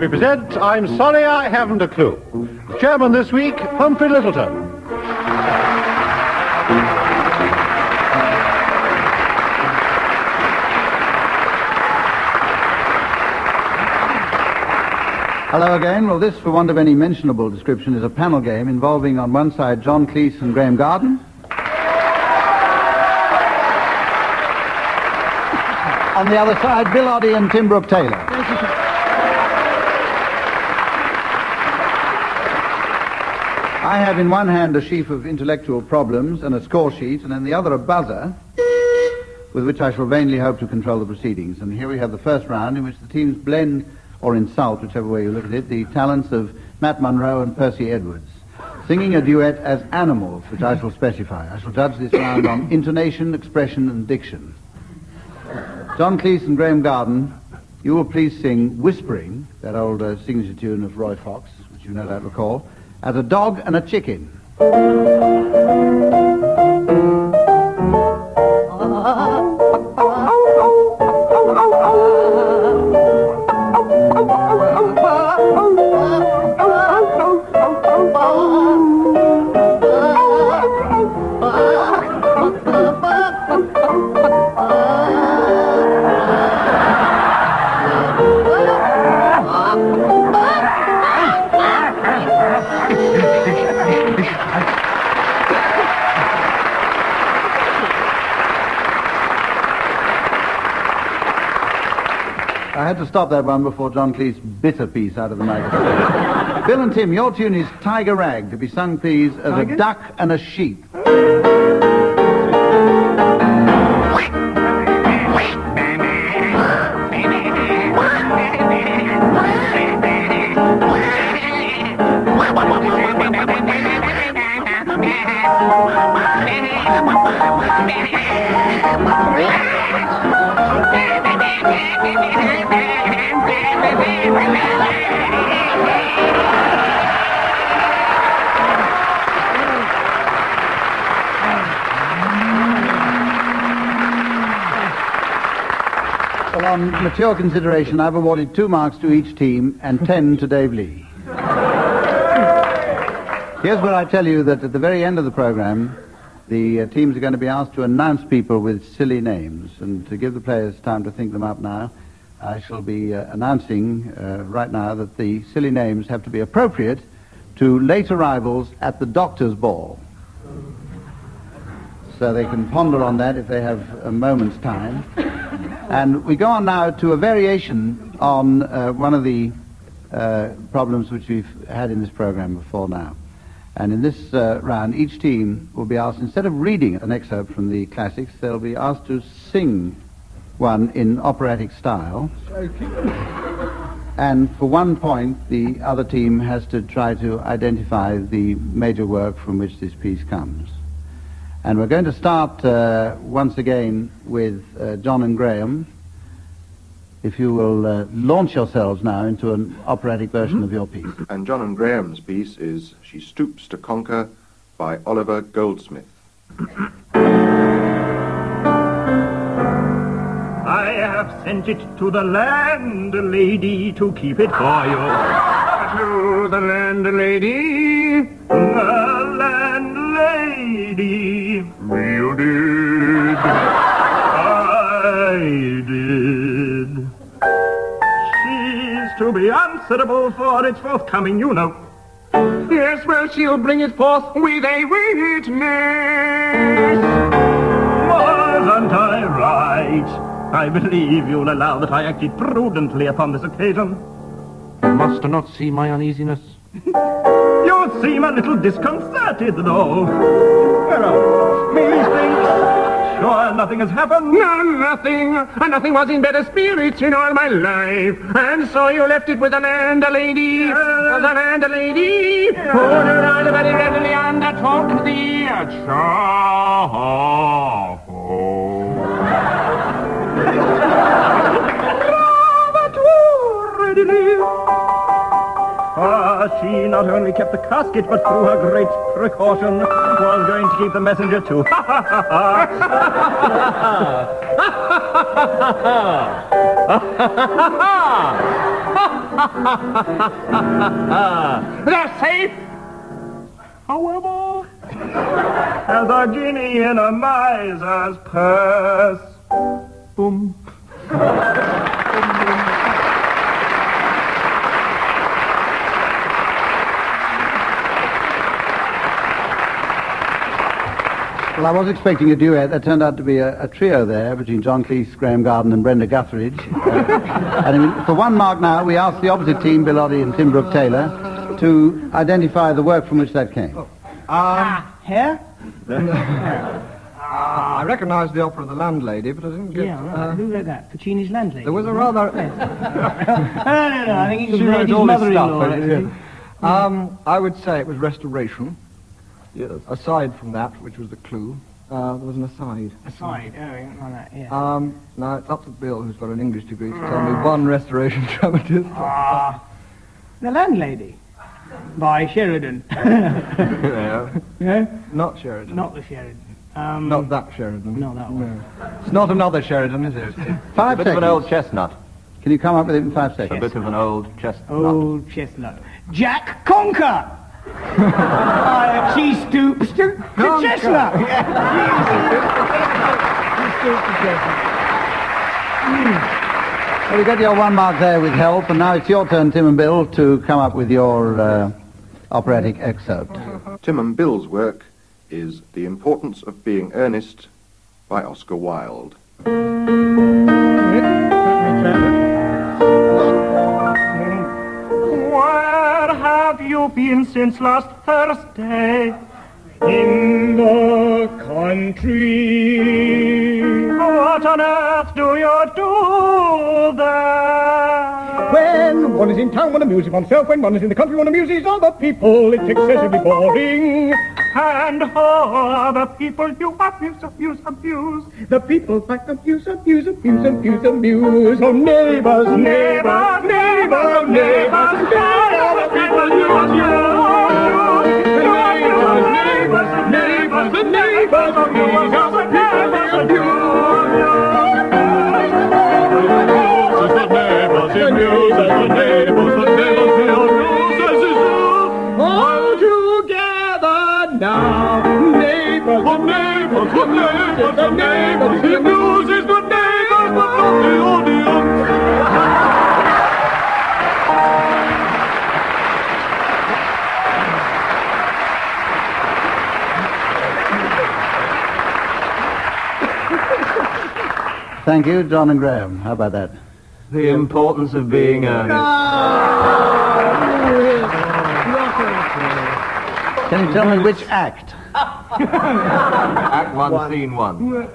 We present I'm Sorry I Haven't a Clue. The chairman this week, Humphrey Lyttelton. Hello again. Well, this, for want of any mentionable description, is a panel game involving on one side John Cleese and Graham Garden. On the other side, Bill Oddie and Tim Brooke-Taylor. I have in one hand a sheaf of intellectual problems and a score sheet, and in the other a buzzer, with which I shall vainly hope to control the proceedings. And here we have the first round, in which the teams blend, or insult, whichever way you look at it, the talents of Matt Munro and Percy Edwards, singing a duet as animals, which I shall specify. I shall judge this round on intonation, expression, and diction. John Cleese and Graham Garden, you will please sing Whispering, that old signature tune of Roy Fox, which you no doubt recall, as a dog and a chicken. I had to stop that one before John Cleese bit a piece out of the microphone. Bill and Tim, your tune is Tiger Rag, to be sung, please, as a duck and a sheep. Well, on mature consideration, I've awarded 2 marks to each team and 10 to Dave Lee. Here's where I tell you that at the very end of the program, the teams are going to be asked to announce people with silly names. And to give the players time to think them up now, I shall be announcing right now that the silly names have to be appropriate to late arrivals at the doctor's ball. So they can ponder on that if they have a moment's time. And we go on now to a variation on one of the problems which we've had in this program before now. And in this round, each team will be asked, instead of reading an excerpt from the classics, they'll be asked to sing one in operatic style. And for 1 point, the other team has to try to identify the major work from which this piece comes. And we're going to start once again with John and Graham. If you will launch yourselves now into an operatic version of your piece. And John and Graham's piece is She Stoops to Conquer by Oliver Goldsmith. I have sent it to the landlady to keep it for you. To the landlady, the landlady. You did. I did. She's to be answerable for its forthcoming, you know. Yes, well, she'll bring it forth with a witness. Wasn't I right? I believe you'll allow that I acted prudently upon this occasion. You must not see my uneasiness. You seem a little disconcerted, though. Well, methinks, sure nothing has happened? No, nothing. Nothing was in better spirits in all my life. And so you left it with the landlady. The landlady. Who denied very readily undertook the charge. Rather too readily. She not only kept the casket, but through her great precaution was going to keep the messenger too. Ha ha ha ha! Ha ha ha ha! They're safe. However, As a guinea in a miser's purse. boom. Well, I was expecting a duet. That turned out to be a trio there between John Cleese, Graham Garden and Brenda Guthridge. And for 1 mark now, we asked the opposite team, Bill Oddie and Tim Brooke-Taylor, to identify the work from which that came. Here? I recognised the opera The Landlady, but I didn't get... Yeah, right. Who wrote that? Puccini's Landlady? There was a rather... No, I think it was She wrote Lady's all this mother-in-law, stuff, actually. I would say it was restoration. Yes. Aside from that, which was the clue, there was an aside. Aside, on that, yeah. Now, it's up to Bill, who's got an English degree, to tell me one restoration dramatist. The Landlady, by Sheridan. Yeah? Not Sheridan. Not the Sheridan. Not that Sheridan. Not that one. No. It's not another Sheridan, is it? 5 Bit of an seconds. old chestnut. Can you come up with it in 5 seconds? A bit of an old chestnut. Old chestnut. Jack Conker! She stoops to chestnut. Well, you got your 1 mark there with help, and now it's your turn, Tim and Bill, to come up with your operatic excerpt. Tim and Bill's work is The Importance of Being Earnest by Oscar Wilde. Where have you been since last Thursday? In the country. What on earth do you do there? When one is in town, one amuses oneself. When one is in the country, one amuses other people. It's excessively boring. And who are the people you abuse? The people I amuse. Oh, neighbors, neighbors, neighbors, neighbors, all the people you abuse. Neighbors, the neighbors of yours are the neighbors of you. The neighbors abuse, the neighbors all together now. Neighbors, the neighbors, the neighbors, the neighbors, the news is the neighbors, but not the audience. Thank you, John and Graham. How about that? The importance of being earnest. Can you tell me which act? Act 1, Scene 1.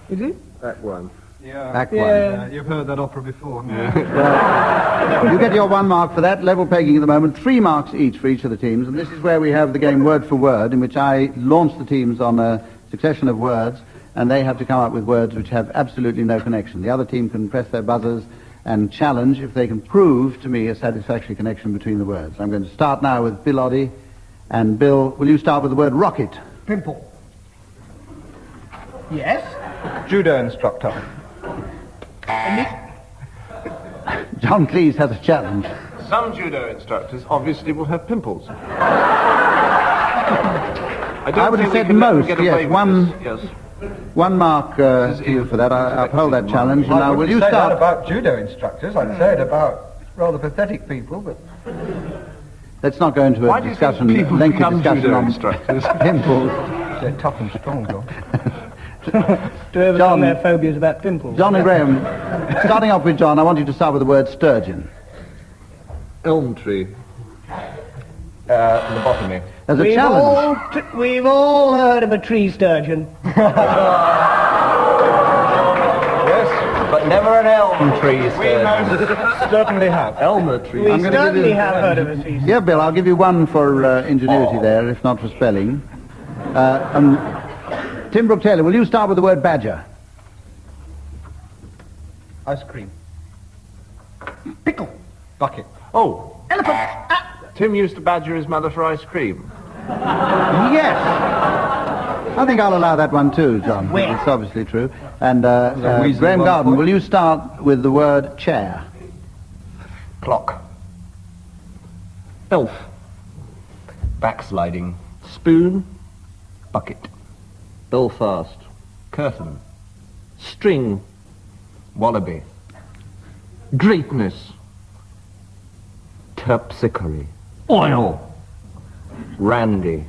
Is it? Act 1. Act 1. You've heard that opera before. You get your 1 mark for that. Level pegging at the moment. 3 marks each for each of the teams. And this is where we have the game word for word, in which I launch the teams on a succession of words, and they have to come up with words which have absolutely no connection. The other team can press their buzzers and challenge if they can prove to me a satisfactory connection between the words. I'm going to start now with Bill Oddie. And Bill, will you start with the word rocket? Pimple. Yes. Judo instructor. John Cleese has a challenge. Some judo instructors obviously will have pimples. I would have said most, yes. Yes. 1 mark to you for that. I uphold that challenge. And now, will you start? about judo instructors. I'd say it about rather pathetic people, but... Let's not go into a discussion, lengthy discussion judo on instructors? pimples. They're tough and strong, John. To overcome their phobias about pimples. John and Graham, starting off with John, I want you to start with the word sturgeon. Elm tree. Lobotomy. There's a challenge. We've all heard of a tree sturgeon. Yes, but never an elm tree. Certainly have. Elmer tree. We I'm gonna give certainly you- have heard of a tree sturgeon. Yeah, Bill, I'll give you 1 for ingenuity there, if not for spelling. Tim Brooke-Taylor, will you start with the word badger? Ice cream. Pickle. Bucket. Oh. Tim used to badger his mother for ice cream. Yes. I think I'll allow that one too, John. Where? It's obviously true. And weasel Graham 1 Garden, point. will you start with the word chair? Clock. Elf. Backsliding. Spoon. Bucket. Belfast. Curtain. String. Wallaby. Greatness. Terpsichore. Oil. Randy.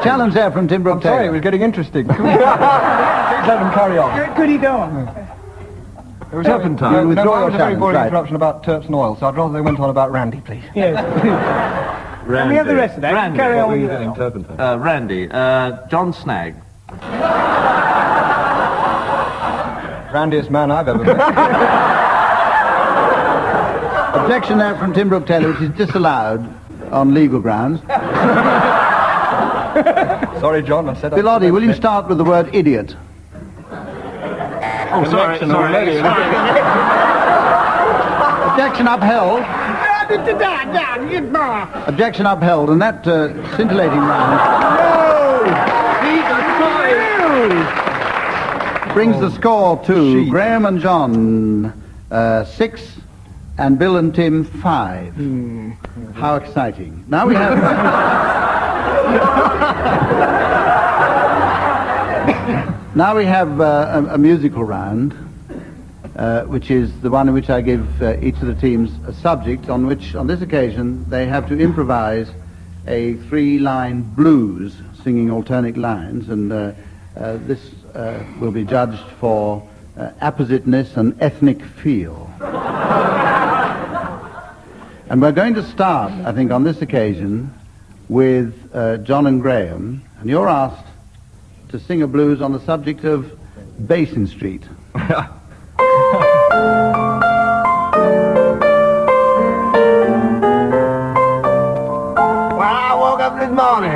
Challenge there from Tim I'm sorry, it Brooke-Taylor. was getting interesting. Please let them carry on. Could he go on? It was Turpentine. You withdraw that your was a very challenge, boring right. interruption about Terps and oil, so I'd rather they went on about Randy, please. Yes. Can we have the rest of that? Randy. Carry on with What were you it. doing, Turpentine? Randy. John Snag. Randiest man I've ever met. Objection there from Tim Brooke-Taylor, which is disallowed on legal grounds. Sorry, John, I said... Bilotti, will you start with the word idiot? Oh, sorry. Objection upheld. Objection upheld, and that scintillating round brings the score to Graham and John 6 and Bill and Tim 5. How exciting. Now we have... Now we have a musical round, which is the one in which I give each of the teams a subject on which, on this occasion, they have to improvise a 3-line blues singing alternate lines, and this will be judged for appositeness and ethnic feel. And we're going to start, I think, on this occasion with John and Graham, and you're asked to sing a blues on the subject of Basin Street. Well, I woke up this morning.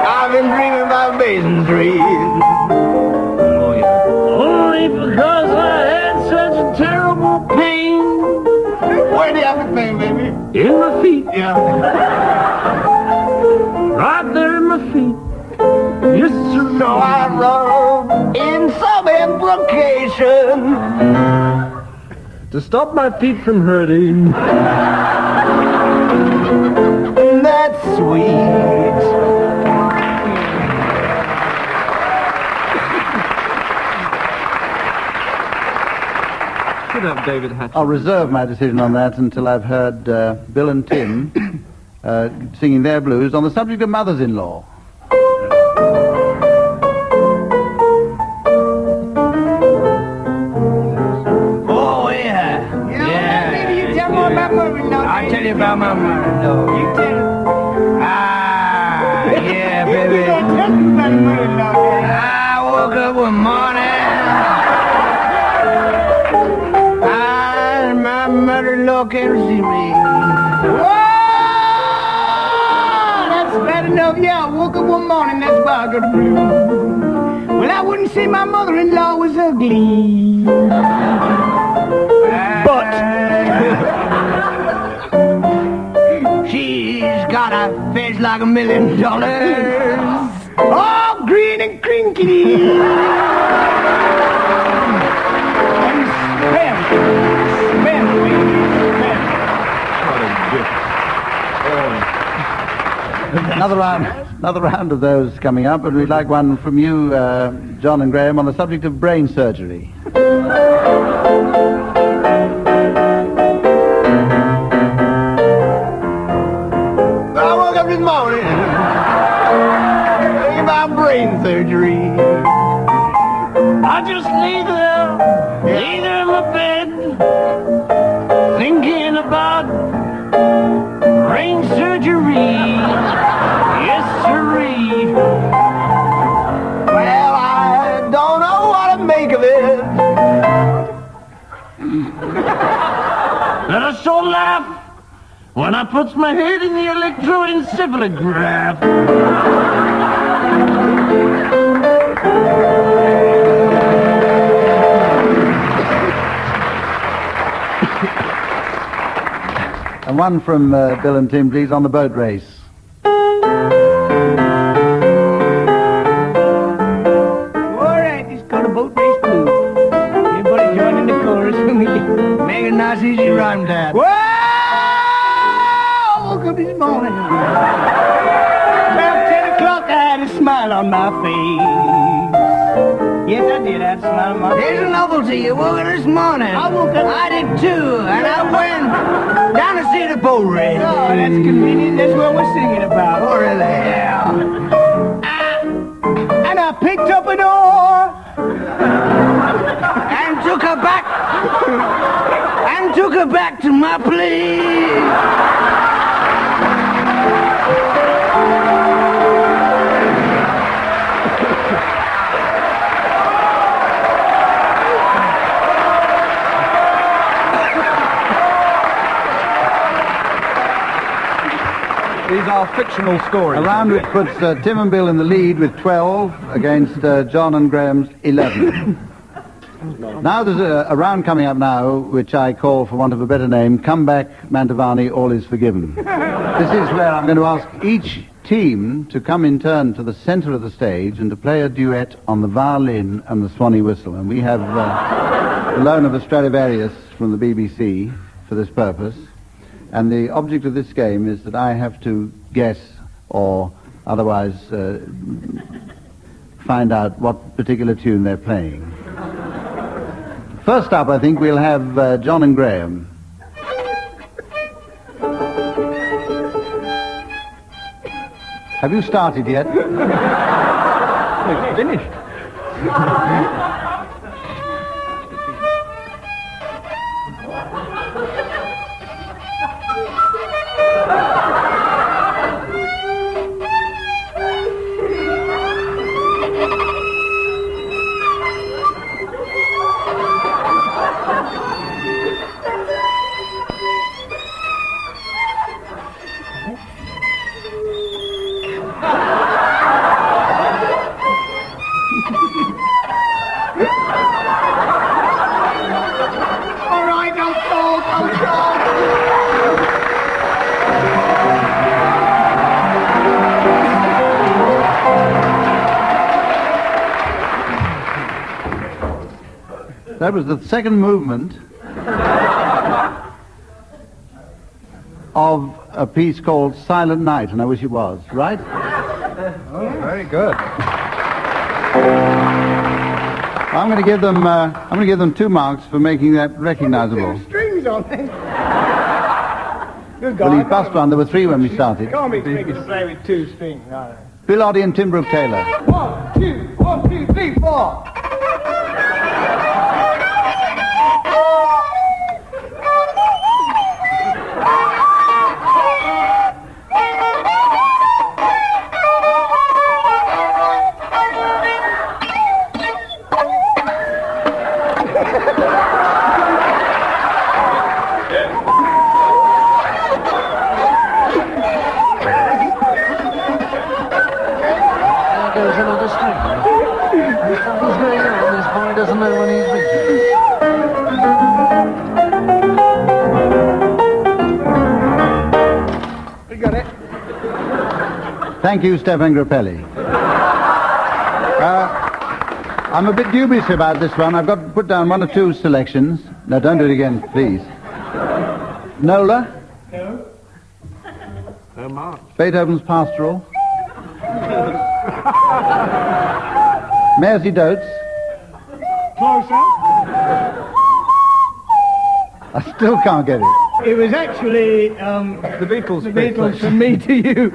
I've been dreaming about Basin Street. Oh, yeah. Only because I had such a terrible pain. Where do you have the pain, baby? In my feet. Yeah. Right there in my feet. Yes, sir. So I wrote in some implication To stop my feet from hurting. that's sweet. Should have David Hatch. I'll reserve my decision on that until I've heard Bill and Tim singing their blues on the subject of mothers-in-law. Oh, yeah. Maybe you tell more about mother-in-law. I'll tell you about my mother-in-law. You tell her. Ah, yeah, baby. Tell me about mother-in-law. I woke up one morning and my mother-in-law came to see me. Whoa! That's bad enough. Yeah, I woke up one morning. That's why I got the blues. Well, I wouldn't say my mother-in-law was ugly. But She's got a face like $1 million. all green and crinkly. And spent, baby, spent. Another round of those coming up, and we'd like one from you, John and Graham, on the subject of brain surgery. I woke up this morning thinking about brain surgery. I just lay there in my bed, thinking about brain surgery. Yes, sirree. Well, I don't know what to make of it. And I sure laugh when I puts my head in the electroencephalograph. And one from Bill and Tim, please, on the boat race. All right, it's called a boat race blues. Everybody join in the chorus when we make a nice easy rhyme, Dad. Well, I woke up this morning. About 10 o'clock, I had a smile on my face. Yes, I did have a smile on my face. Here's a novelty. You woke up this morning. I woke up. I did too, and I went down to see the boat race. Oh, that's convenient. That's what we're singing about. Oh, really? Yeah. And I picked up an oar. And took her back to my place. These are fictional stories. A round which puts Tim and Bill in the lead with 12 against John and Graham's 11. Now there's a round coming up now which I call, for want of a better name, Come Back, Mantovani, All Is Forgiven. This is where I'm going to ask each team to come in turn to the center of the stage and to play a duet on the violin and the Swanee whistle. And we have the loan of a Stradivarius from the BBC for this purpose. And the object of this game is that I have to guess or otherwise find out what particular tune they're playing. First up, I think we'll have John and Graham. Have you started yet? It's finished. That was the second movement of a piece called Silent Night, and I wish it was, right? Oh, very good. I'm going to give them 2 marks for making that recognizable. Strings on it. Good God. Well, he's bust one. There were 3 when we started. Can't be expected to play with 2 strings. No. Bill Oddie and Tim Brooke-Taylor. 1, 2, 1, 2, 3, 4. Doesn't know when he's reaching. We got it. Thank you, Stefan Grappelli. I'm a bit dubious about this one. I've got to put down 1 or 2 selections. No, don't do it again, please. Nola? No. No mark. Beethoven's Pastoral? Mersey Dotes? Closer. I still can't get it. It was actually The Beatles. the Beatles from me to you.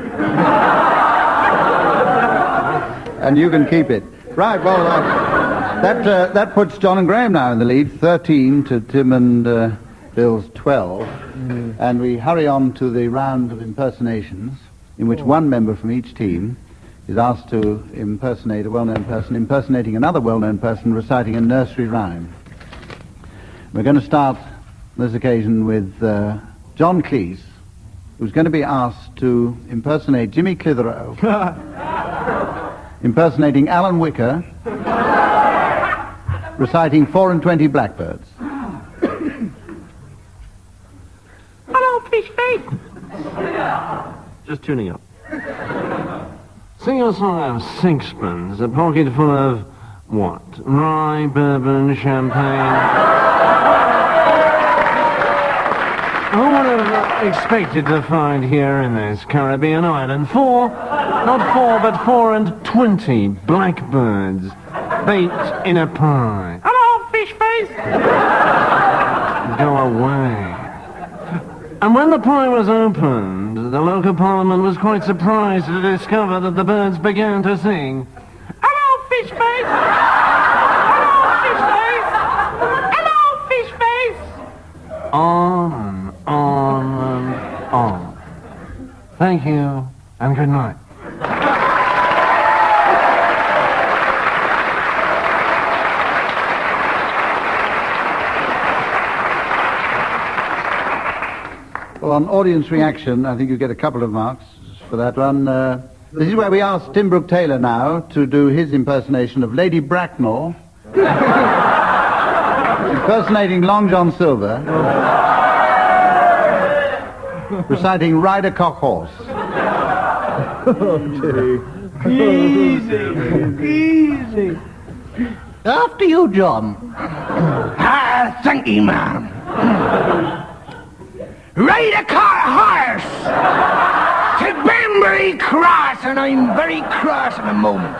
And you can keep it. Right, well, that puts John and Graham now in the lead, 13 to Tim and Bill's 12. And we hurry on to the round of impersonations, in which one member from each team is asked to impersonate a well-known person, impersonating another well-known person, reciting a nursery rhyme. We're going to start this occasion with John Cleese, who's going to be asked to impersonate Jimmy Clitheroe, impersonating Alan Wicker, reciting 4 and 20 Blackbirds. Hello, fish face. Just tuning up. Sing a song of sixpence, a pocket full of what? Rye, bourbon, champagne. Who would have expected to find here in this Caribbean island 4 and 20 blackbirds baked in a pie? Hello, fish face. Go away. And when the pie was opened, the local parliament was quite surprised to discover that the birds began to sing. Hello, fish face. Hello, fish face. Hello, fish face. On and on and on. Thank you, and good night. Well, on audience reaction, I think you get a couple of marks for that one. This is where we ask Tim Brooke-Taylor now to do his impersonation of Lady Bracknell, impersonating Long John Silver, reciting Ride a Cock Horse. Easy. After you, John. Thank you, ma'am. Ride a cart horse to Banbury Cross, and I'm very cross at the moment.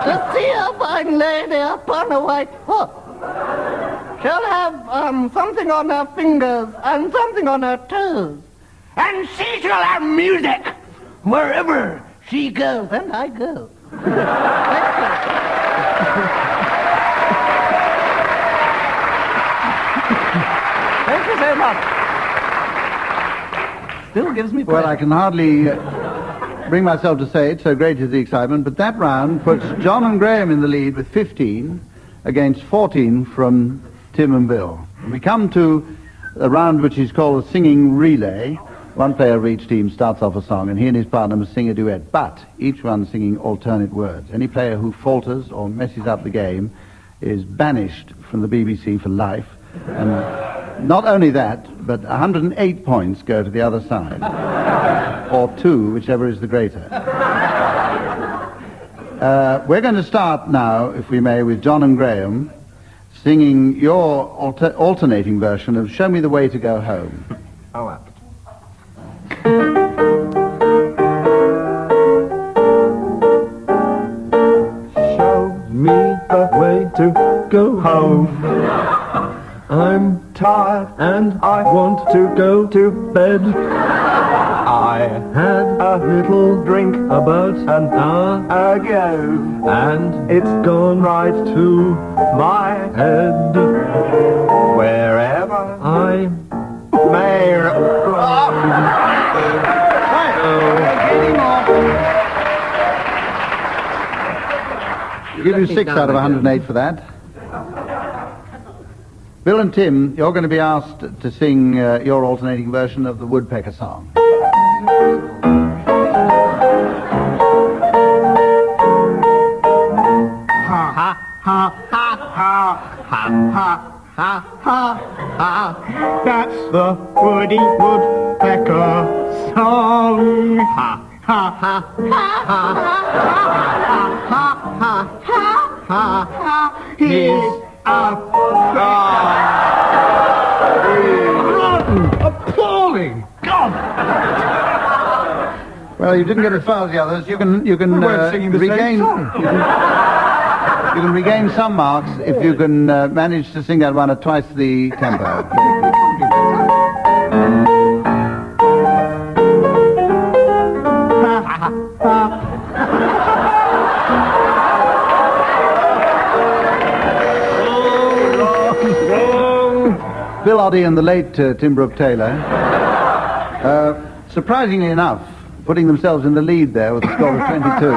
To see a fine lady upon a white horse. She'll have something on her fingers and something on her toes. And she shall have music wherever she goes, and I go. Thank you. Thank you so much. Still gives me pleasure. Well, I can hardly bring myself to say it, so great is the excitement, but that round puts John and Graham in the lead with 15 against 14 from Tim and Bill. We come to a round which is called a singing relay. One player of each team starts off a song, and he and his partner must sing a duet, but each one singing alternate words. Any player who falters or messes up the game is banished from the BBC for life, and not only that, but 108 points go to the other side, or 2, whichever is the greater. We're going to start now, if we may, with John and Graham singing your alternating version of Show Me the Way to Go Home. Oh, apt. Show me the way to go home. I'm tired and I want to go to bed. I had a little drink about an hour ago, and it's gone right to my head. Wherever I may We'll give you 6 out of 108 for that. Bill and Tim, you're going to be asked to sing your alternating version of the Woodpecker song. Ha ha ha ha ha ha ha ha ha. That's the Woody Woodpecker song. Ha ha ha ha ha ha ha ha ha. He's appalling. God. Well, you didn't get as far as the others. You can weren't singing the same regain. song. You can regain some marks if you can manage to sing that one at twice the tempo. Bill Oddie and the late Tim Brooke-Taylor, surprisingly enough, putting themselves in the lead there with a score of 22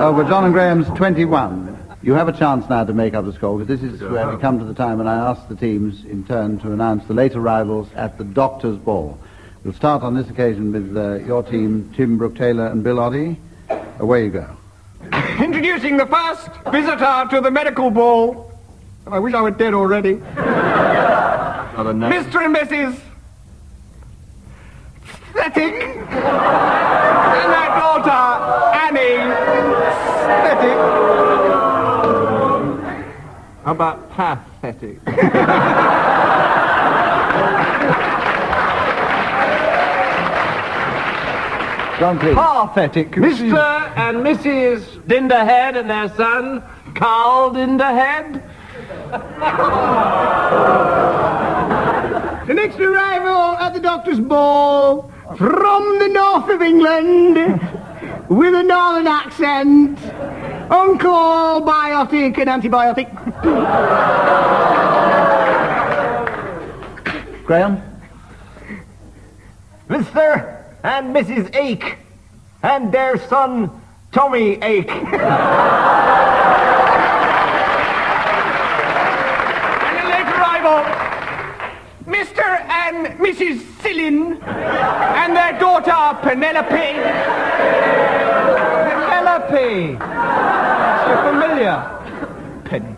over John and Graham's 21. You have a chance now to make up the score, because this is where we come to the time when I ask the teams in turn to announce the late arrivals at the Doctor's Ball. We'll start on this occasion with your team, Tim Brooke-Taylor and Bill Oddie. Away you go. Introducing the first visitor to the medical ball. I wish I were dead already. Mr. and Mrs. Static. And their daughter, Annie Static. How about pathetic? John, please. Pathetic. Mr. and Mrs. Dinderhead and their son, Carl Dinderhead. The next arrival at the doctor's ball from the north of England with a northern accent. Uncle Biotic and Antibiotic. Graham? Mr. and Mrs. Ake and their son, Tommy Ake. And a late arrival, Mr. and Mrs. Sillin and their daughter, Penelope. Penelope. So familiar. Penny.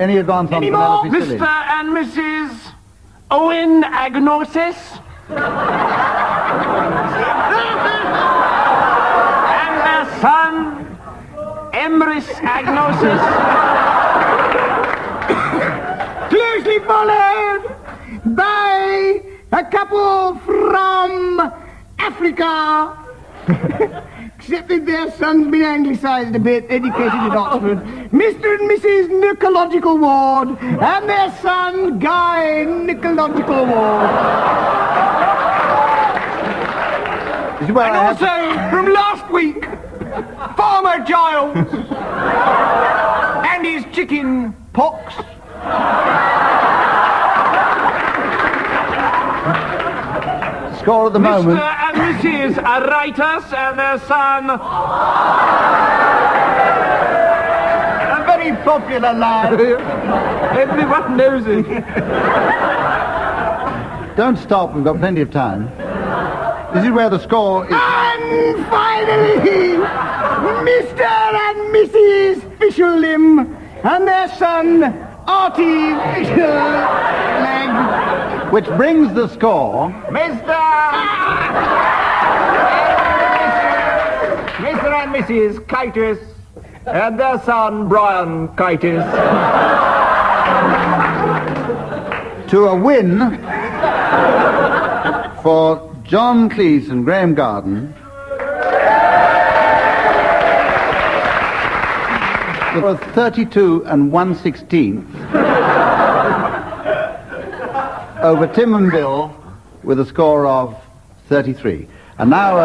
Any advance on Any more? Penelope Silly? Mr. and Mrs. Owen Agnosis. And their son, Emrys Agnosis. Closely followed by a couple from Africa. Except that their son's been anglicised a bit, educated at Oxford. Mr. and Mrs. Nicological Ward and their son, Guy Nicological Ward. This is where And I have also, from last week, Farmer Giles and his chicken pox. score at the Mr. moment. and Mrs. Aritas and their son. A very popular lad. Everyone knows it. Don't stop, we've got plenty of time. This is where the score is. And finally, Mr. and Mrs. Fisherlim and their son, Artie Fisherleg. Which brings the score. Mr. and Mrs. Kitis and their son, Brian Kitis. To a win for John Cleese and Graham Garden. For 32 and 1/16 over Tim and Bill with a score of 33. And now,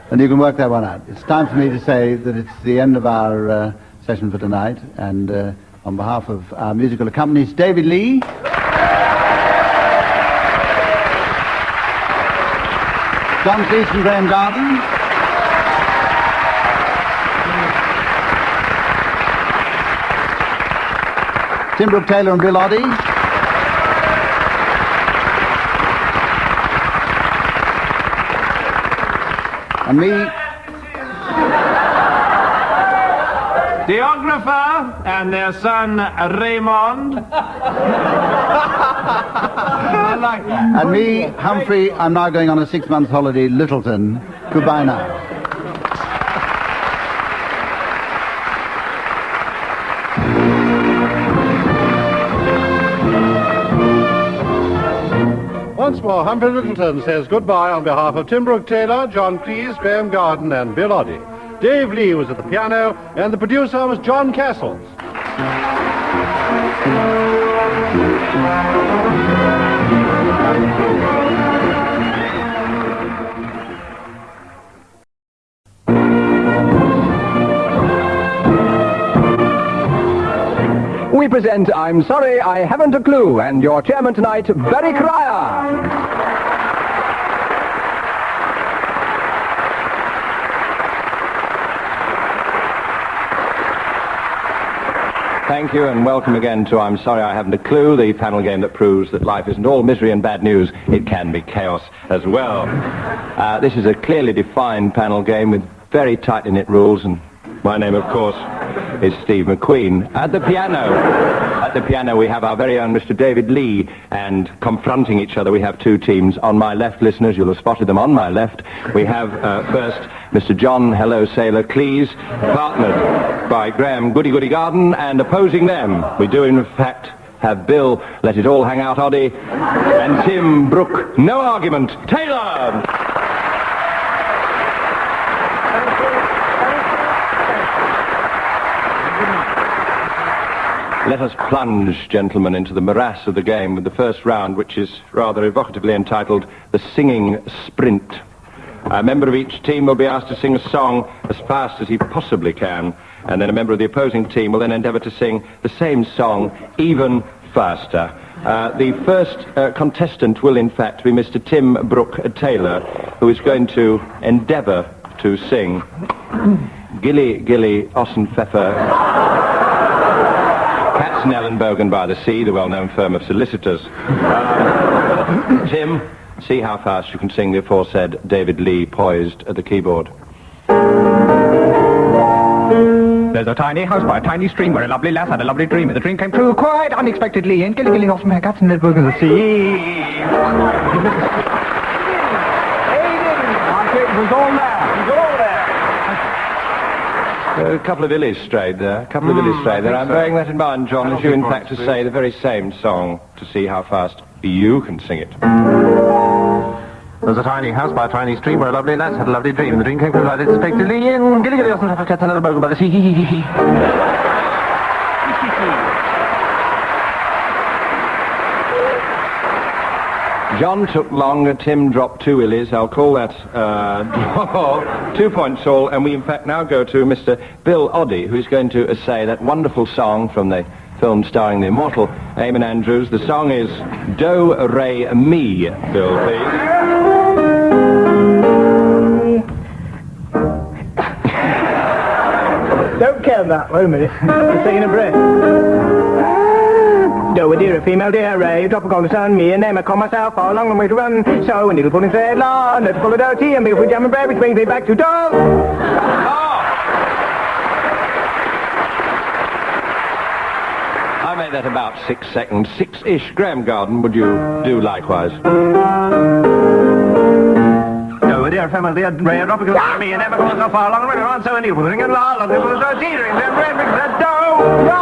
and you can work that one out. It's time for me to say that it's the end of our session for tonight, and on behalf of our musical accompanist, David Lee, John Cleese and Graham Garden, Tim Brooke-Taylor and Bill Oddie, and me, Geographer and their son, Raymond. I like that. and me, Humphrey. I'm now going on a 6-month holiday, Lyttelton. Goodbye now. Once more, Humphrey Lyttelton says goodbye on behalf of Tim Brooke-Taylor, John Cleese, Graham Garden, and Bill Oddie. Dave Lee was at the piano, and the producer was John Castles. We present I'm Sorry I Haven't a Clue, and your chairman tonight, Barry Cryer. Thank you, and welcome again to I'm Sorry I Haven't a Clue, the panel game that proves that life isn't all misery and bad news. It can be chaos as well. This is a clearly defined panel game with very tightly knit rules, and my name, of course, is Steve McQueen. At the piano we have our very own Mr. David Lee, and confronting each other we have two teams. On my left, listeners, you'll have spotted them on my left. We have first Mr. John Hello Sailor Cleese, partnered by Graham Goody Goody Garden, and opposing them we do in fact have Bill let it all hang out Oddie, and Tim Brooke, no argument, Taylor. Let us plunge, gentlemen, into the morass of the game with the first round, which is rather evocatively entitled The Singing Sprint. A member of each team will be asked to sing a song as fast as he possibly can, and then a member of the opposing team will then endeavour to sing the same song even faster. The first contestant will, in fact, be Mr. Tim Brooke-Taylor, who is going to endeavour to sing Gilly Gilly Ossenpfeffer Katzenellenbogen by the Sea, the well-known firm of solicitors. Tim, see how fast you can sing the aforesaid David Lee poised at the keyboard. There's a tiny house by a tiny stream where a lovely lass had a lovely dream, and the dream came true quite unexpectedly, and Gilly Gilly Ossenpfeffer Katzenellenbogen by the Sea. It was all there. A couple of illies strayed there. I'm bearing that in mind, John, as you in fact to say the very same song to see how fast you can sing it. There's a tiny house by a tiny stream where a lovely lass had a lovely dream. The dream came true unexpectedly in Gilly Gilly Ossenpfeffer Katzenellenbogen by the Sea. John took long, Tim dropped 2 illies. I'll call that 2 points all, and we in fact now go to Mr. Bill Oddie, who's going to essay that wonderful song from the film starring the immortal Eamon Andrews. The song is Do, Re, Mi. Bill, please. Don't count that, wait a minute. Just taking a breath. Do a dear, a female dear, Ray, drop a call to sun, me and name, I call myself, far long way to run. So a needle pulling thread long, let's pull it out tea and be with jam and bread, which brings me back to dog. I made that about 6 seconds, 6-ish. Graham Garden, would you do likewise? Do a dear, female dear, Ray, drop a call to me and name, I call myself, far long way to run. So a needle pulling thread long, let's pull it out tea and be with jam and bread, which brings me back to dog.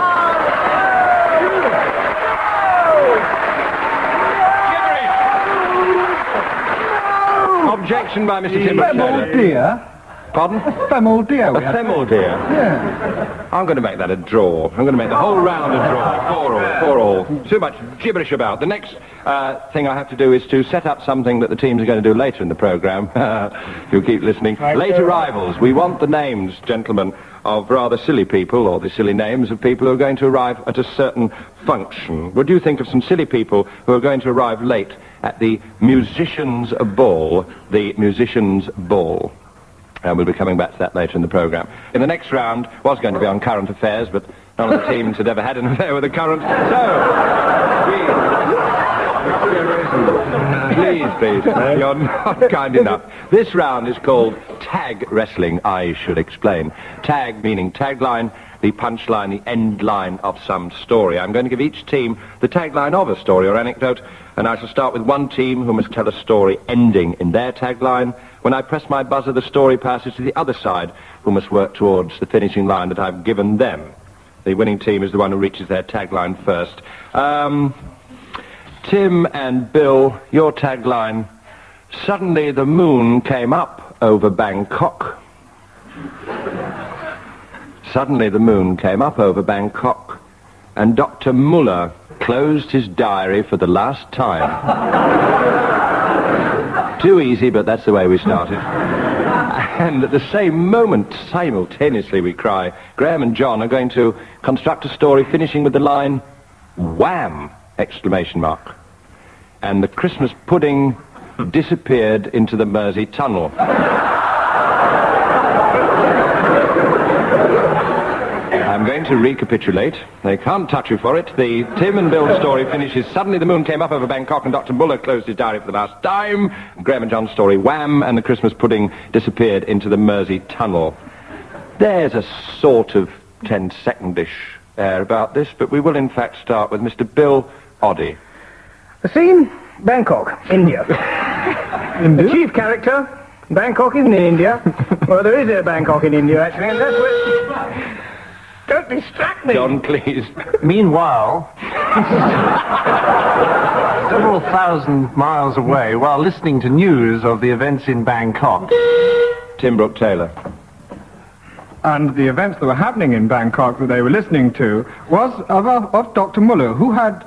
Objection by Mr. Tim Brooke-Taylor. Dear. Pardon? Femel dear. A femel deer. Yeah. I'm going to make that a draw. I'm going to make the whole round a draw. 4 all. Too much gibberish about. The next thing I have to do is to set up something that the teams are going to do later in the programme. You'll keep listening. Late arrivals. We want the names, gentlemen, of rather silly people, or the silly names of people who are going to arrive at a certain function. Would you think of some silly people who are going to arrive late at the musicians' ball? The musicians' ball. And we'll be coming back to that later in the programme. In the next round was going to be on current affairs, but none of the teams had ever had an affair with a current. Please, you're not kind enough. This round is called tag wrestling, I should explain. Tag meaning tagline, the punchline, the end line of some story. I'm going to give each team the tagline of a story or anecdote, and I shall start with one team who must tell a story ending in their tagline. When I press my buzzer, the story passes to the other side, who must work towards the finishing line that I've given them. The winning team is the one who reaches their tagline first. Tim and Bill, your tagline. Suddenly the moon came up over Bangkok. Suddenly the moon came up over Bangkok, and Dr. Muller closed his diary for the last time. Too easy, but that's the way we started. And at the same moment, simultaneously, we cry, Graham and John are going to construct a story finishing with the line, wham! Exclamation mark. And the Christmas pudding disappeared into the Mersey Tunnel. I'm going to recapitulate. They can't touch you for it. The Tim and Bill story finishes, suddenly the moon came up over Bangkok and Dr. Muller closed his diary for the last time. Graham and John's story, wham, and the Christmas pudding disappeared into the Mersey Tunnel. There's a sort of 10-second-ish air about this, but we will in fact start with Mr. Bill Oddie. The scene, Bangkok, India. The chief character, Bangkok isn't in India. Well, there is a Bangkok in India, actually, and that's where... Don't distract me. John Cleese. Meanwhile, several thousand miles away, while listening to news of the events in Bangkok, Tim Brooke-Taylor. And the events that were happening in Bangkok that they were listening to was of Dr. Muller, who had...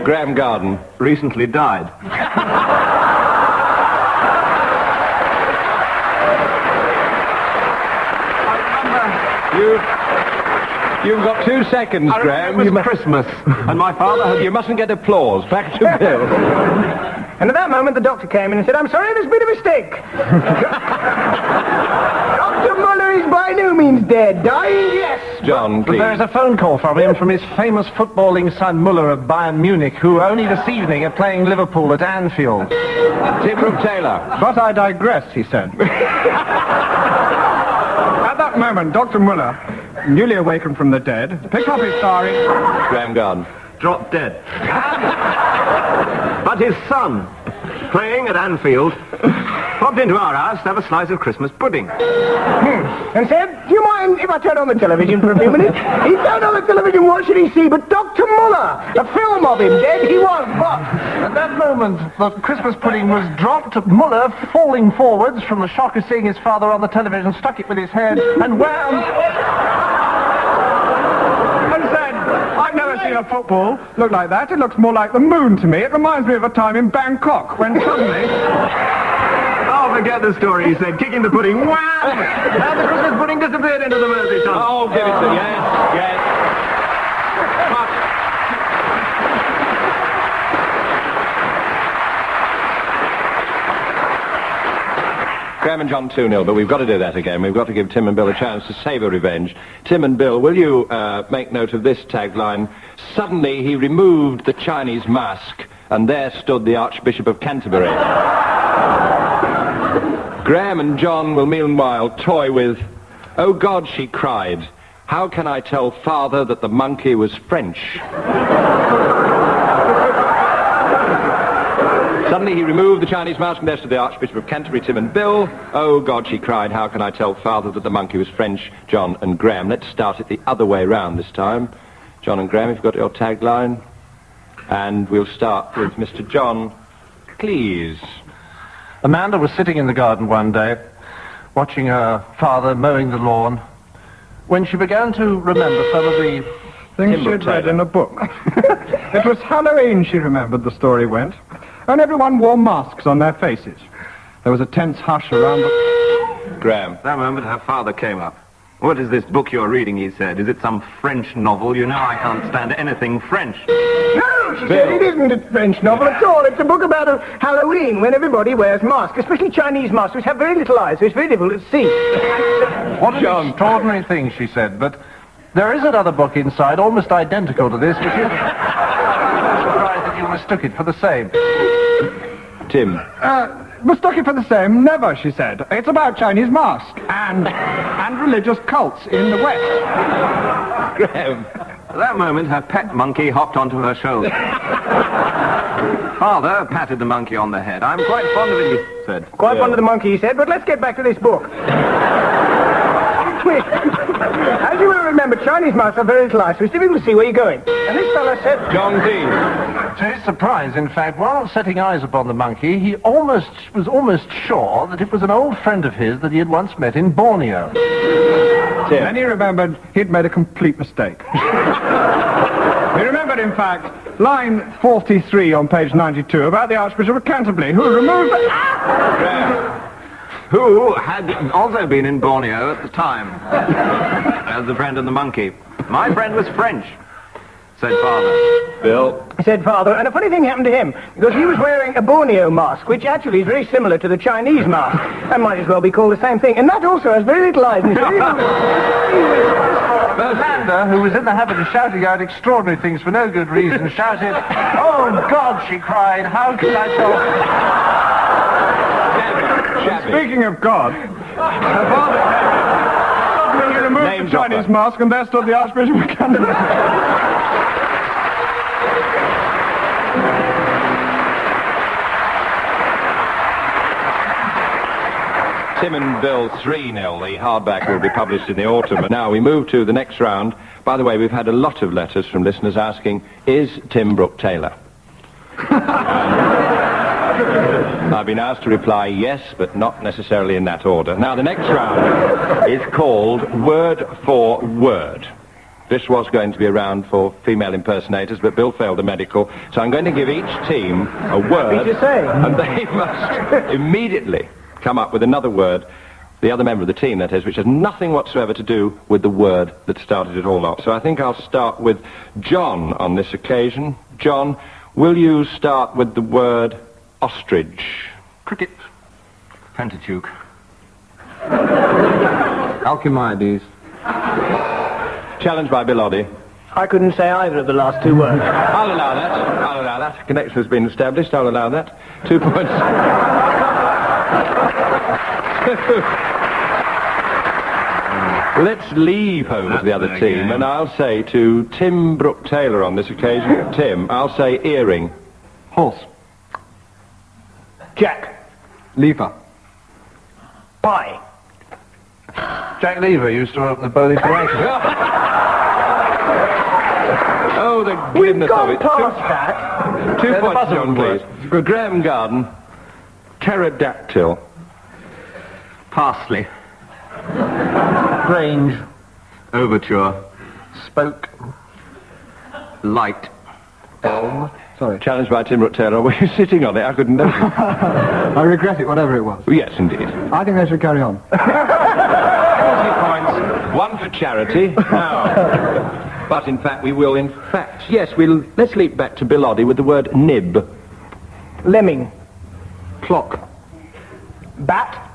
Graham Garden. recently died. You've got 2 seconds, Graham. It was Christmas, and my father had... You mustn't get applause. Back to Bill. And at that moment, the doctor came in and said, I'm sorry, there's been a mistake. Dr. Muller is by no means dead. Dying, yes. John, But please. there is a phone call from him from his famous footballing son Muller of Bayern Munich, who only this evening are playing Liverpool at Anfield. Tim Brooke-Taylor. But I digress, he said. At that moment, Dr. Muller, newly awakened from the dead, picked up his diary... Graham Garden. Dropped dead. But his son, playing at Anfield, popped into our house to have a slice of Christmas pudding. And said, do you mind if I turn on the television for a few minutes? He turned on the television, what should he see but Dr. Muller? A film of him, dead he was, but... At that moment, the Christmas pudding was dropped. Muller, falling forwards from the shock of seeing his father on the television, stuck it with his head and wham! And said, I've never seen a football look like that. It looks more like the moon to me. It reminds me of a time in Bangkok when suddenly... Oh, forget the story, he said, kicking the pudding, wham! And the Christmas pudding disappeared into the Mersey tunnel. Oh, give it to yes. Graham and John 2-0, but we've got to do that again. We've got to give Tim and Bill a chance to save a revenge. Tim and Bill, will you make note of this tagline? Suddenly he removed the Chinese mask, and there stood the Archbishop of Canterbury. Graham and John will meanwhile toy with, "Oh God," she cried, "how can I tell father that the monkey was French?" Suddenly he removed the Chinese mask and there stood the Archbishop of Canterbury, Tim and Bill. "Oh God," she cried, "how can I tell father that the monkey was French?" John and Graham. Let's start it the other way round this time. John and Graham, if you've got your tagline. And we'll start with Mr. John Cleese. Amanda was sitting in the garden one day, watching her father mowing the lawn, when she began to remember some of the things she'd read in a book. It was Halloween, she remembered, the story went, and everyone wore masks on their faces. There was a tense hush around the... Graham. That moment her father came up. "What is this book you're reading?" he said. "Is it some French novel? You know I can't stand anything French." No, she said, it isn't a French novel at all. It's a book about Halloween when everybody wears masks, especially Chinese masks, which have very little eyes, so it's very difficult to see. What an extraordinary thing, she said, but there is another book inside, almost identical to this, which is... I'm surprised that you mistook it for the same. Tim. Mistook it for the same? Never, she said. It's about Chinese masks and religious cults in the West. Graham. At that moment, her pet monkey hopped onto her shoulder. Father patted the monkey on the head. "I'm quite fond of it," he said. Quite fond of the monkey, he said, but let's get back to this book. As you will remember, Chinese masks are very little eyes, so it's difficult to see where you're going. And this fellow said... John Cleese. To his surprise, in fact, while setting eyes upon the monkey, he was almost sure that it was an old friend of his that he had once met in Borneo. Then he remembered he'd made a complete mistake. He remembered, in fact, line 43 on page 92 about the Archbishop of Canterbury, who removed the... Who had also been in Borneo at the time, as the friend of the monkey. "My friend was French," said father. Bill. Said father, and a funny thing happened to him, because he was wearing a Borneo mask, which actually is very similar to the Chinese mask, and might as well be called the same thing, and that also has very little eyes. And Amanda, who was in the habit of shouting out extraordinary things for no good reason, shouted, "Oh God," she cried, "how can I tell..." Speaking of God, her father... Suddenly he removed the Chinese mask and there stood the Archbishop of Canterbury. Tim and Bill 3-0. The hardback will be published in the autumn. And now we move to the next round. By the way, we've had a lot of letters from listeners asking, is Tim Brooke-Taylor? I've been asked to reply yes, but not necessarily in that order. Now, the next round is called Word for Word. This was going to be a round for female impersonators, but Bill failed the medical, so I'm going to give each team a word, and they must immediately come up with another word, the other member of the team, that is, which has nothing whatsoever to do with the word that started it all off. So I think I'll start with John on this occasion. John, will you start with the word ostrich? Cricket. Pentateuch. Alcibiades. Challenged by Bill Oddie. I couldn't say either of the last two words. I'll allow that. Connection has been established. I'll allow that. 2 points. Let's leave home to the other team, and I'll say to Tim Brooke-Taylor on this occasion, Tim, I'll say earring. Horse. Jack. Lever. Pie. Jack Lever used to open the bowling for Oh, the goodness of it. Past that. 2 points, John, please. Graham Garden. Pterodactyl. Parsley. Grange. Overture. Spoke. Light. Elm. Sorry. Challenged by Tim Brooke-Taylor. Were you sitting on it? I couldn't notice. I regret it, whatever it was. Yes, indeed. I think they should carry on. 40 points. One for charity. Now. But in fact, we will, let's leap back to Bill Oddie with the word nib. Lemming. Clock. Bat.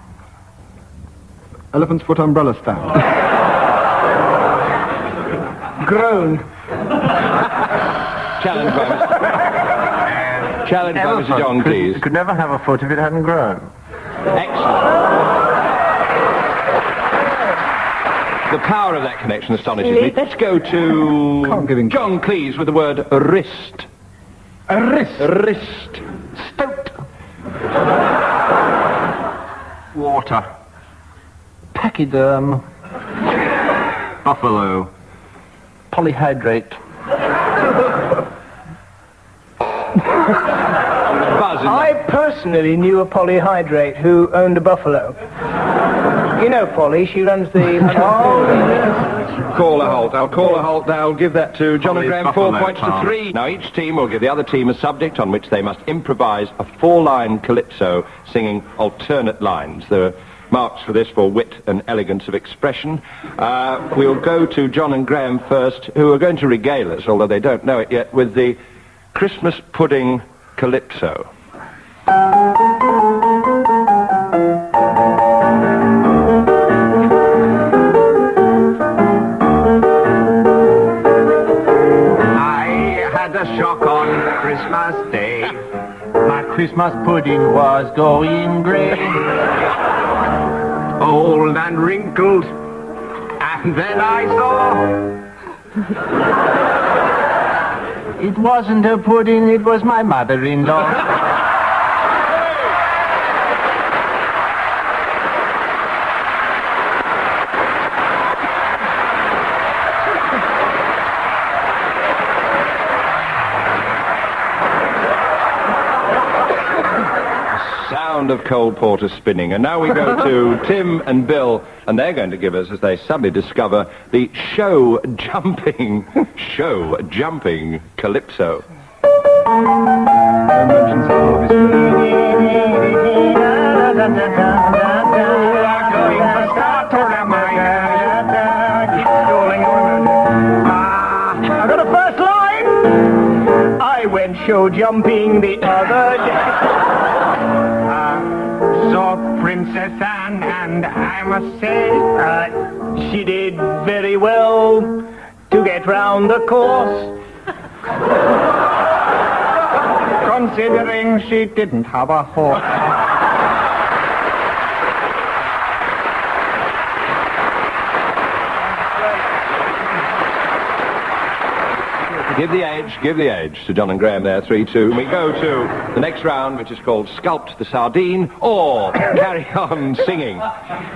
Elephant's foot umbrella stand. Groan. Challenged by Mr. John, please. Could never have a foot if it hadn't grown. Excellent. The power of that connection astonishes me. Let's go to John Cleese with the word wrist. A wrist. Wrist. Stoat. Water. Pachyderm. Buffalo. Polyhydrate. I personally knew a polyhydrate who owned a buffalo. You know Polly, she runs the... Call a halt. I'll call a halt. I'll give that to John and Graham, 4 points to 3. Now each team will give the other team a subject on which they must improvise a 4-line calypso singing alternate lines. There are marks for this for wit and elegance of expression. We'll go to John and Graham first, who are going to regale us, although they don't know it yet, with the Christmas pudding calypso. A shock on Christmas Day. My Christmas pudding was going grey, old and wrinkled, and then I saw it wasn't a pudding, it was my mother-in-law. Of cold porter spinning. And now we go to Tim and Bill, and they're going to give us, as they suddenly discover, the show jumping calypso. I got a first line. I went show jumping the other day. Saw Princess Anne, and I must say, she did very well to get round the course. considering she didn't have a horse. Give the age to John and Graham there, 3-2. We go to the next round, which is called Sculpt the Sardine or Carry On Singing.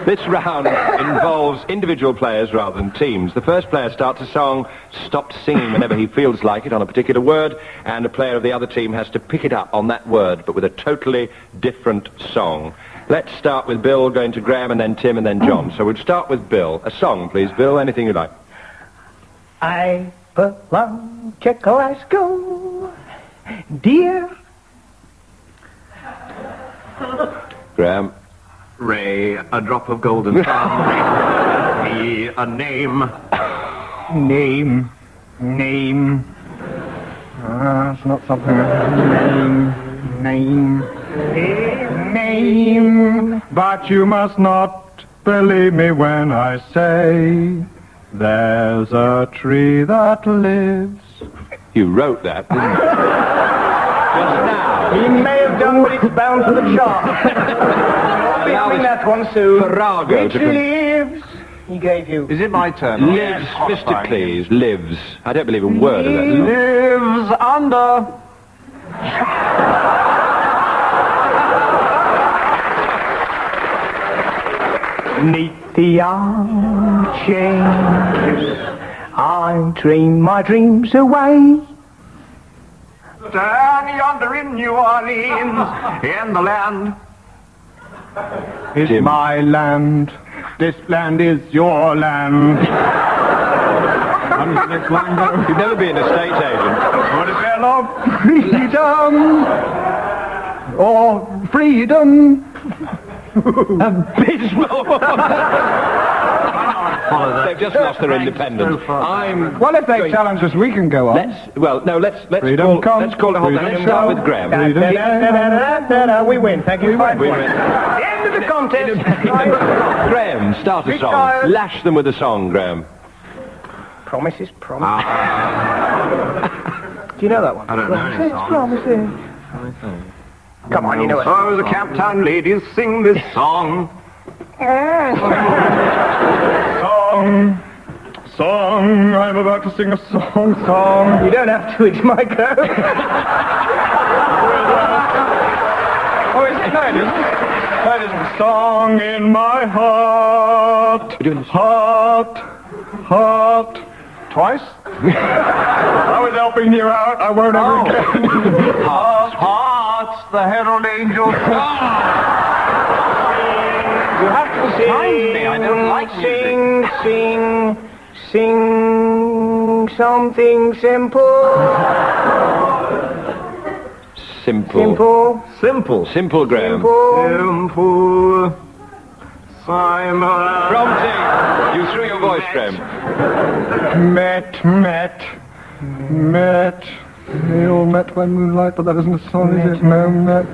This round involves individual players rather than teams. The first player starts a song, stops singing whenever he feels like it on a particular word, and a player of the other team has to pick it up on that word, but with a totally different song. Let's start with Bill, going to Graham, and then Tim, and then John. So we'll start with Bill. A song, please, Bill, anything you like. I belong to Glasgow, dear. Graham. Ray, a drop of golden sun. Me, a name. Name. It's not something. Name. But you must not believe me when I say there's a tree that lives. You wrote that, didn't you? Just now. He may have done, but it's bound for the chart. I'll be that one soon. Farrago Which lives. He gave you. Is it my turn? Lives, Mr. Cleese, lives. I don't believe a word of that. Lives under. Neath the arching, I dream my dreams away. Down yonder in New Orleans, in the land. It's Jim. my land. This land is your land. You'd never be an estate agent. For the bell of freedom. Or freedom. Abysmal. They've just lost their independence. Well, if they challenge us, we can go on. Let's Freedom call comes, the whole thing. freedom Let's start goes. with Graham. We win. Thank you. We win. The end of the contest. Graham, start a song. Retired. Lash them with a song, Graham. Promises. Do you know that one? I don't know any songs. Promises. Come on, you know it. Oh, the Camptown ladies sing this song. Song, I'm about to sing a song. You don't have to, it's my go. Oh, is it? No, it isn't. No, it isn't. Song in my heart. Heart. Twice? I was helping you out. I won't ever again. Hearts, the herald angels. You have to sing. me, I don't like Sing something simple. Simple, Graham. Simple. Simon. Prompting. You threw your voice, Graham. Met. They all met by moonlight, but that isn't a song, is it? No, met.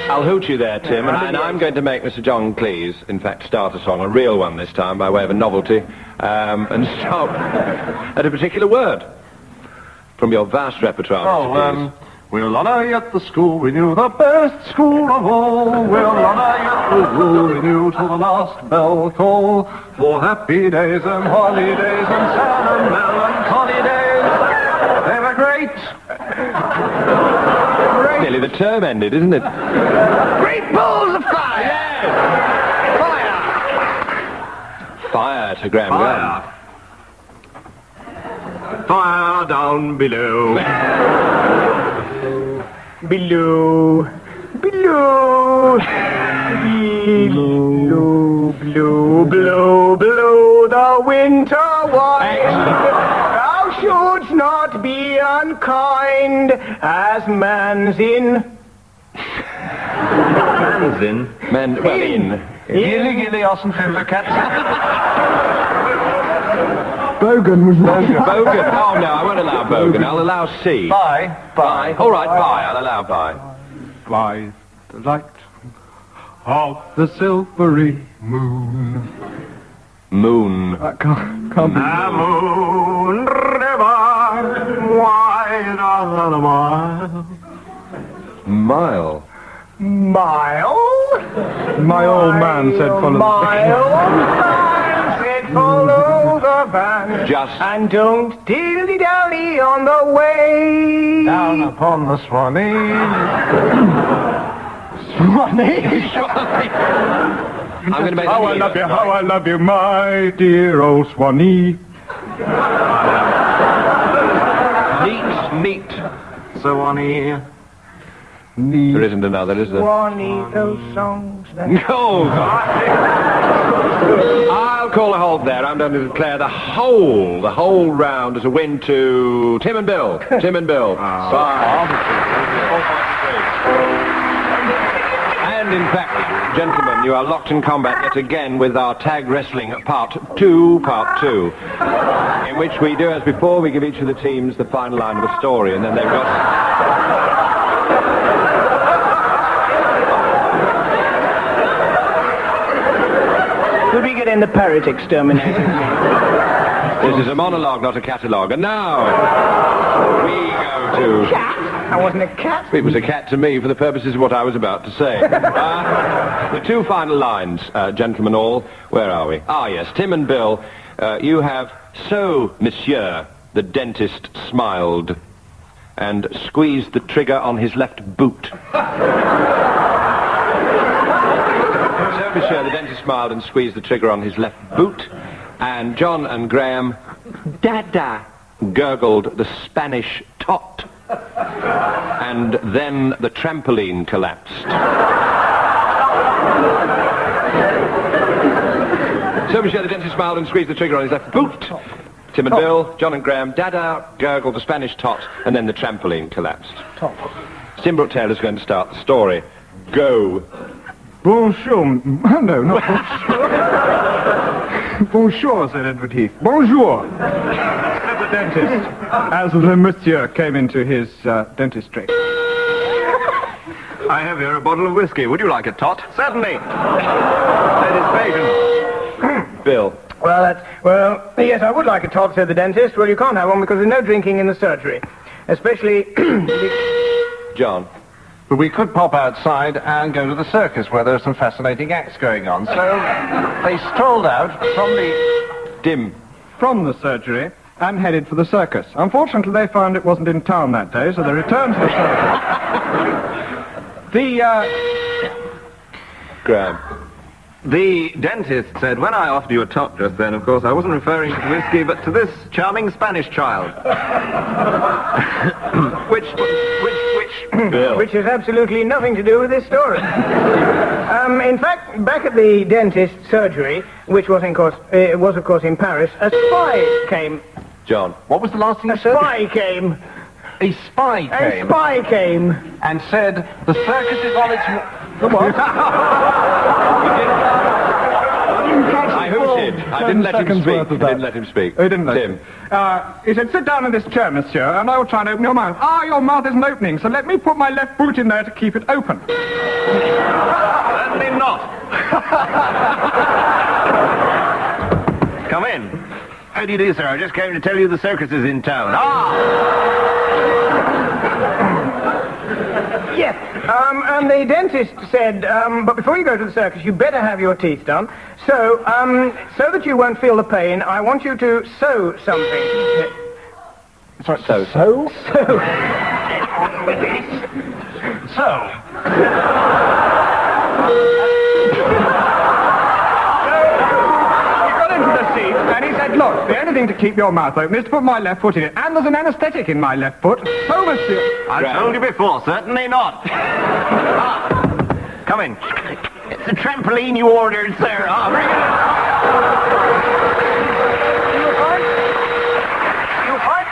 I'll hoot you there, Tim, and I'm going to make Mr. John Cleese, in fact, start a song, a real one this time, by way of a novelty, and stop at a particular word from your vast repertoire, Mr. Cleese. We'll honor you at the school we knew, the best school of all. We'll honor you at the school we knew till the last bell call. For happy days and holidays and sad and melancholy days. They were great. Nearly the term ended, isn't it? Great balls of fire! Yes! Fire to Graham Glenn. Fire down below. Below the winter wind. Thou shouldst not be unkind as man's in. Man's in. Gilly, Ossen, Cats. Bogan was Bogan. Oh, no, I won't allow Bogan. I'll allow C. Bye. All right, bye. I'll allow bye. by the light of the silvery moon. Moon. That can't be. The moon river, wider than a mile. Mile. My old man said follow My old man said follow the caravan. Just... And don't dilly-dally on the way. Down upon the Swanee. I'm going to make How I love you, how I love you, my dear old Swanee. Neat. Swanee. There isn't another, is there? Swanee, those songs that... No! I'll call a halt there. I'm going to declare the whole round as a win to Tim and Bill. Tim and Bill. And in fact, gentlemen, you are locked in combat yet again with our tag wrestling part two, in which we do as before, we give each of the teams the final line of the story, and then they've got... Could we get in the parrot exterminator? This is a monologue, not a catalogue. And now, we go to... Cat? I wasn't a cat. It was a cat to me for the purposes of what I was about to say. The two final lines, gentlemen all. Where are we? Ah, yes, Tim and Bill, you have... So, monsieur, the dentist smiled and squeezed the trigger on his left boot. So, monsieur, the dentist smiled and squeezed the trigger on his left boot. And John and Graham, dada, gurgled the Spanish tot. And then the trampoline collapsed. So, monsieur, the dentist smiled and squeezed the trigger on his left boot. Tim and Bill, John and Graham, dada, gurgled the Spanish tot, and then the trampoline collapsed. Tim Brooke-Taylor's going to start the story. Go. Bonjour. No, not bonjour. Bonjour, said Edward Heath. Bonjour, said the dentist, as the monsieur came into his dentistry. I have here a bottle of whiskey. Would you like a tot? Certainly. Satisfaction. Bill. Well, yes, I would like a tot, said the dentist. Well, you can't have one because there's no drinking in the surgery. Especially... John. But we could pop outside and go to the circus where there are some fascinating acts going on. So they strolled out from the... From the surgery and headed for the circus. Unfortunately, they found it wasn't in town that day, so they returned to the circus. Graham. The dentist said, when I offered you a tot just then, of course, I wasn't referring to whiskey, but to this charming Spanish child. which has absolutely nothing to do with this story. In fact, back at the dentist's surgery, which was, of course, in Paris, a spy came. John. What was the last thing you said? A spy came. A spy came? A spy came. And said, the circus is on its... The what? I hooted. I didn't let him speak. Oh, he didn't let him. He said, sit down in this chair, monsieur, and I will try and open your mouth. Ah, your mouth isn't opening, so let me put my left boot in there to keep it open. Certainly not. Come in. How do you do, sir? I just came to tell you the circus is in town. Yes, and the dentist said, but before you go to the circus, you better have your teeth done. So, so that you won't feel the pain, I want you to sew something. Sorry, So. And he said, look, the only thing to keep your mouth open is to put my left foot in it. And there's an anaesthetic in my left foot. So, monsieur... I told you before, certainly not. Come in. It's the trampoline you ordered, sir. Bring it in.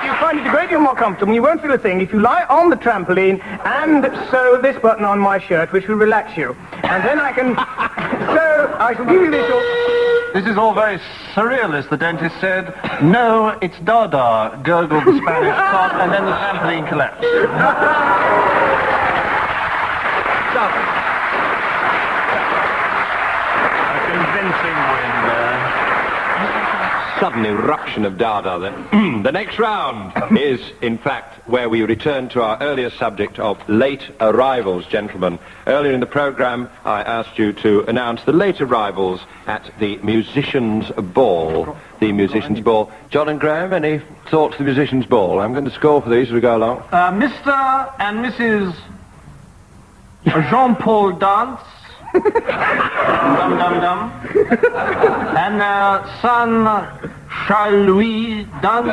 You'll find it a great deal more comfortable. You won't feel a thing if you lie on the trampoline and sew this button on my shirt, which will relax you. And then I can... So, I shall give you this... This is all very surrealist, the dentist said. No, it's Dada, gurgled the Spanish tot, and then the trampoline collapsed. A convincing win there. sudden eruption of dada. The next round is, in fact, where we return to our earlier subject of late arrivals, gentlemen. Earlier in the programme, I asked you to announce the late arrivals at the Musicians' Ball. The Musicians' Ball. John and Graham, any thoughts of the Musicians' Ball? I'm going to score for these as we go along. Mr. and Mrs. Jean-Paul Dance. Dum dum dum. And their son Charles-Louis Dance.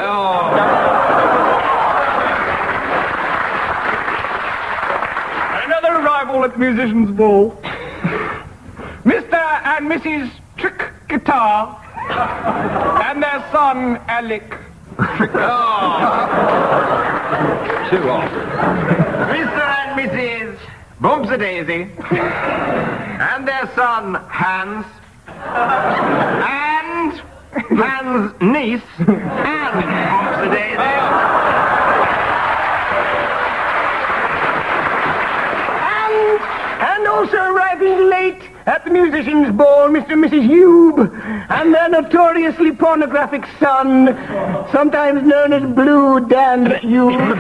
Another arrival at the Musicians' Ball. Mr. and Mrs. Trick Guitar and their son Alec. Too off. Mr. and Mrs. Bumps-a-Daisy and their son Hans and Hans' niece and Bumps-a-Daisy And also arriving late at the Musicians' Ball, Mr. and Mrs. Hube and their notoriously pornographic son, sometimes known as Blue Dan Hube.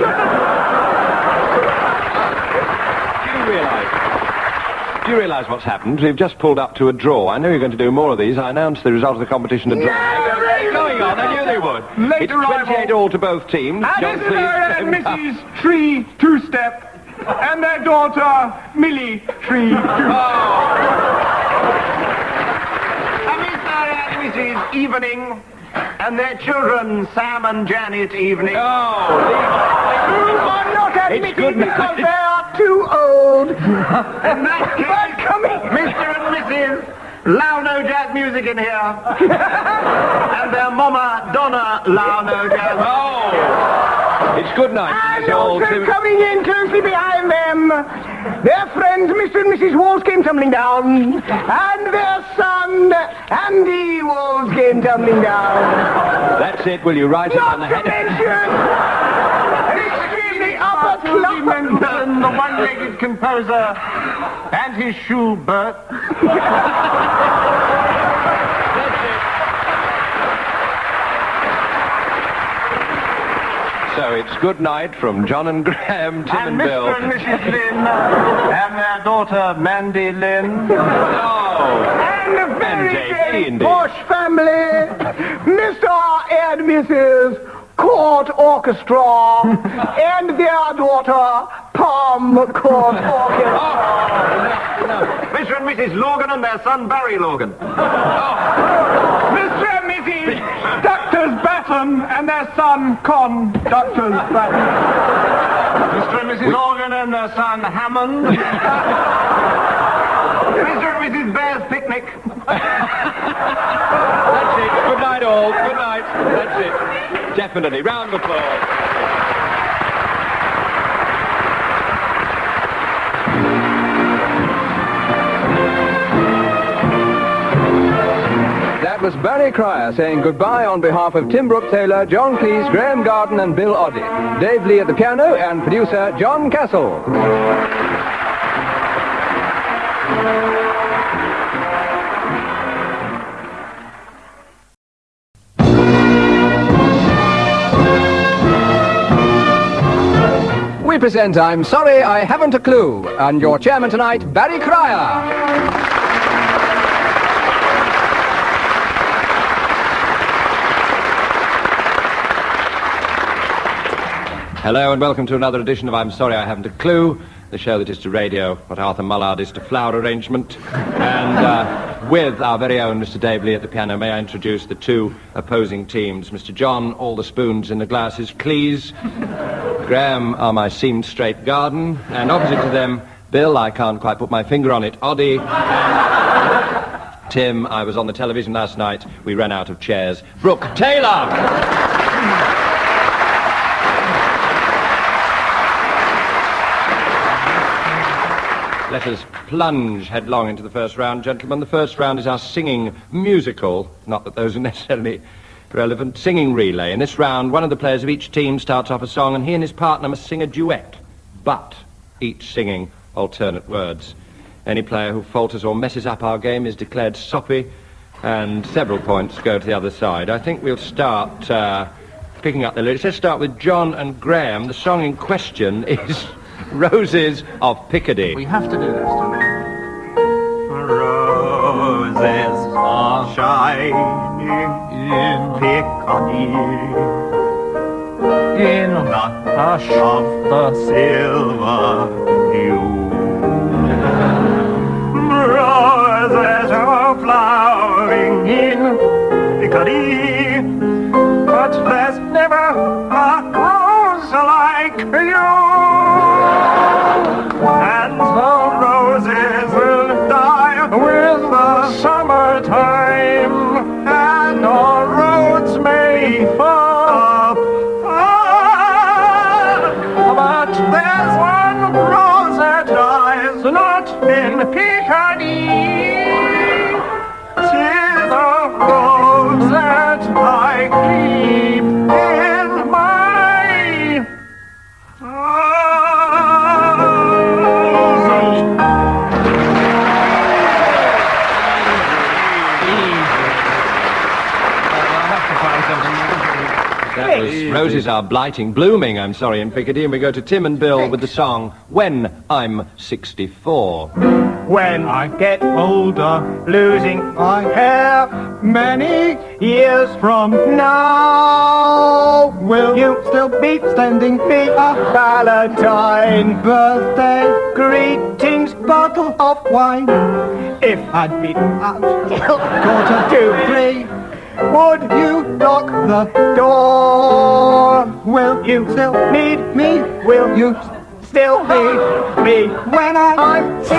Do you realise what's happened? We've just pulled up to a draw. I know you're going to do more of these. I announced the result of the competition a draw. Going on, I knew they would. Late it's arrival. 28 all to both teams. John, Mr. and Mrs. Tree Two-Step and their daughter Millie Tree Two-Step. Mr. and Mrs. Evening and their children Sam and Janet Evening. Who are not admitted because they are too old. In that case, Mr. and Mrs. Launo Jazz Music in here. And their mama, Donna Launo Jazz. It's good night. And also coming in closely behind them, their friends, Mr. and Mrs. Walls, came tumbling down, and their son, Andy Walls, came tumbling down. That's it. Will you write it on the head? Not to mention an extremely upper class. The one-legged composer and his Schubert. So it's good night from John and Graham, Tim and Bill. Mr. and Mrs. Lynn and their daughter Mandy Lynn. And a very posh family, Mr. and Mrs. Court Orchestra and their daughter Palm Court Orchestra. Mr. and Mrs. Logan and their son Barry Logan. Mr. and Mrs. Doctors Batten and their son Doctors Batten. Mr. and Mrs. Organ and their son Hammond. Mr. and Mrs. Bear's Picnic. That's it. Good night, all. Good night. That's it. Definitely. Round of applause. That was Barry Cryer saying goodbye on behalf of Tim Brooke-Taylor, John Cleese, Graham Garden and Bill Oddie. Dave Lee at the piano and producer John Castle. We present I'm Sorry I Haven't a Clue, and your chairman tonight, Barry Cryer. Hello and welcome to another edition of I'm Sorry I Haven't a Clue, the show that is to radio what Arthur Mullard is to flower arrangement. And with our very own Mr. Dave Lee at the piano, may I introduce the two opposing teams. Mr. John, all the spoons in the glasses, please. Graham are my seamed straight garden. And opposite to them, Bill, I can't quite put my finger on it, Oddie. And Tim, I was on the television last night. We ran out of chairs. Brooke-Taylor! Let us plunge headlong into the first round, gentlemen. The first round is our singing musical, not that those are necessarily relevant, singing relay. In this round, one of the players of each team starts off a song, and he and his partner must sing a duet, but each singing alternate words. Any player who falters or messes up our game is declared soppy, and several points go to the other side. I think we'll start picking up the lyrics. Let's start with John and Graham. The song in question is Roses of Picardy. We have to do this, don't we? Roses are shining in Picardy, in the hush of the silver dew. Roses are flowering in Picardy, but there's never a rose like you. And the roses will die with the summertime, and our roads may fall apart, but there's one rose that dies not in Picardy. 'Tis the rose that I keep in my That was Roses Are Blooming, in Picardy, and we go to Tim and Bill with the song When I'm 64. When I get older, losing my hair many years from now, will you still be sending me a Valentine birthday greetings bottle of wine? If I'd been out 2:45, would you lock the door? Will you still need me? Will you still need me when I'm 60?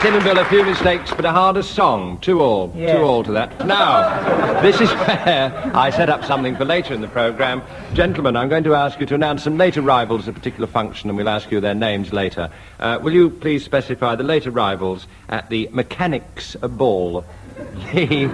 Tim and Bill, a few mistakes, but a harder song. 2-2. Yes. 2-2 to that. Now, this is where I set up something for later in the programme. Gentlemen, I'm going to ask you to announce some late arrivals at a particular function, and we'll ask you their names later. Will you please specify the late arrivals at the Mechanics Ball? The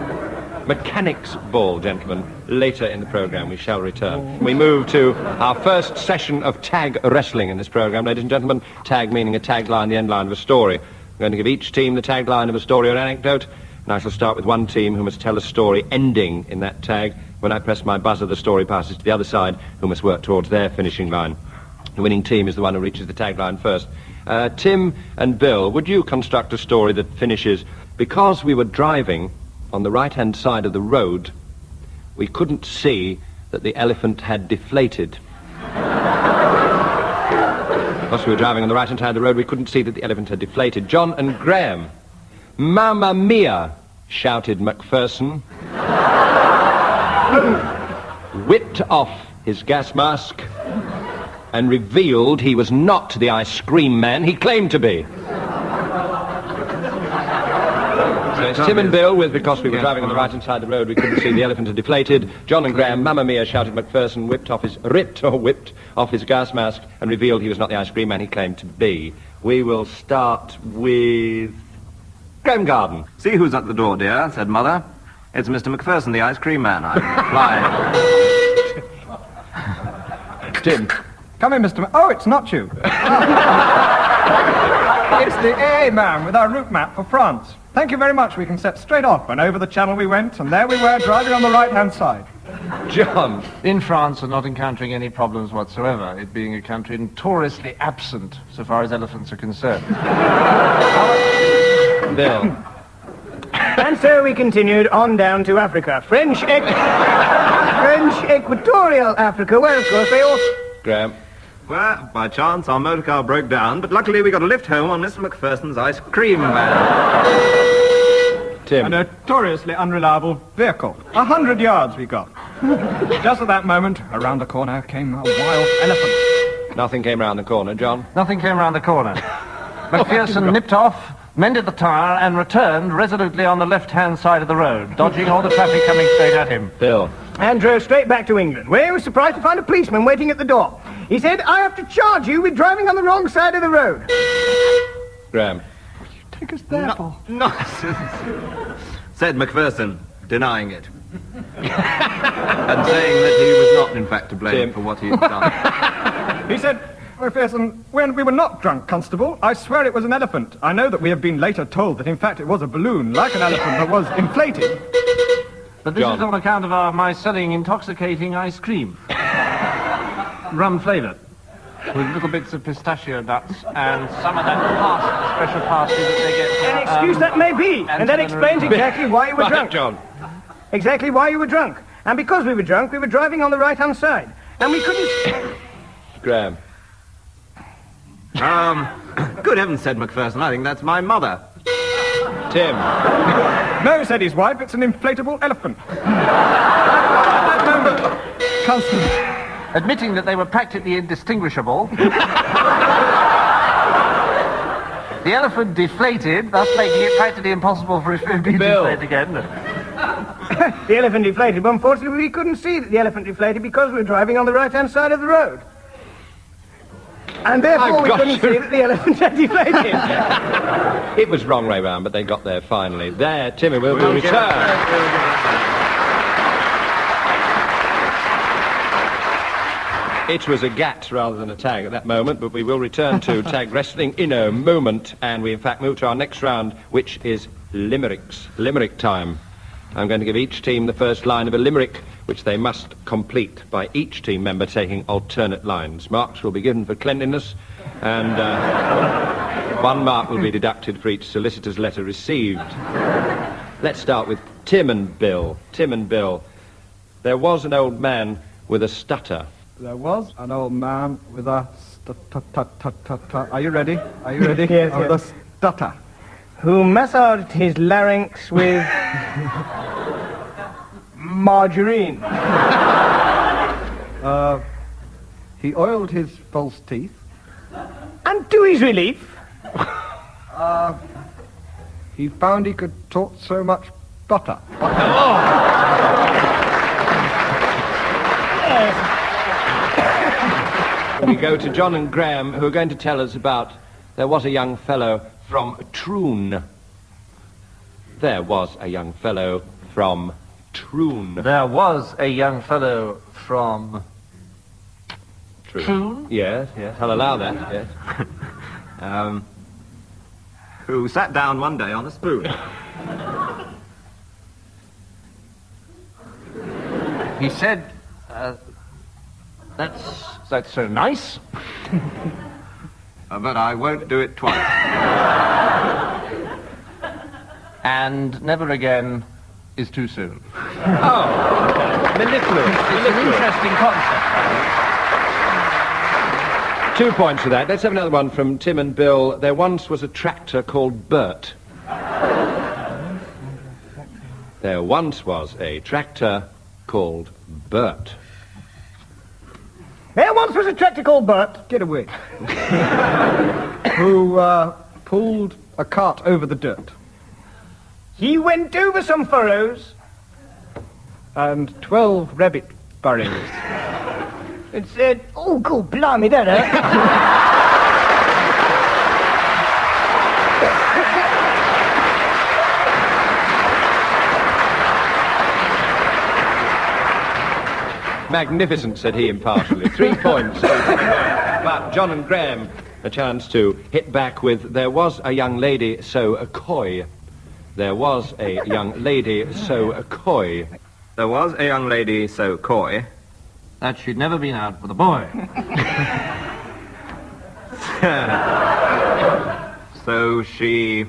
Mechanics Ball, gentlemen. Later in the programme, we shall return. We move to our first session of tag wrestling in this programme, ladies and gentlemen. Tag meaning a tagline, the end line of a story. I'm going to give each team the tagline of a story or an anecdote, and I shall start with one team who must tell a story ending in that tag. When I press my buzzer, the story passes to the other side, who must work towards their finishing line. The winning team is the one who reaches the tagline first. Tim and Bill, would you construct a story that finishes, because we were driving on the right-hand side of the road, we couldn't see that the elephant had deflated. Because we were driving on the right-hand side of the road, we couldn't see that the elephant had deflated. John and Graham. Mamma mia, shouted Macpherson. Whipped off his gas mask and revealed he was not the ice cream man he claimed to be. So it's Tim and Bill with because we were driving on the right-hand side of the road, we couldn't see the elephant had deflated. John and Graham, Mamma mia, shouted Macpherson, whipped off his gas mask and revealed he was not the ice cream man he claimed to be. We will start with Graham Garden. See who's at the door, dear, said Mother. It's Mr. Macpherson, the ice cream man. I replied. Tim. Come in, Mr. Oh, it's not you. It's the AA man with our route map for France. Thank you very much. We can set straight off. And over the channel we went, and there we were, driving on the right-hand side. John. In France, we're not encountering any problems whatsoever, it being a country notoriously absent so far as elephants are concerned. Bill. And so we continued on down to Africa. French equatorial Africa, where, of course, they all... Graham. Well, by chance, our motor car broke down, but luckily we got a lift home on Mr. Macpherson's ice cream van. Tim. A notoriously unreliable vehicle. 100 yards we got. Just at that moment, around the corner came a wild elephant. Nothing came round the corner, John. Nothing came round the corner. Macpherson nipped off, mended the tyre, and returned resolutely on the left-hand side of the road, dodging all the traffic coming straight at him. Bill. And drove straight back to England, where he was surprised to find a policeman waiting at the door. He said, I have to charge you with driving on the wrong side of the road. Graham. Take us there, Paul. Nonsense, said Macpherson, denying it. And saying that he was not, in fact, to blame for what he had done. He said, Macpherson, when we were not drunk, Constable, I swear it was an elephant. I know that we have been later told that, in fact, it was a balloon, like an elephant, that was inflated. But this is on account of my selling intoxicating ice cream. Rum-flavoured. With little bits of pistachio nuts and some of that special pasty that they get... An excuse that may be, and that explains exactly why you were drunk. John. Exactly why you were drunk. And because we were drunk, we were driving on the right-hand side. And we couldn't... Graham. Good heavens, said Macpherson, I think that's my mother. Tim. No, said his wife, it's an inflatable elephant. At that moment, Constable... Admitting that they were practically indistinguishable, the elephant deflated, thus making it practically impossible for it to be deflated again. The elephant deflated, but unfortunately we couldn't see that the elephant deflated because we were driving on the right-hand side of the road. And therefore we couldn't see that the elephant had deflated. It was wrong way round, but they got there finally. There, Timmy will return. It was a gat rather than a tag at that moment, but we will return to tag wrestling in a moment, and we in fact move to our next round, which is limericks. Limerick time. I'm going to give each team the first line of a limerick, which they must complete by each team member taking alternate lines. Marks will be given for cleanliness, and 1 mark will be deducted for each solicitor's letter received. Let's start with Tim and Bill. Tim and Bill. There was an old man with a stutter. There was an old man with a stutter. Are you ready? Are you ready? Yes, with a stutter. Who massaged his larynx with... margarine. He oiled his false teeth. And to his relief... he found he could talk so much butter. We go to John and Graham, who are going to tell us about there was a young fellow from Troon. There was a young fellow from Troon. There was a young fellow from... Troon? Yes, I'll allow that, yes. Who sat down one day on a spoon. He said, that's so nice. But I won't do it twice. And never again is too soon. Oh, mellifluous. It's an interesting concept. 2 points for that. Let's have another one from Tim and Bill. There once was a tractor called Bert. There once was a tractor called Bert. There once was a tractor called Bert. Get away. Who pulled a cart over the dirt. He went over some furrows. And 12 rabbit burrows. And said, oh, God, blimey, that hurt. Magnificent, said he impartially. 3 points. But John and Graham, a chance to hit back with, there was a young lady so coy. There was a young lady so coy. There was a young lady so coy that she'd never been out with a boy. So she...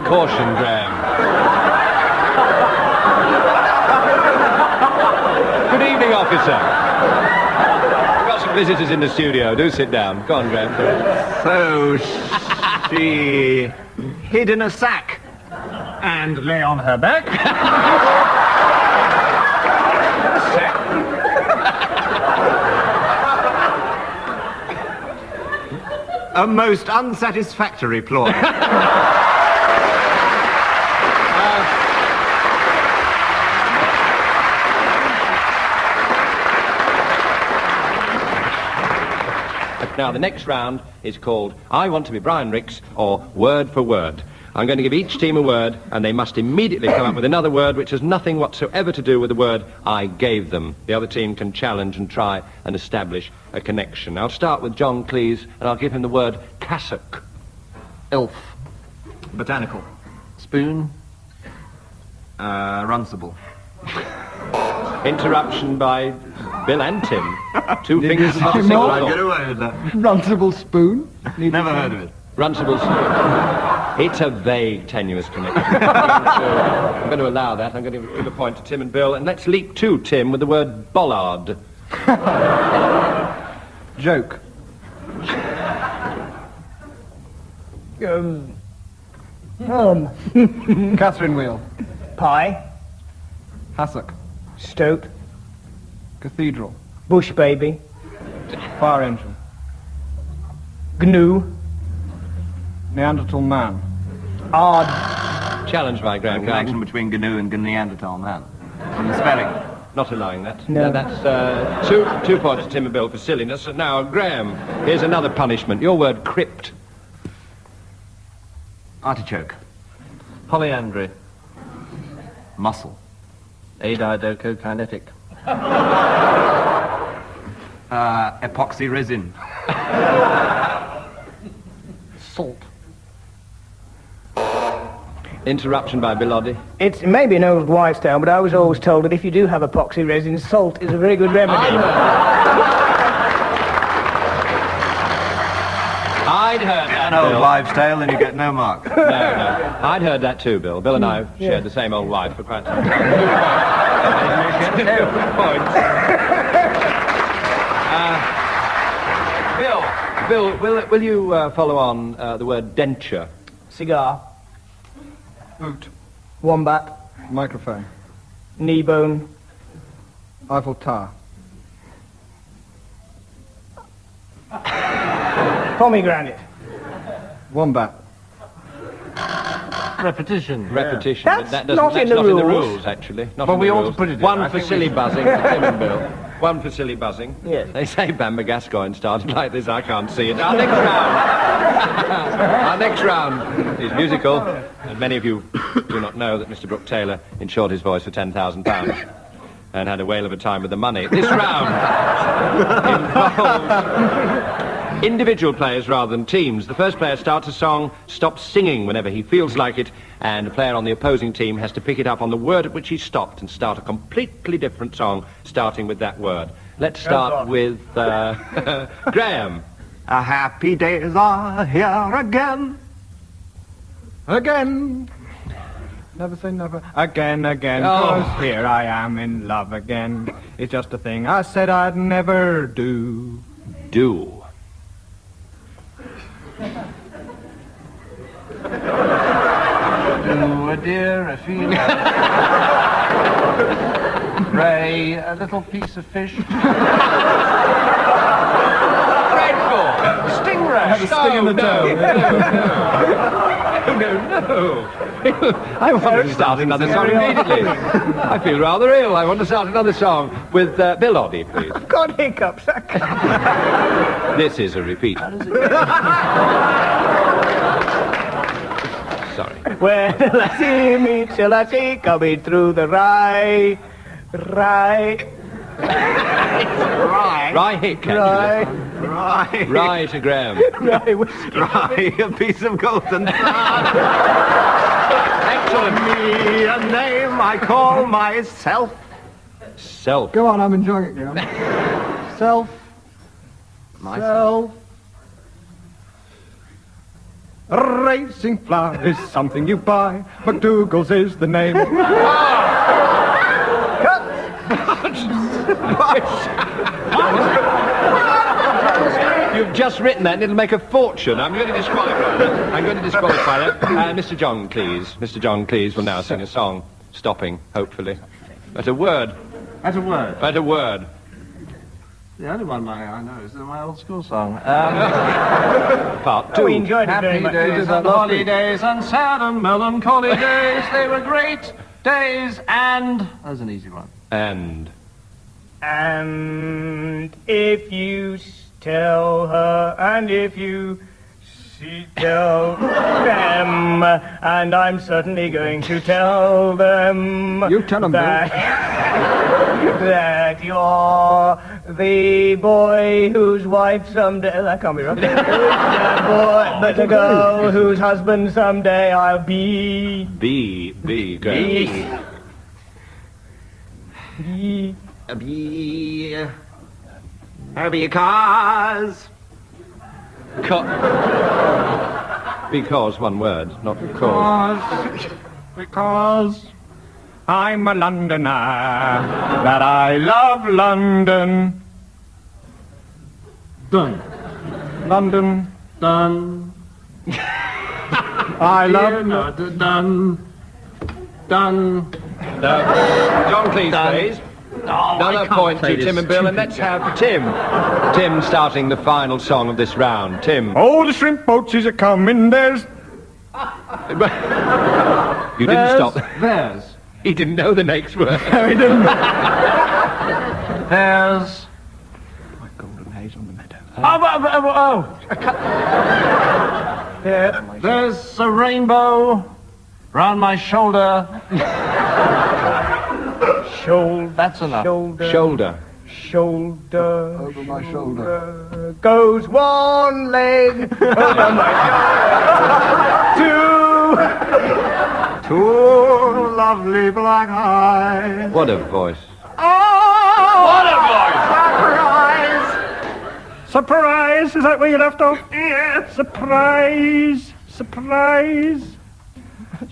Caution, Graham. Good evening, officer. We've got some visitors in the studio. Do sit down. Go on, Graham. So she hid in a sack And lay on her back. A most unsatisfactory ploy. Now, the next round is called I Want to Be Brian Ricks, or Word for Word. I'm going to give each team a word, and they must immediately come up with another word which has nothing whatsoever to do with the word I gave them. The other team can challenge and try and establish a connection. I'll start with John Cleese, and I'll give him the word cassock. Elf. Botanical. Spoon. Runcible. Interruption by Bill and Tim. Two fingers above a I single get thought. away with that. Runcible spoon? Never heard of it. Runcible spoon. It's a vague, tenuous connection. I'm going to allow that. I'm going to give a point to Tim and Bill. And let's leap to Tim with the word bollard. Joke. Catherine wheel. Pie. Hassock. Stoat. Cathedral. Bush baby. Fire engine. Gnu. Neanderthal man. Odd. Challenged by Graham Connection Garden. between GNU and Neanderthal man. From the spelling. Not allowing that. No. That's two points to Tim and Bill for silliness. Now, Graham, here's another punishment. Your word crypt. Artichoke. Polyandry. Muscle. Adidocokinetic. Epoxy resin. Salt. Interruption by Bilotti. It's maybe an old wives' tale, but I was always told that if you do have epoxy resin, salt is a very good remedy. I'd heard that, An old Bill. wives' tale and you get no mark. No. I'd heard that too, Bill. Bill and I have shared the same old wife for quite some time. Points. Bill, will you follow on the word denture? Cigar. Boot. Wombat. Microphone. Knee bone. Eiffel Tower. Pomegranate. Wombat. Repetition. Repetition. That's But not in the not in the rules. rules, actually. Not Well, in we the ought to rules. put it in. One I for think silly we- buzzing for Tim and Bill. One for silly buzzing. Yes. They say Bamber Gascoigne started like this. I can't see it. Our next round. Our next round is musical. And many of you do not know that Mr. Brooke-Taylor insured his voice for £10,000 and had a whale of a time with the money. This round involves individual players rather than teams. The first player starts a song, stops singing whenever he feels like it, and the player on the opposing team has to pick it up on the word at which he stopped and start a completely different song, starting with that word. Let's start with Graham. Happy days are here again. Again. Never say never. Again, again. Oh. 'Cause here I am in love again. It's just a thing I said I'd never do. Do. Do a deer, a field. Ray, a little piece of fish. Stingray. Had a sting in the toe. No. I want to start another song immediately. I feel rather ill. I want to start another song with Bill Oddie, please. Got hiccups. This is a repeat. Sorry. When I see me till I see coming through the rye. Rye hick, Rye. Rye to Graham. Rye whiskey. Rye, a piece of golden Excellent. me a name I call myself. Self. Go on, I'm enjoying it, Graham. Self. Self. Racing flower is something you buy. McDougal's is the name. You've just written that and it'll make a fortune. I'm going to disqualify that. Mr. John Cleese. Mr. John Cleese will now sing a song, stopping, hopefully. At a word. That's a word. At a word. The only one I know is my old school song. Part two. We enjoyed it very Happy much. days and holidays and sad and melancholy days. They were great days and... That's an easy one. And And if you tell her, and if you Tell them, and I'm certainly going to tell them. You tell them, that, that you're the boy whose wife someday. That can't be right. But the girl whose husband someday I'll be. Be, Graham. I'll be a cause. Because, one word, not because. Because I'm a Londoner, that I love London. Done. London. Done. I love... Done. Done. John Cleese, please. Another point to Tim and Bill, and let's have Tim. Tim starting the final song of this round. Tim. Oh, the shrimp boats is a-coming, there's... You didn't stop. There's. He didn't know the next word. No, he didn't. There's. My golden haze on the meadow. There's a rainbow round my shoulder. That's enough. Shoulder. Over my shoulder. Goes one leg over my shoulder. Two lovely black eyes. What a voice. Surprise! Is that where you left off? Yes. Surprise! Surprise!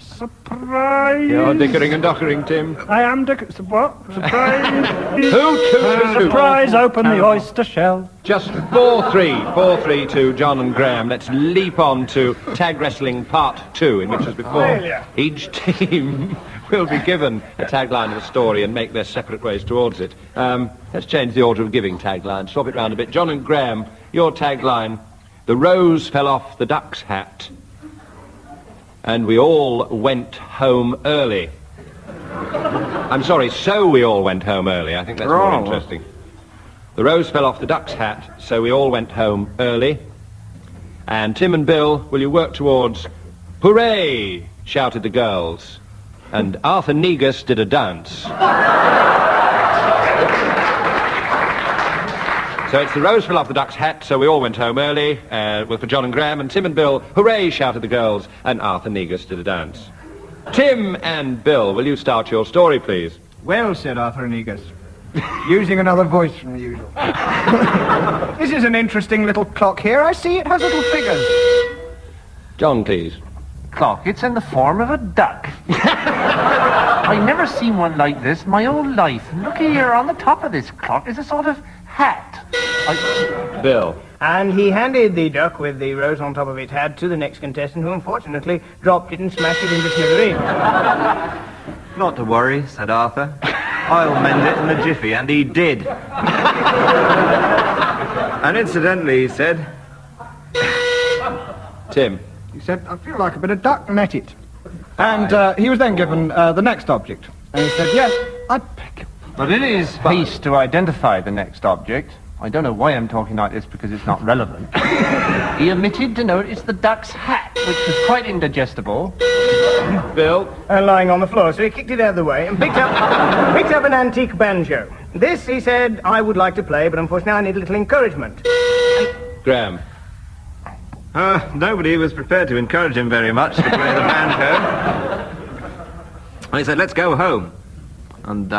Surprise! You're dickering and dockering, Tim. I am what? Surprise! Hoot. Surprise! Open the oyster shell. Just 4-3 to John and Graham. Let's leap on to Tag Wrestling Part 2, in which, as before, each team will be given a tagline of a story and make their separate ways towards it. Let's change the order of giving taglines. Swap it round a bit. John and Graham, your tagline: the rose fell off the duck's hat, and we all went home early. I'm sorry, so we all went home early. I think that's more interesting. The rose fell off the duck's hat, so we all went home early. And Tim and Bill, will you work towards hooray, shouted the girls. And Arthur Negus did a dance. So it's the rose fell off the duck's hat, so we all went home early, for John and Graham, and Tim and Bill, hooray, shouted the girls, and Arthur Negus did a dance. Tim and Bill, will you start your story, please? Well, said Arthur Negus, using another voice from the usual. This is an interesting little clock here. I see it has little figures. John, please. Clock, it's in the form of a duck. I've never seen one like this in my whole life. And look here, on the top of this clock is a sort of hat. Bill. And he handed the duck with the rose on top of its hat to the next contestant, who unfortunately dropped it and smashed it into smithereens. Not to worry, said Arthur. I'll mend it in a jiffy, and he did. And incidentally, he said... Tim. He said, I feel like a bit of duck, net it. And he was then given the next object. And he said, yes, I beg you. But in his haste to identify the next object, I don't know why I'm talking like this because it's not relevant, he omitted to note it's the duck's hat, which was quite indigestible. Bill. And lying on the floor, so he kicked it out of the way and picked up an antique banjo. This, he said, I would like to play, but unfortunately I need a little encouragement. Graham. Nobody was prepared to encourage him very much to play the banjo. And he said, let's go home. And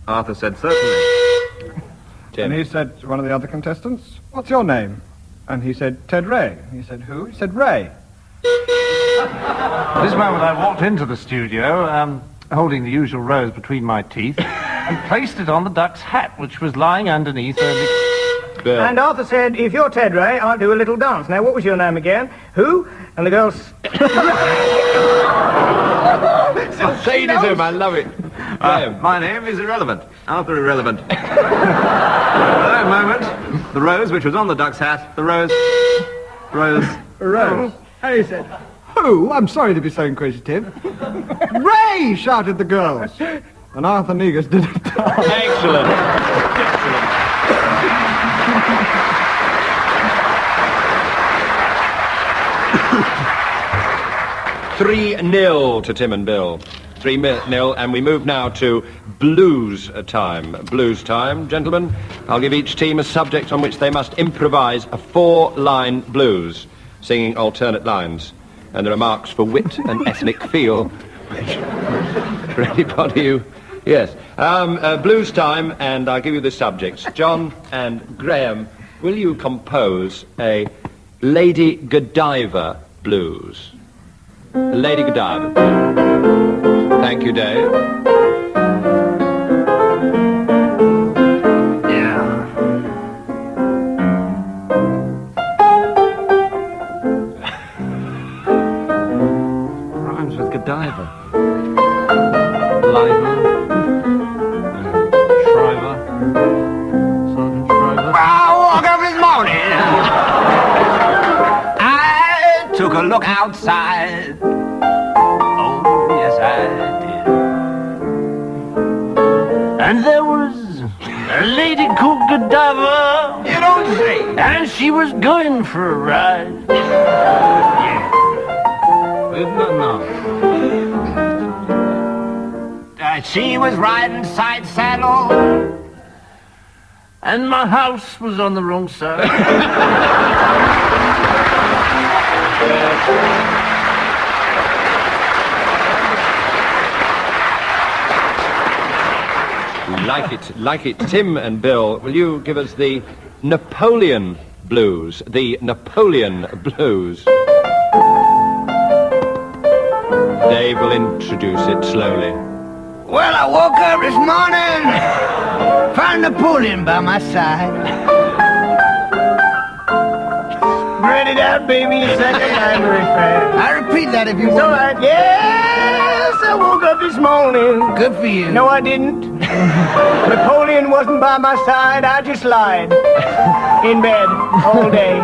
Arthur said, certainly. Tim. And he said to one of the other contestants, what's your name? And he said, Ted Ray. He said, who? He said, Ray. At this moment I walked into the studio, holding the usual rose between my teeth, and placed it on the duck's hat, which was lying underneath Bill. And Arthur said, if you're Ted Ray, I'll do a little dance. Now, what was your name again? Who? And the girls... Sadism, I love it. My name is Irrelevant. Arthur Irrelevant. At that moment, the rose, which was on the duck's hat, the rose... Rose. And he said, who? I'm sorry to be so inquisitive. Ray, shouted the girls. And Arthur Negus did it. Excellent. 3-0 to Tim and Bill. 3-0, and we move now to blues time. Blues time, gentlemen. I'll give each team a subject on which they must improvise a 4-line blues, singing alternate lines. And there are marks for wit and ethnic feel. For anybody who... Yes. Blues time, and I'll give you the subjects. John and Graham, will you compose a Lady Godiva blues? Lady Godiva blues. Thank you, Dave. Rhymes with Godiva. Liver. Shriver. Sergeant Shriver. I woke up this morning. I took a look outside. Oh, yes, I did. And there was a lady called Godiva. You don't say. And she was going for a ride. Yeah. No. She was riding side saddle. And my house was on the wrong side. Like it. Tim and Bill, will you give us the Napoleon blues? The Napoleon blues. Dave will introduce it slowly. Well, I woke up this morning, found Napoleon by my side. Read it out, baby. Second time very fast. I repeat that if you want. All right. Yes, I woke up this morning. Good for you. No, I didn't. Napoleon wasn't by my side. I just lied in bed all day.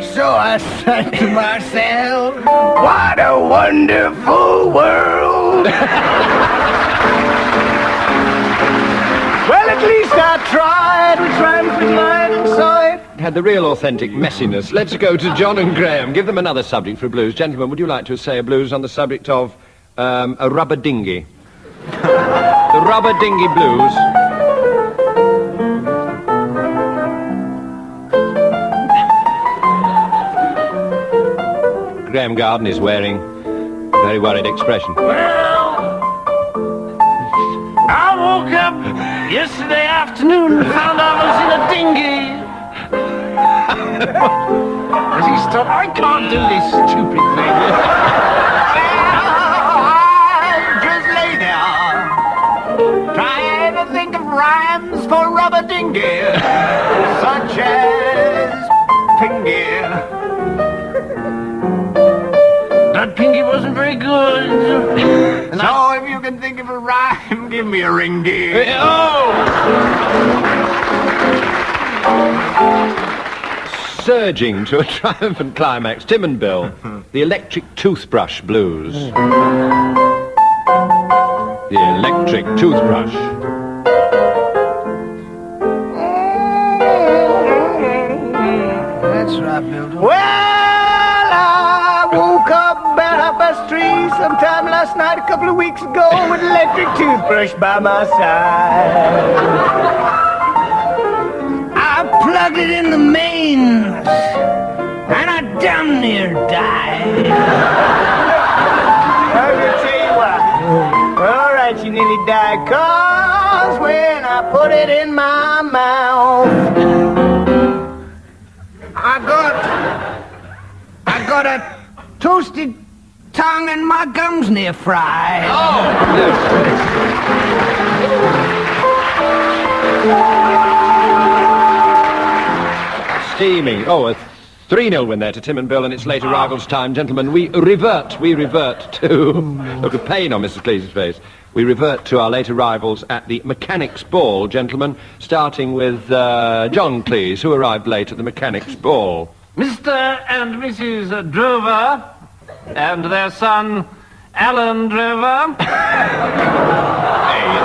So I said to myself, what a wonderful world. Well, at least I tried with triumphant mind and saw it. Had the real authentic messiness. Let's go to John and Graham. Give them another subject for a blues. Gentlemen, would you like to say a blues on the subject of a rubber dinghy? The rubber dinghy blues. Graham Garden is wearing a very worried expression. Well, I woke up yesterday afternoon and found I was in a dinghy. As he stopped, I can't do this stupid thing. I just lay there, trying to think of rhymes for rubber dinghy, such as pingy. That pinky wasn't very good. So if you can think of a rhyme, give me a ringy. Surging to a triumphant climax, Tim and Bill, the electric toothbrush blues. The electric toothbrush. That's right, Bill. Well, I woke up about 3:30 sometime last night, a couple of weeks ago, with an electric toothbrush by my side. I plugged it in the mains, and I damn near died. I'm gonna tell you what. Well, all right, you nearly died, 'cause when I put it in my mouth, I got a toasted tongue and my gums near fried. Steaming. A 3-0 win there to Tim and Bill, and it's late arrivals time. Gentlemen, we revert to... Look at pain on Mrs. Cleese's face. We revert to our late arrivals at the Mechanics' Ball, gentlemen, starting with John Cleese, who arrived late at the Mechanics' Ball. Mr. and Mrs. Drover and their son, Alan Drover. A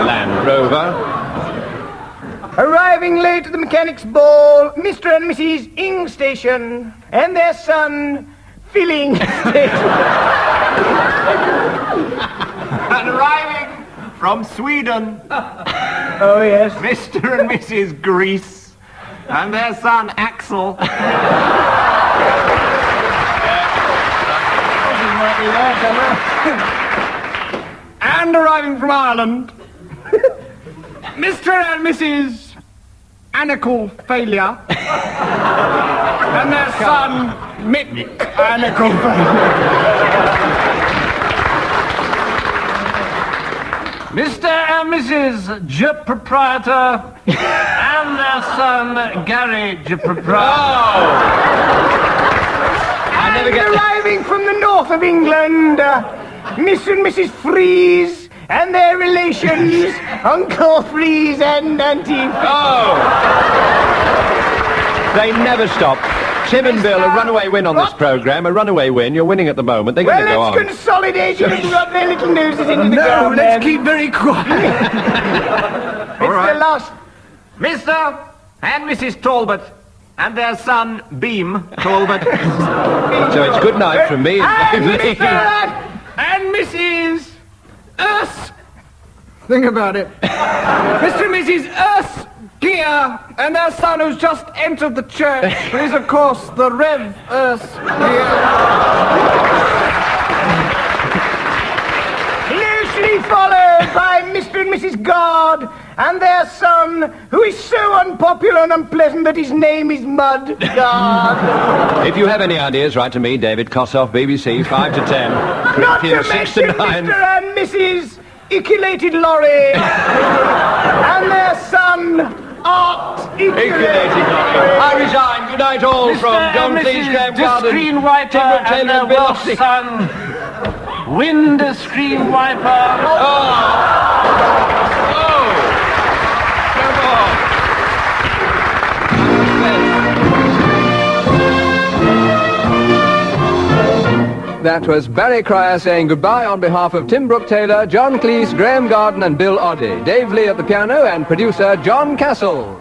Land Rover. Arriving late at the mechanics' ball, Mr. and Mrs. Ing Station and their son, Filling Station. And arriving from Sweden, Oh, yes. Mr. and Mrs. Grease and their son, Axel. And arriving from Ireland, Mr. and Mrs. Anacle Failure and their son, Mick Anacle Mr. and Mrs. J. Proprietor and their son, Gary J. Proprietor. And arriving from the north of England, Miss and Mrs. Freeze and their relations, Uncle Freeze and Auntie Freeze. Oh! They never stop. Tim and Bill, a runaway win on this programme, a runaway win. You're winning at the moment. They're going to go on. Well, let's consolidate and rub their little noses into the ground. Let's keep very quiet. It's the last... Mr. and Mrs. Talbot and their son, Beam Talbot. So it's good night from me and Dave Lee. And Mrs. Us. Think about it. Mr. and Mrs. Us Gear and their son who's just entered the church is, of course, the Rev Us Gear. Closely followed by Mr. and Mrs. God and their son, who is so unpopular and unpleasant that his name is Mud God. If you have any ideas, write to me, David Kossoff, BBC, 5 to 10. Not to Corinthians 6 to mention 9. Mr. and Mrs. Iculated Lorry and their son, Art Iculated Lorry. I resign. Good night all from John Cleese, Graham Garden, Screen Wiper Tim Brooke-Taylor and Bill Oddie. son. Wind Screen Wiper. That was Barry Cryer saying goodbye on behalf of Tim Brooke-Taylor, John Cleese, Graham Garden and Bill Oddie. Dave Lee at the piano and producer John Castle.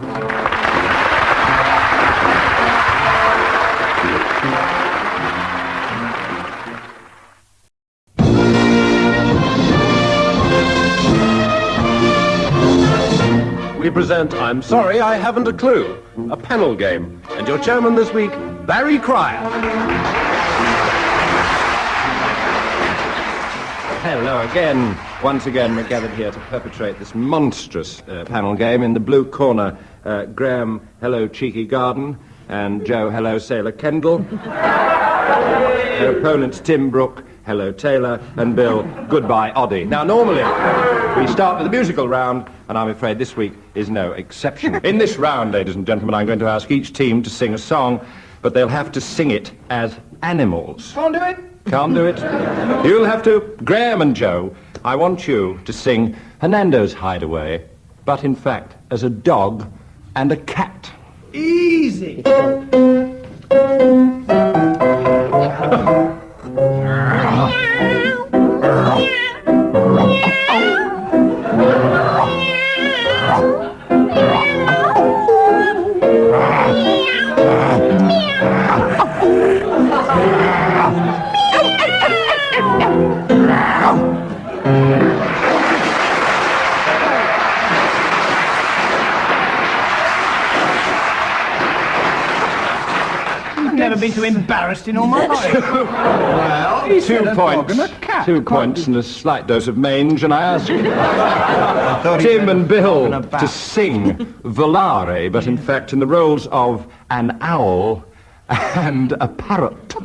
We present I'm Sorry I Haven't a Clue, a panel game. And your chairman this week, Barry Cryer. Hello again. Once again, we're gathered here to perpetrate this monstrous panel game. In the blue corner, Graham, hello, Cheeky Garden, and Joe, hello, Sailor Kendall. Their opponents, Tim Brooke, hello, Taylor, and Bill, goodbye, Oddie. Now, normally, we start with the musical round, and I'm afraid this week is no exception. In this round, ladies and gentlemen, I'm going to ask each team to sing a song, but they'll have to sing it as animals. Can't do it. Can't do it? You'll have to. Graham and Joe, I want you to sing Hernando's Hideaway, but in fact as a dog and a cat. Easy. Never been so embarrassed in all my life. Well, 2 points. 2 points and a slight dose of mange, and I ask Tim and Bill to sing Volare, but in fact in the roles of an owl and a parrot.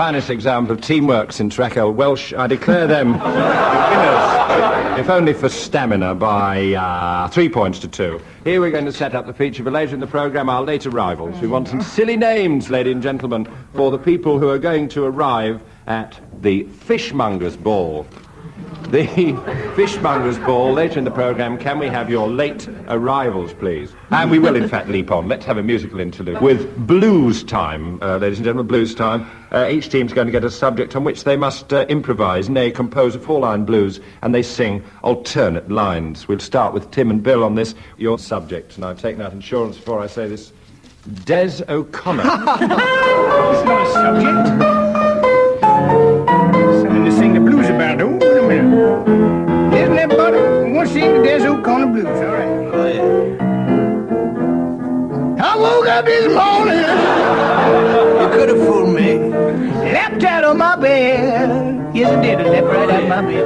finest example of teamwork since Raquel Welch. I declare them winners, if only for stamina, by 3 points to 2. Here we're going to set up the feature for later in the programme, our late arrivals. We want some silly names, ladies and gentlemen, for the people who are going to arrive at the Fishmongers Ball. The Fishmongers Ball, later in the programme. Can we have your late arrivals, please? And we will, in fact, leap on. Let's have a musical interlude with Blues Time, ladies and gentlemen, Blues Time. Each team's going to get a subject on which they must improvise, nay, compose a four-line blues, and they sing alternate lines. We'll start with Tim and Bill on this. Your subject, and I've taken out insurance before I say this, Des O'Connor. It's not a subject. Something to sing the blues about. Oh, wait a minute. Isn't everybody want to sing the Des O'Connor blues? All right. Oh, yeah. I woke up this morning. You could have fooled me. Leapt out of my bed. Yes, I did. I leapt right out of my bed.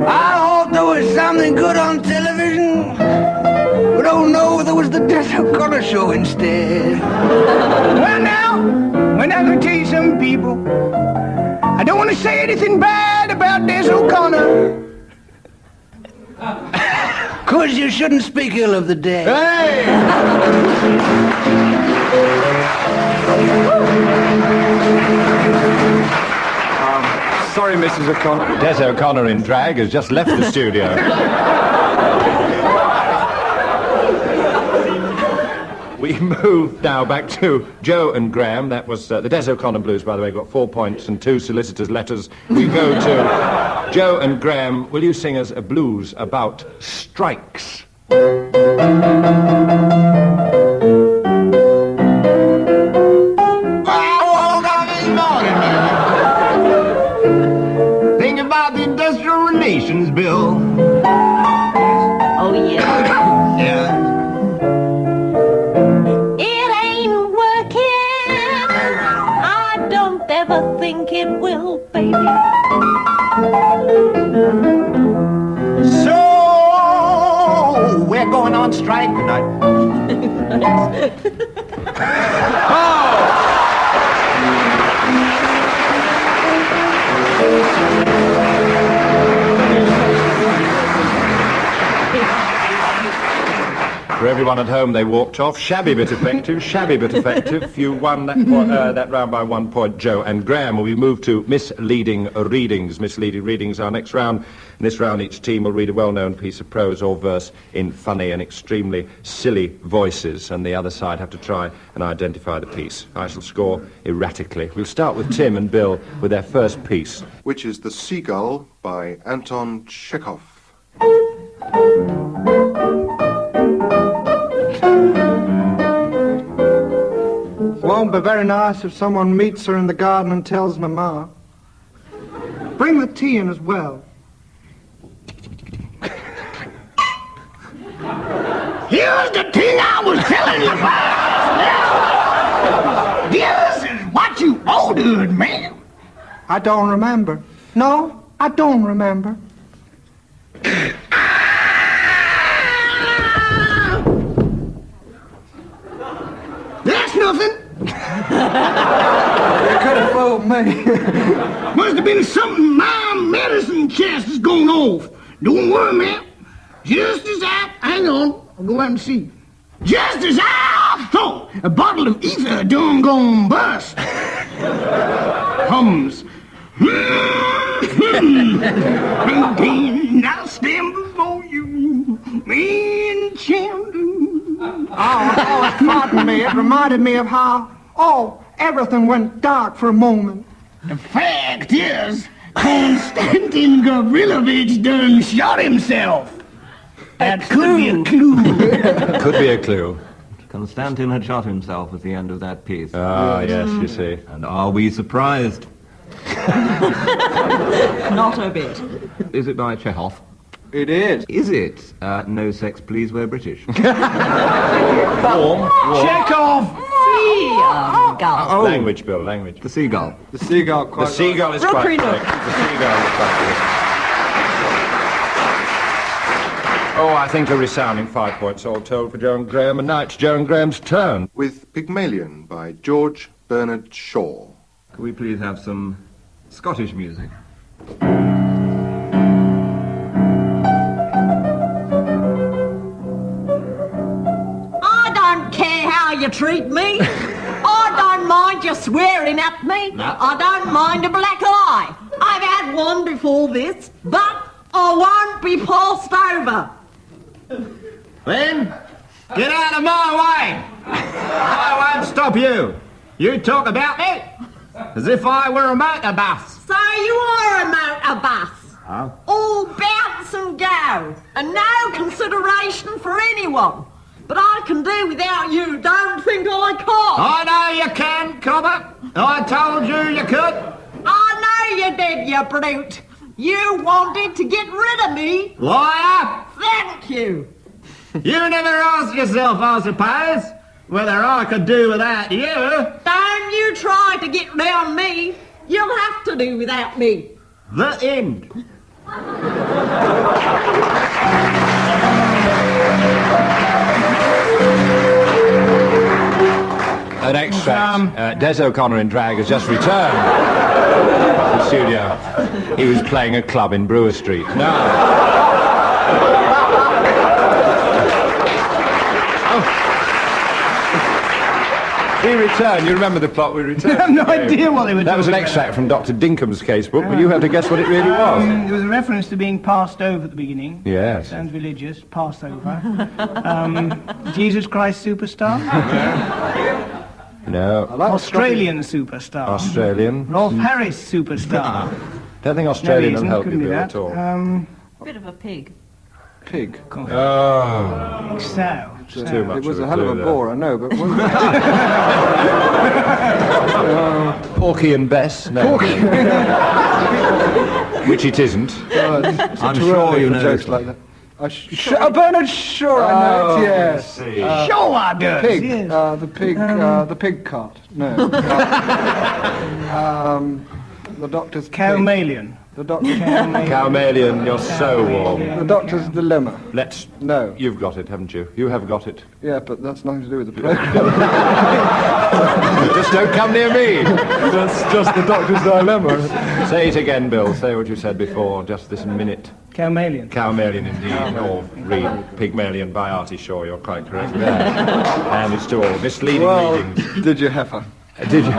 I thought there was something good on television. But oh no, there was the Des O'Connor show instead. Well now, when I can tell you something, people, I don't want to say anything bad about Des O'Connor. 'Cause you shouldn't speak ill of the dead. Hey! Sorry, Mrs. O'Connor. Des O'Connor in drag has just left the studio. We move now back to Joe and Graham. That was the Des O'Connor blues, by the way, got 4 points and 2 solicitors' letters. We go to Joe and Graham. Will you sing us a blues about strikes? Think about the Industrial Relations Bill. Oh, yeah. Yeah. Ever think it will, baby? So we're going on strike tonight. For everyone at home, they walked off. Shabby but effective, shabby but effective. You won that round by 1 point, Joe and Graham. We move to misleading readings. Misleading readings, our next round. In this round, each team will read a well-known piece of prose or verse in funny and extremely silly voices, and the other side have to try and identify the piece. I shall score erratically. We'll start with Tim and Bill with their first piece, which is The Seagull by Anton Chekhov. Won't be very nice if someone meets her in the garden and tells Mama. Bring the tea in as well. Here's the thing I was telling you about. This is what you ordered, man. I don't remember. No, I don't remember. That's nothing. You could have fooled me. Must have been something in my medicine chest is going off. Don't worry, man. Just as hang on, I'll go out and see. Just as I thought, a bottle of ether done gone bust. Hums. Again, I'll stand before you, enchanted. Oh, pardon me. It reminded me of how, everything went dark for a moment. The fact is, Konstantin Gavrilovich done shot himself. That could be a clue. Could be a clue. Konstantin had shot himself at the end of that piece. Ah, yes, you see. And are we surprised? Not a bit. Is it by Chekhov? It is. Is it? No sex, please, we're British. Warm. Chekhov! Seagull. Language, Bill, language. The seagull. The seagull quite The seagull is quite correct. The seagull is quite correct. Oh, I think a resounding 5 points all told for Joe and Graham, and now it's Joe and Graham's turn. With Pygmalion by George Bernard Shaw. Could we please have some Scottish music? I don't care how you treat me. I don't mind you swearing at me. No. I don't mind a black eye. I've had one before this, but I won't be passed over. Then, get out of my way! I won't stop you. You talk about me as if I were a motor bus. So you are a motor bus. Oh. All bounce and go, and no consideration for anyone. But I can do without you. Don't think I can't. I know you can, Cobber. I told you you could. I know you did, you brute. You wanted to get rid of me. Liar! Thank you. You never asked yourself, I suppose, whether I could do without you. Don't you try to get round me. You'll have to do without me. The end. An extract. Des O'Connor in drag has just returned to the studio. He was playing a club in Brewer Street. We returned. You remember the plot? We returned. I have no idea what they were That was an talking extract from Dr. Dinkham's casebook, but you have to guess what it really was. There was a reference to being passed over at the beginning. Yes. Sounds religious. Passover. Jesus Christ Superstar. No. Australian Superstar. Australian. Rolf Harris Superstar. Don't think Australian will help you, couldn't be Bill, that. at all. Bit of a pig. Pig. Oh. So. Too much It was of a hell of a clue bore, I know, but... Porky and Bess? No. Which it isn't. I'm sure you know jokes this like that. Bernard Shaw, I know it, yes. Sure I do. Pig. Yes. The pig cart. No. The doctor's Cowmalion. The doctor's Cowmalion, you're so warm. The doctor's dilemma. No. You've got it, haven't you? You have got it. Yeah, but that's nothing to do with the program. Just don't come near me. That's just the doctor's dilemma. Say it again, Bill. Say what you said before, just this minute. Cowmalion. Cowmalion, indeed. Or read Pygmalion by Artie Shaw. You're quite correct there. And it's to all misleading readings. Did you, heifer? Did you?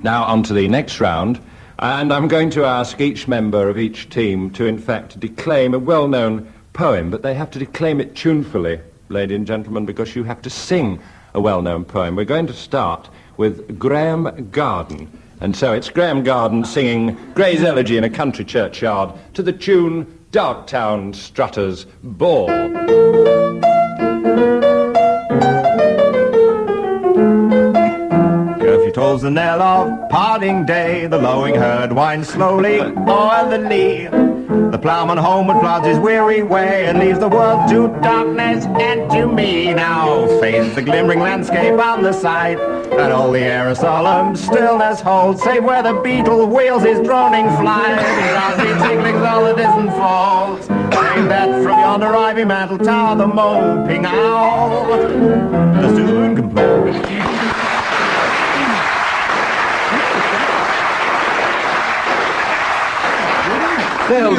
Now on to the next round. And I'm going to ask each member of each team to, in fact, declaim a well-known poem, but they have to declaim it tunefully, ladies and gentlemen, because you have to sing a well-known poem. We're going to start with Graham Garden. And so it's Graham Garden singing Gray's Elegy in a Country Churchyard to the tune Darktown Strutters Ball. Tolls the knell of parting day, the lowing herd winds slowly o'er the lea. The ploughman homeward plods his weary way and leaves the world to darkness and to me. Now fades the glimmering landscape on the sight, and all the air a solemn stillness holds, save where the beetle wheels his droning flight. Drowsy tinklings all the distant falls, save that from yonder ivy mantle tower the moping owl does soon complain. There'll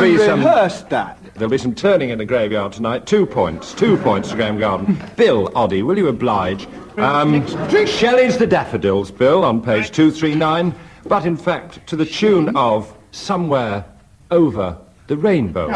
be some turning in the graveyard tonight. 2 points. 2 points to Graham Garden. Bill Oddie, will you oblige? Shelley's The Daffodils, Bill, on page 239, but in fact to the tune of Somewhere Over the Rainbow.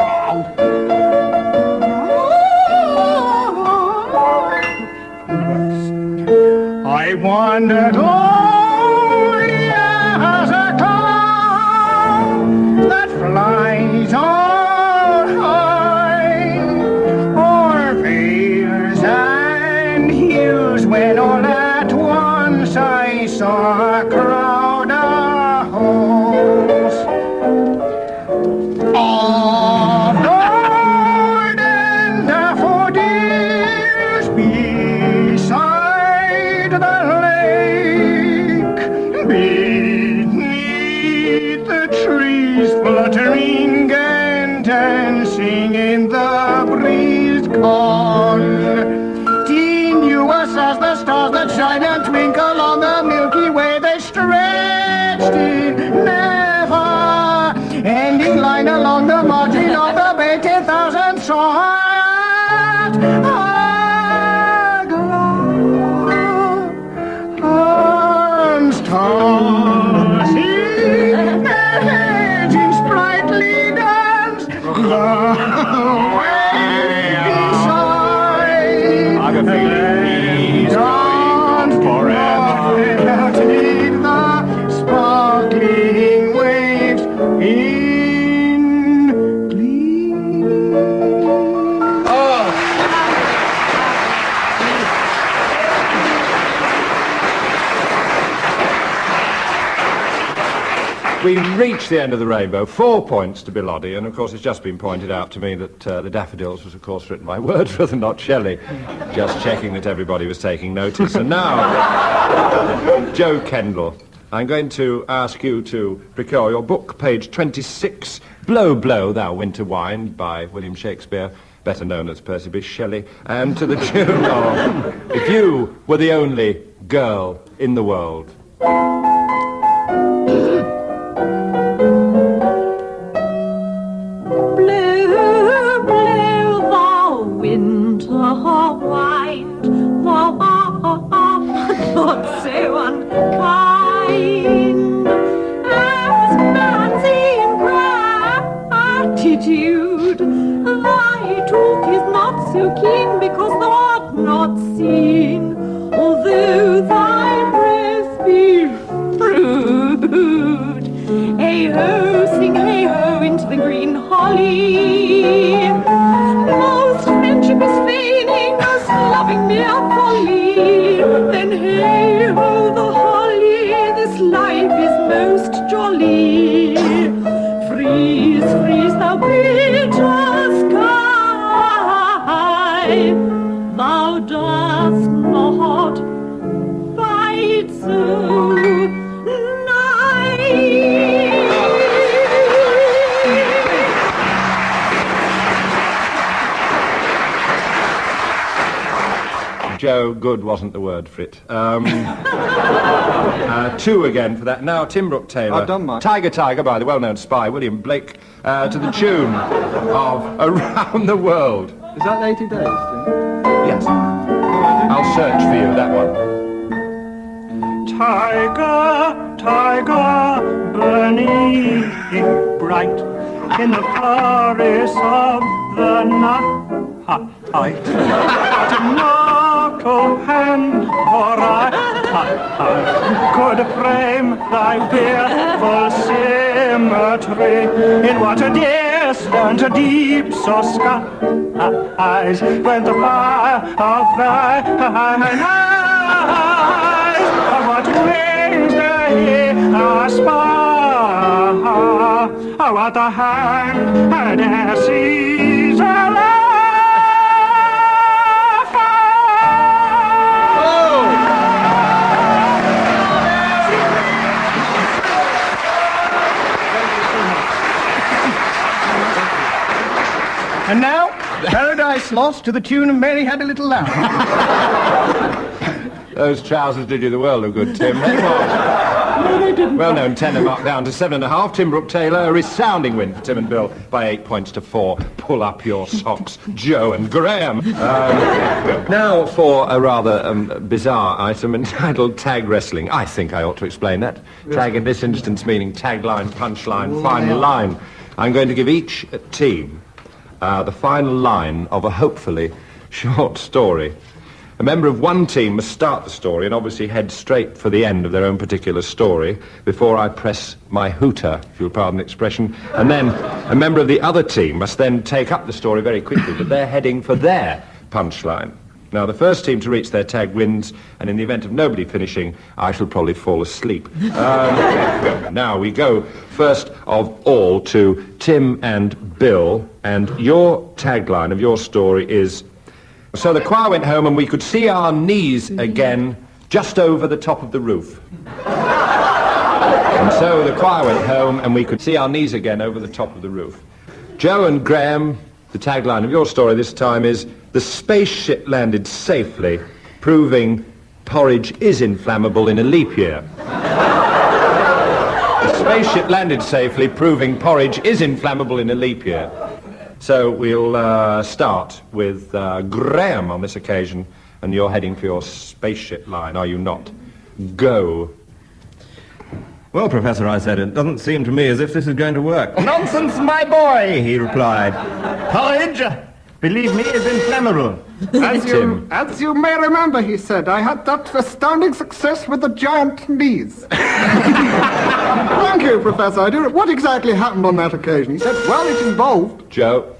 I wandered only as a cloud that flies on high, o'er vales and hills, when all at once I saw a crowd of hosts of golden daffodils beside the lake, beneath the trees fluttering and dancing in the breeze, continuous as the stars that shine and twinkle on the Milky Way. We've reached the end of the rainbow. 4 points to Bill Oddie, and of course it's just been pointed out to me that The Daffodils was of course written by Wordsworth and not Shelley. Just checking that everybody was taking notice. And now, Joe Kendall, I'm going to ask you to procure your book, page 26, Blow, Blow, Thou Winter Wind, by William Shakespeare, better known as Percy Bysshe Shelley, and to the tune of If You Were the Only Girl in the World. Blow, blow, thou winter wind, thou art not so unkind as man's ingratitude. Thy talk is not so keen because thou art not seen, although thy breath be rude. Hey-ho, sing hey-ho into the green holly. Most friendship is feigning, most loving mere folly. Then hey-ho the holly, this life is most jolly. Freeze, freeze, thou bitter sky, thou dost not fight so Joe, good wasn't the word for it. 2 again for that. Now, Tim Brooke-Taylor. I've done mine. Tiger, Tiger, by the well-known spy, William Blake, to the tune of Around the World. Is that 80 days, Tim? Yes. I'll search for you, that one. Tiger, tiger, burning bright in the forest of the night. But a mortal hand or I could frame thy fearful symmetry in what a distant deep so skies when the fire of thine eyes of what wings they aspire, what the hand sees alive. And now, Paradise Lost to the tune of Mary Had a Little Lamb. Those trousers did you the world of good, Tim. Well-known tenor marked down to 7.5. Tim Brooke-Taylor, a resounding win for Tim and Bill by 8 points to 4. Pull up your socks, Joe and Graham. Now for a rather bizarre item entitled Tag Wrestling. I think I ought to explain that. Tag in this instance meaning tagline, punchline, final line. I'm going to give each team the final line of a hopefully short story. A member of one team must start the story and obviously head straight for the end of their own particular story before I press my hooter, if you'll pardon the expression, and then a member of the other team must then take up the story very quickly, but they're heading for their punchline. Now, the first team to reach their tag wins, and in the event of nobody finishing, I shall probably fall asleep. Now, we go first of all to Tim and Bill, and your tagline of your story is, so the choir went home and we could see our knees again just over the top of the roof. And so the choir went home and we could see our knees again over the top of the roof. Joe and Graham, the tagline of your story this time is, the spaceship landed safely, proving porridge is inflammable in a leap year. The spaceship landed safely, proving porridge is inflammable in a leap year. So we'll start with Graham on this occasion, and you're heading for your spaceship line, are you not? Go. Well, Professor, I said, it doesn't seem to me as if this is going to work. Nonsense, my boy, he replied. Porridge, believe me, is inflammable. As you may remember, he said, I had that astounding success with the giant knees. Thank you, Professor. What exactly happened on that occasion? He said, well, it involved... Joe.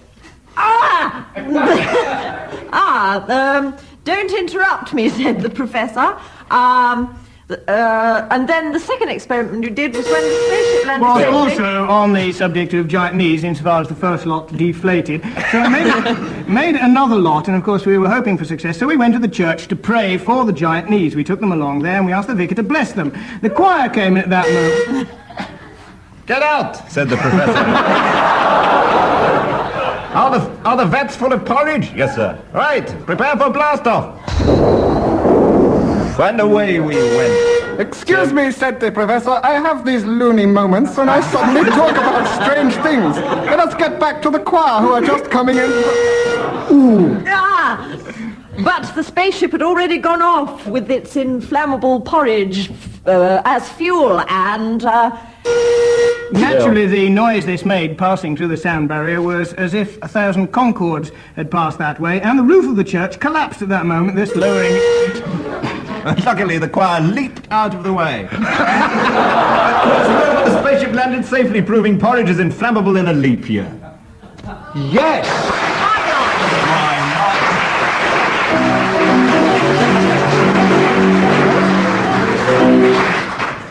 Don't interrupt me, said the professor. And then the second experiment you did was when the spaceship landed Well, safely. also on the subject of giant knees, insofar as the first lot deflated. So I made another lot, and of course we were hoping for success, so we went to the church to pray for the giant knees. We took them along there, and we asked the vicar to bless them. The choir came in at that moment. Get out, said the professor. Are the vats full of porridge? Yes, sir. Right, prepare for blast-off. And away we went. Excuse me, said the professor, I have these loony moments when I suddenly talk about strange things. Let us get back to the choir who are just coming in. Ooh. Ah! But the spaceship had already gone off with its inflammable porridge as fuel, and... Naturally, the noise this made passing through the sound barrier was as if 1,000 Concords had passed that way, and the roof of the church collapsed at that moment, thus lowering it. Luckily, the choir leaped out of the way. The spaceship landed safely, proving porridge is inflammable in a leap year. Yes!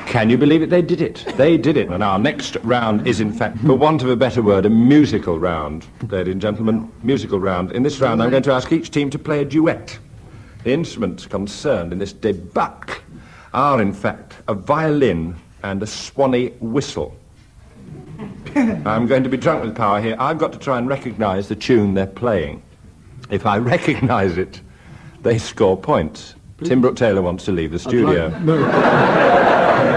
Can you believe it? They did it. They did it. And our next round is, in fact, for want of a better word, a musical round. Ladies and gentlemen, musical round. In this round, I'm going to ask each team to play a duet. The instruments concerned in this debacle are, in fact, a violin and a swanny whistle. I'm going to be drunk with power here. I've got to try and recognise the tune they're playing. If I recognise it, they score points. Tim Brooke-Taylor wants to leave the studio.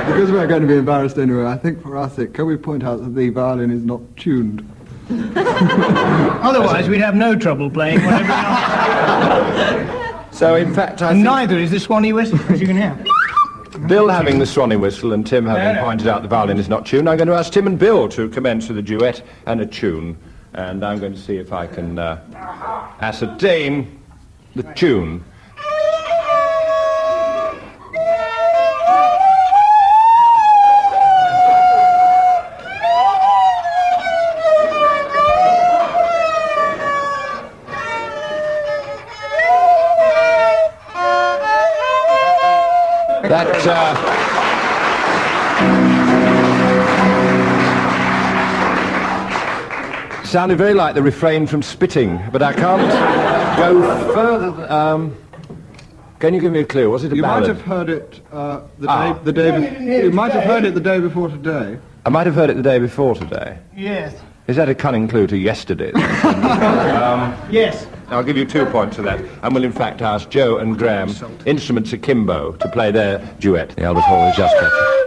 Because we're going to be embarrassed anyway, I think for our sake, can we point out that the violin is not tuned? Otherwise, we'd have no trouble playing whatever else. So, in fact, And neither is the swanny whistle, as you can hear. Bill having the swanny whistle and Tim having pointed out the violin is not tuned, I'm going to ask Tim and Bill to commence with a duet and a tune. And I'm going to see if I can ascertain the tune. That sounded very like the refrain from Spitting, but I can't go further. Can you give me a clue? Was it a You ballad? might have heard it the day. You might have heard it the day before today. I might have heard it the day before today. Yes. Is that a cunning clue to yesterday? Yes. I'll give you 2 points for that, and will in fact ask Joe and Graham, instruments akimbo, to play their duet. The Albert Hall is just catching.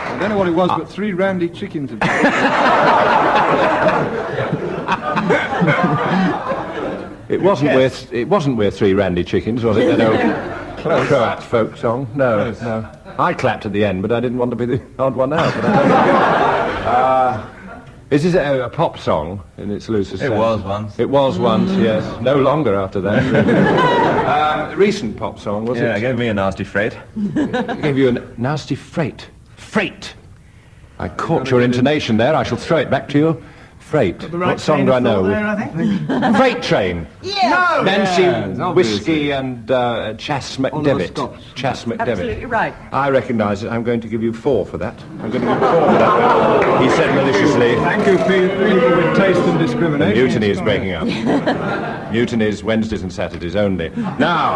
I don't know what it was, but 3 randy chickens have It wasn't worth 3 randy chickens, was it? That old Croat folk song? No. I clapped at the end, but I didn't want to be the odd one out. Is this a pop song in its loosest sense? It was once. It was once, yes. No longer after that. A recent pop song, was it? Yeah, it gave me a nasty freight. It gave you a nasty freight. Freight! I caught your intonation there. I shall throw it back to you. Freight. What song do I know? Freight Train. Yeah. No. Nancy Yes, Whiskey and Chas McDevitt. Chas McDevitt. Absolutely right. I recognise it. I'm going to give you 4 for that. I'm going to give you 4 for that. He said maliciously. Thank you, people with taste and discrimination. Mutiny is breaking up. Mutiny is Wednesdays and Saturdays only. Now,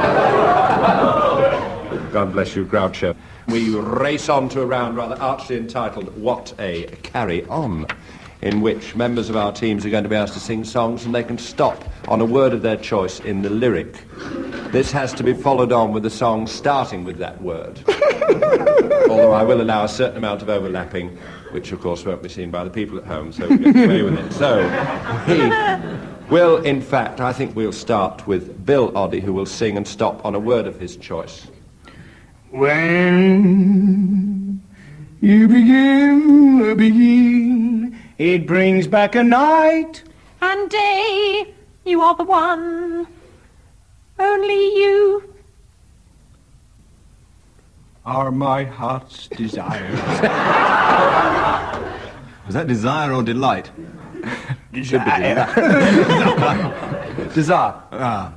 God bless you, Groucho. We race on to a round rather archly entitled What a Carry On, in which members of our teams are going to be asked to sing songs and they can stop on a word of their choice in the lyric. This has to be followed on with a song starting with that word. Although I will allow a certain amount of overlapping, which of course won't be seen by the people at home, so we get away with it. So, Well, in fact, I think we'll start with Bill Oddie, who will sing and stop on a word of his choice. When you begin, it brings back a night and day. You are the one, only you are my heart's desire. Was that desire or delight? Desire. Desire.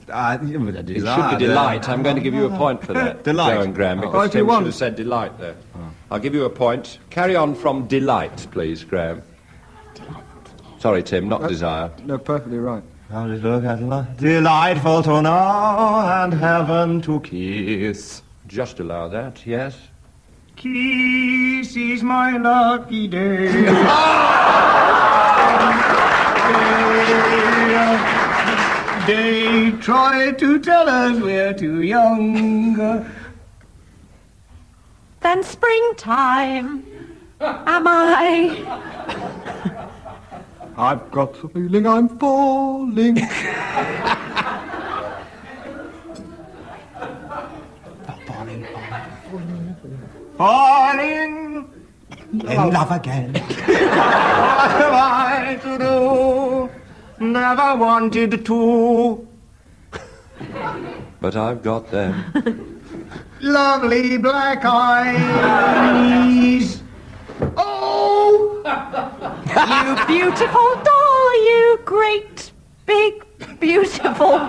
It should be delight. I'm going to give you a point for that. Delight. Joe and Graham, because Tim should have said delight there. I'll give you a point. Carry on from delight, please, Graham. Sorry, Tim, not desire. No, perfectly right. I'll just look at life. Delightful to know and heaven to kiss. Just allow that, yes. Kiss is my lucky day. They try to tell us we're too young. Then springtime. Am I? I've got the feeling I'm falling. Falling In love again. What have I to do? Never wanted to. But I've got them. Lovely black eyes. Oh! You beautiful doll, you great, big, beautiful...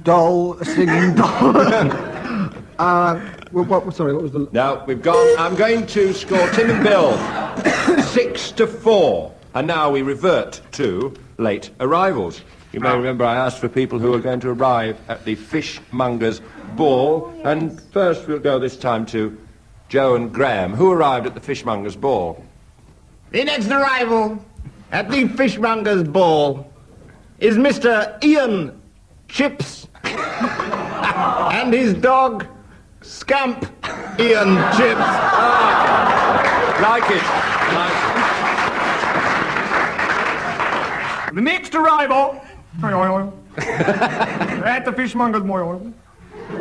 Doll, singing doll. Sorry, what was the... Now, we've gone... I'm going to score Tim and Bill 6-4. And now we revert to late arrivals. You may remember I asked for people who are going to arrive at the Fishmongers Ball. And first we'll go this time to Joe and Graham. Who arrived at the Fishmongers Ball? The next arrival at the Fishmongers Ball is Mr. Ian Chips and his dog, Scamp Ian Chips. Like it. The next arrival at the Fishmongers Ball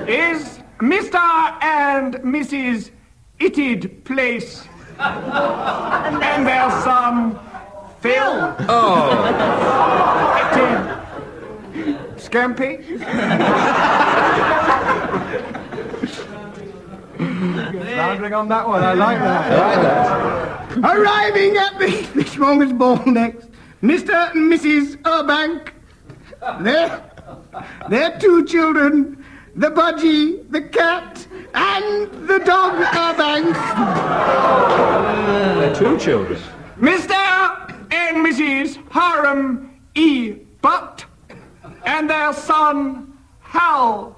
is Mr. and Mrs. Itted Place and their son, Phil. Oh. Itted. Scampy. Rounding on that one, I like that. Arriving at the Fishmongers Ball next, Mr. and Mrs. Urbank. Their two children, the Budgie, the cat, and the dog Urbank. They're two children. Mr. and Mrs. Hiram E. Butt and their son, Hal.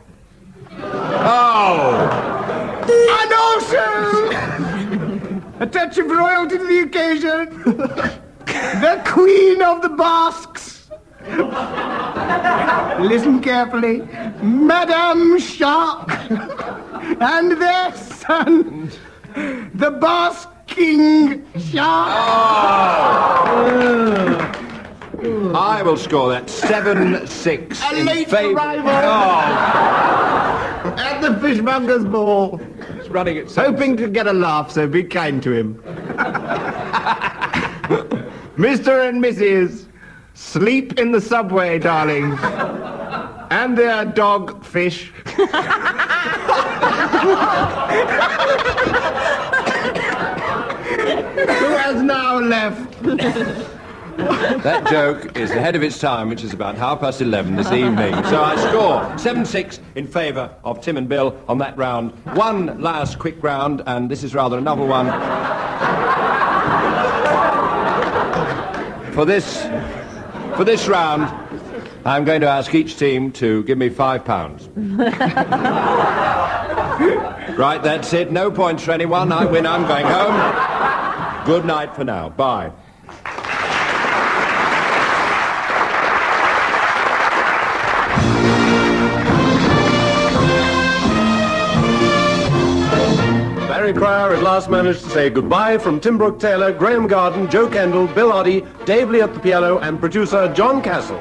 Oh! And also, a touch of royalty to the occasion, the Queen of the Basques. Listen carefully, Madame Shark and their son, the Basque King Shark. Oh. I will score that 7-6 A in late favour. arrival at the Fishmongers Ball. It's running at hoping to get a laugh, so be kind to him. Mr. and Mrs. Sleep in the subway, darlings. And their dog, Fish. Who has now left. That joke is ahead of its time, which is about 11:30 this evening. So I score 7-6 in favour of Tim and Bill on that round. One last quick round, and this is rather a novel one. For this round, I'm going to ask each team to give me £5. Right, that's it. No points for anyone. I win. I'm going home. Good night for now. Bye. Very Cryer at last managed to say goodbye from Tim Brooke-Taylor, Graham Garden, Joe Kendall, Bill Oddie, Dave Lee at the piano, and producer John Castles.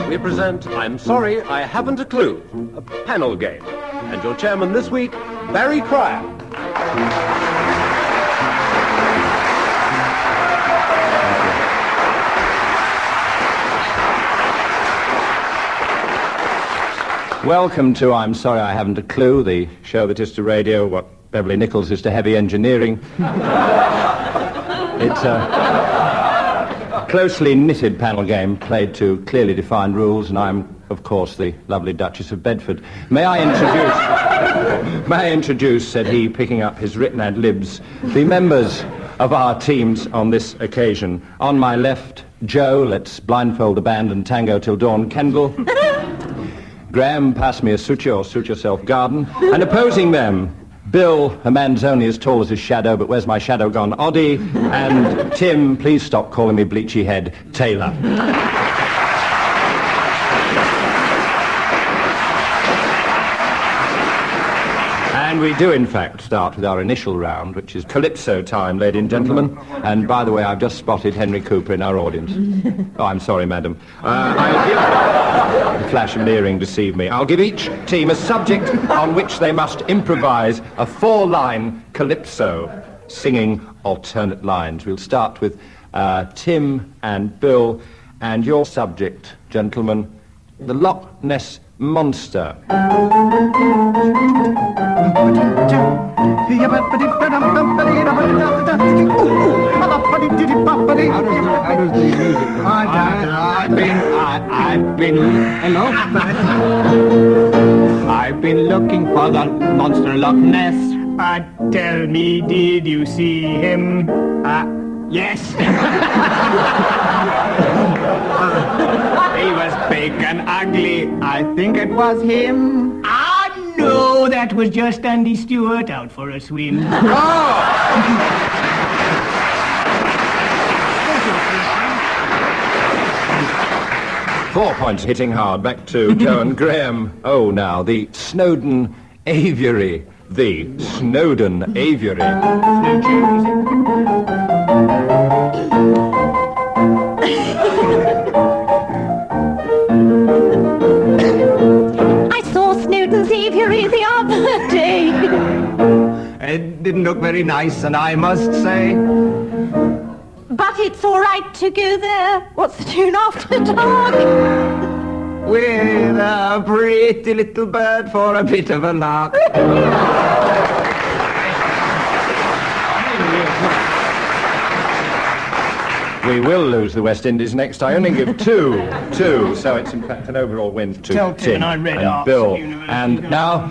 We present I'm Sorry I Haven't a Clue, a panel game. And your chairman this week, Barry Cryer. Welcome to I'm Sorry I Haven't a Clue, the show that is to radio what Beverly Nichols is to heavy engineering. It's a closely knitted panel game played to clearly defined rules, and I'm, of course, the lovely Duchess of Bedford. May I introduce, said he, picking up his written ad-libs, the members of our teams on this occasion. On my left, Joe, let's blindfold the band and tango till dawn, Kendall. Graham, pass me a suture or suit yourself garden. And opposing them, Bill, a man's only as tall as his shadow, but where's my shadow gone? Oddie. And Tim, please stop calling me bleachy head, Taylor. And we do, in fact, start with our initial round, which is Calypso time, ladies and gentlemen. And by the way, I've just spotted Henry Cooper in our audience. Oh, I'm sorry, madam. The flash of an earring deceived me. I'll give each team a subject on which they must improvise a 4-line Calypso, singing alternate lines. We'll start with Tim and Bill, and your subject, gentlemen, the Loch Ness Monster. I've been looking for the monster Loch Ness. Tell me, did you see him? Yes. He was big and ugly. I think it was him. No, that was just Andy Stewart out for a swim. 4 points, hitting hard. Back to Joe and Graham. Oh, now, the Snowdon Aviary. The Snowdon Aviary. I saw Snowdon's aviary the other day. It didn't look very nice, and I must say... But it's all right to go there. What's the tune after dark? With a pretty little bird for a bit of a lark. We will lose the West Indies next. I only give two, so it's in fact an overall win to Tell Tim and I read and Arts Bill. University. And now,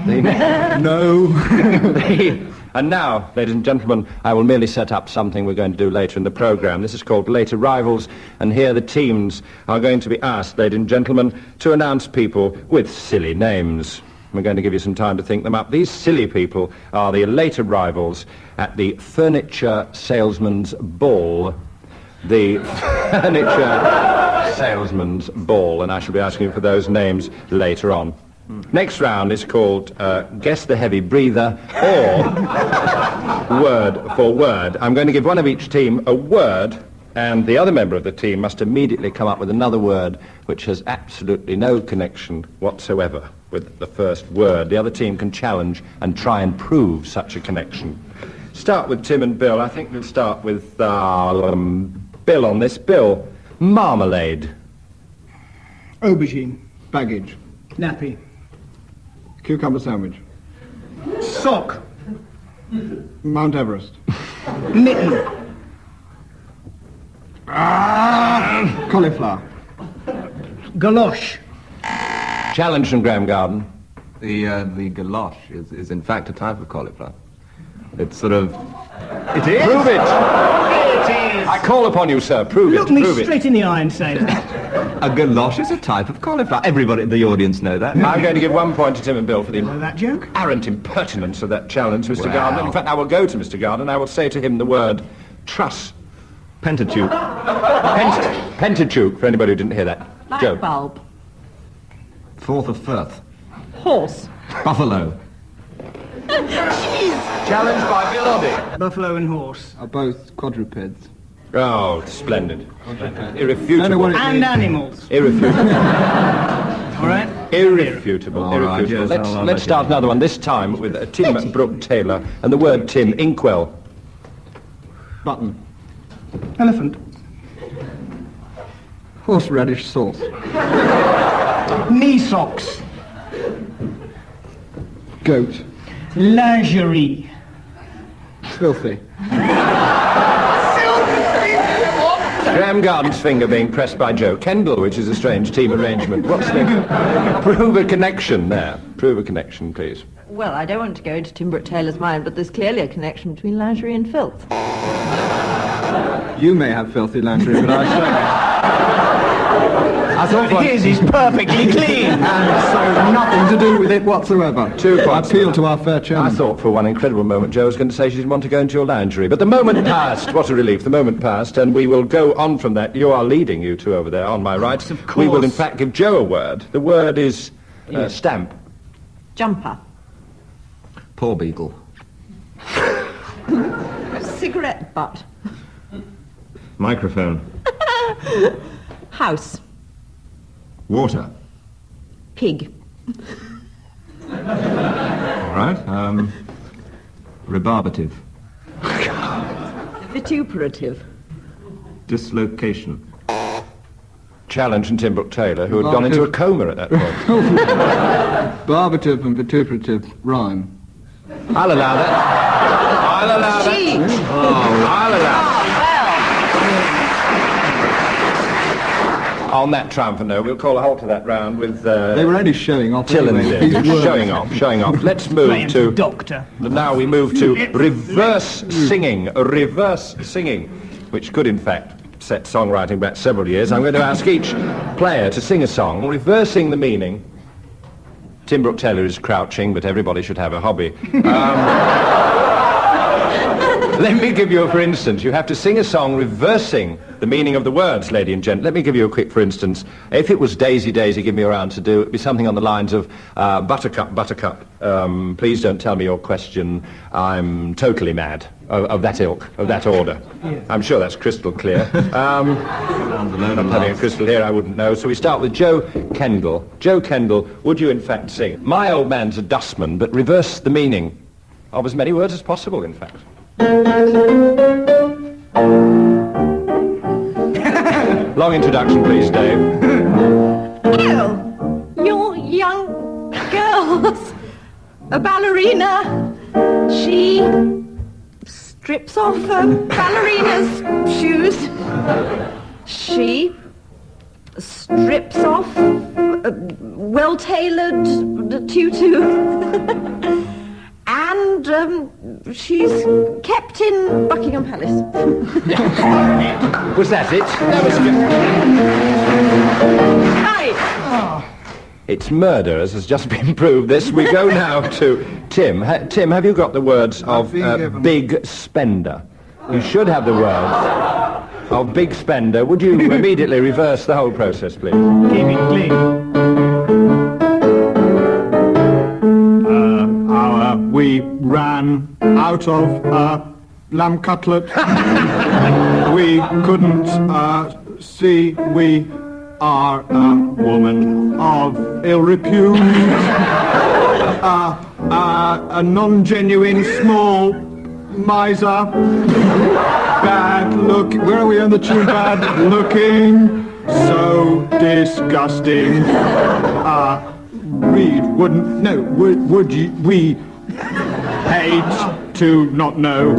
and now, ladies and gentlemen, I will merely set up something we're going to do later in the programme. This is called Late Arrivals, and here the teams are going to be asked, ladies and gentlemen, to announce people with silly names. We're going to give you some time to think them up. These silly people are the late arrivals at the Furniture Salesman's Ball. The Furniture Salesman's Ball, and I shall be asking you for those names later on. Next round is called Guess the Heavy Breather, or Word for Word. I'm going to give one of each team a word, and the other member of the team must immediately come up with another word which has absolutely no connection whatsoever with the first word. The other team can challenge and try and prove such a connection. Start with Tim and Bill. I think we'll start with Bill on this. Bill, marmalade. Aubergine. Baggage. Nappy. Cucumber sandwich. Sock. Mount Everest. Mitten. Cauliflower. Galosh. Challenge from Graham Garden. The galosh is in fact a type of cauliflower. It's sort of... It is? Prove it! It is I call upon you, sir. Prove Look it. me Prove straight in the eye and say that. A galosh is a type of cauliflower. Everybody in the audience know that. I'm going to give 1 point to Tim and Bill for the that joke? arrant impertinence of that challenge, Mr. Wow. Gardner. In fact, I will go to Mr. Gardner and I will say to him the word truss. Pentateuch. Pentateuch, for anybody who didn't hear that. Joe. Light bulb. 4th of Firth. Horse. Buffalo. Challenged by Bill Oddie. Buffalo and horse. Are both quadrupeds. Oh, splendid. Irrefutable. And animals. Irrefutable. All right? Irrefutable. All right, Irrefutable. yes, I'll Let's start another one, this time with Tim Brooke-Taylor and the word Tim, inkwell. Button. Elephant. Horseradish sauce. Knee socks. Goat. Lingerie. Filthy. Graham Garden's finger being pressed by Joe Kendall, which is a strange team arrangement. What's the... Prove a connection there. Prove a connection, please. Well, I don't want to go into Tim Brooke-Taylor's mind, but there's clearly a connection between lingerie and filth. You may have filthy lingerie, but I certainly... His is perfectly clean. And so nothing to do with it whatsoever. 2 I points. appeal to our fair chairman. I thought for one incredible moment Joe was going to say she didn't want to go into your lingerie. But the moment passed. What a relief. The moment passed, and we will go on from that. You are leading, you two over there, on my right. Of course. We will, in fact, give Joe a word. The word is stamp. Jumper. Paw beagle. Cigarette butt. Microphone. House. Water. Pig. All right. Rebarbative. Vituperative. Dislocation. Challenge from Tim Brooke-Taylor, who had gone into a coma at that point. Barbative and vituperative rhyme. I'll allow that. I'll allow that. I'll allow that. On that triumphant note, we'll call a halt to that round with... They were only showing off Till and anyway. Din. Showing off. Let's move to... Doctor. Now we move to reverse singing, which could, in fact, set songwriting back several years. I'm going to ask each player to sing a song, reversing the meaning. Tim Brooke-Taylor is crouching, but everybody should have a hobby. Let me give you, for instance, you have to sing a song reversing the meaning of the words, lady and gent. Let me give you a quick, for instance. If it was Daisy, Daisy, give me a round to do, it'd be something on the lines of, Buttercup, Buttercup, please don't tell me your question, I'm totally mad, of that ilk, of that order. Yes. I'm sure that's crystal clear. I'm having a crystal here, I wouldn't know. So we start with Joe Kendall. Joe Kendall, would you in fact sing, my old man's a dustman, but reverse the meaning of as many words as possible, in fact. Long introduction, please, Dave. Well, your young girl's a ballerina. She strips off her ballerina's shoes. She strips off a well-tailored tutu. And she's kept in Buckingham Palace. Was that it? That was Right. It's murder, as has just been proved. This. We go now to Tim. Tim, have you got the words of big spender? You should have the words of big spender. Would you immediately reverse the whole process, please? Keep it clean. We ran out of lamb cutlet. We couldn't see. We are a woman of ill repute. A non-genuine small miser. Bad look. Where are we on the tune? Bad looking. So disgusting. Read wouldn't. No. Would you? We hate to not know.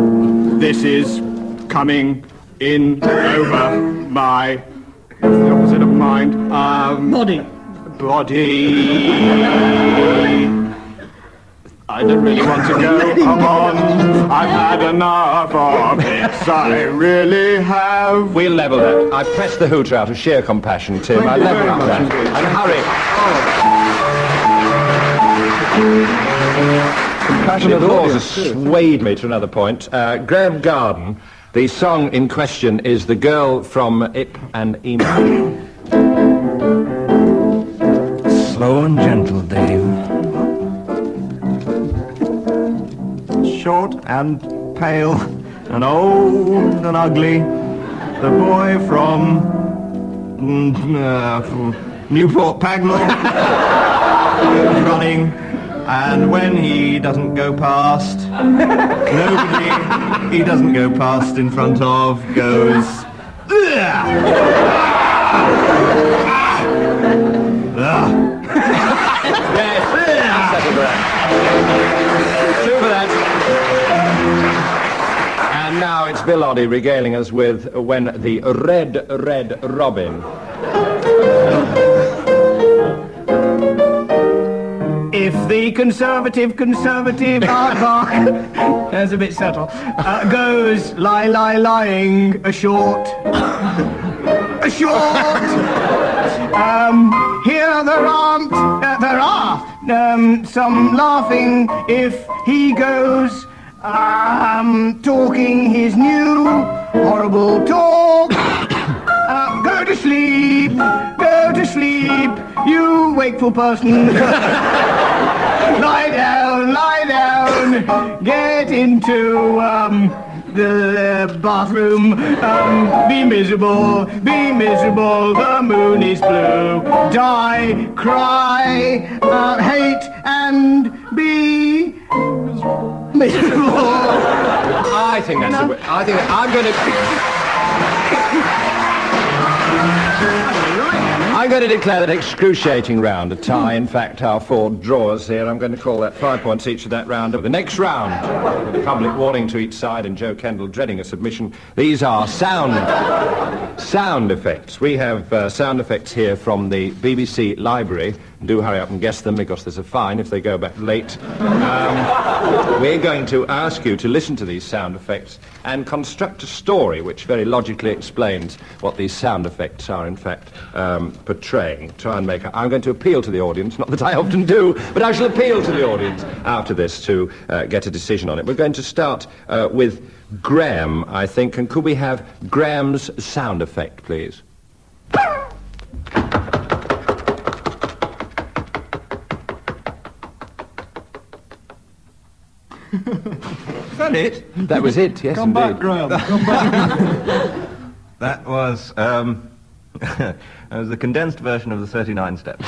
This is coming in over my. What's the opposite of mind? Body. I don't really want to go. Come on. I've had enough of this. I really have. We'll level that. I pressed the hooter out of sheer compassion, Tim. I level up that. And hurry. Compassionate applause has swayed me to another point. Graham Garden, the song in question is The Girl from Ip and Ema. Slow and gentle, Dave. Short and pale and old and ugly. The boy from Newport Pagnell running, and when he doesn't go past, nobody he doesn't go past in front of goes. Two for that. And now it's Bill Oddie regaling us with When the Red Robin. If the conservative aardvark, that's a bit subtle, goes lying ashort. Here there are some laughing if he goes talking his new horrible talk. Go to sleep, you wakeful person. Lie down, get into the bathroom, be miserable, the moon is blue, die, cry, hate, and be miserable. I think that's the way. I'm going to declare that excruciating round a tie. In fact, our 4 drawers here, I'm going to call that 5 points each of that round. The next round, with a public warning to each side and Joe Kendall dreading a submission, these are sound effects. We have sound effects here from the BBC Library. Do hurry up and guess them, because there's a fine if they go back late. We're going to ask you to listen to these sound effects and construct a story which very logically explains what these sound effects are, in fact, portraying. Try and I'm going to appeal to the audience, not that I often do, but I shall appeal to the audience after this to get a decision on it. We're going to start with Graham, I think, and could we have Graham's sound effect, please? Is that it? That was it, yes, Come indeed. back, Graham. Come back. That was that was the condensed version of the 39 steps.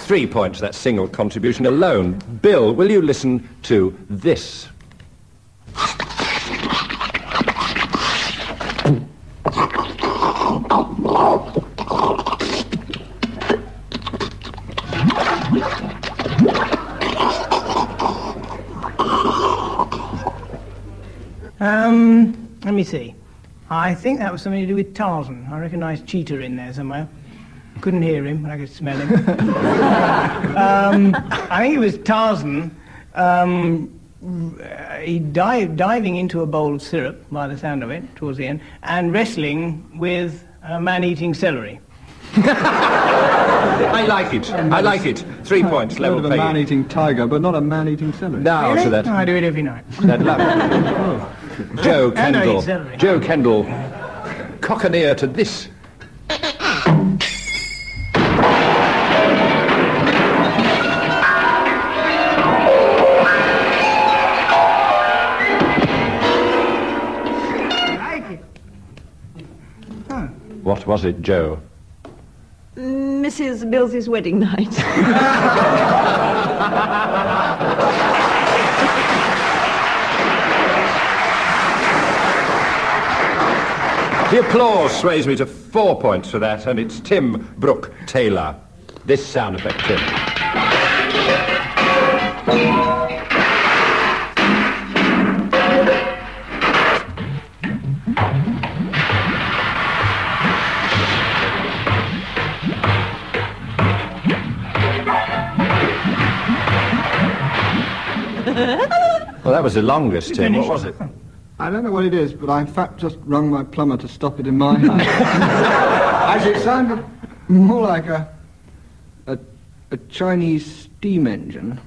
3 points, that single contribution alone. Bill, will you listen to this? Let me see. I think that was something to do with Tarzan. I recognised Cheetah in there somewhere. Couldn't hear him, but I could smell him. I think it was Tarzan. He diving into a bowl of syrup, by the sound of it, towards the end, and wrestling with a man eating celery. I like it. I like it. 3 points, level Of a pay. man-eating tiger, but not a man-eating celery. No, Really? so that. No, I do it every night. That lovely. Joe Kendall. eat celery. Joe Kendall. Cock an ear to this. What was it, Joe? Mrs. Bills's wedding night. The applause sways me to 4 points for that, and it's Tim Brooke-Taylor. This sound effect, Tim. Well, that was the longest, Tim. What was it? I don't know what it is, but I in fact just rung my plumber to stop it in my house. As it sounded more like a Chinese steam engine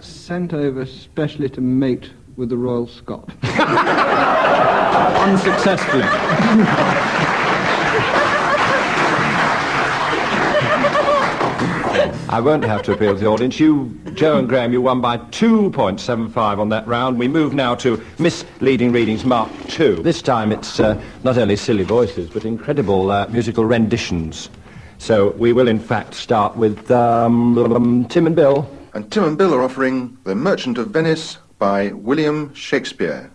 sent over specially to mate with the Royal Scot. Unsuccessfully. I won't have to appeal to the audience. You, Joe and Graham, you won by 2.75 on that round. We move now to Misleading Readings Mark II. This time it's not only silly voices, but incredible musical renditions. So we will, in fact, start with Tim and Bill. And Tim and Bill are offering The Merchant of Venice by William Shakespeare.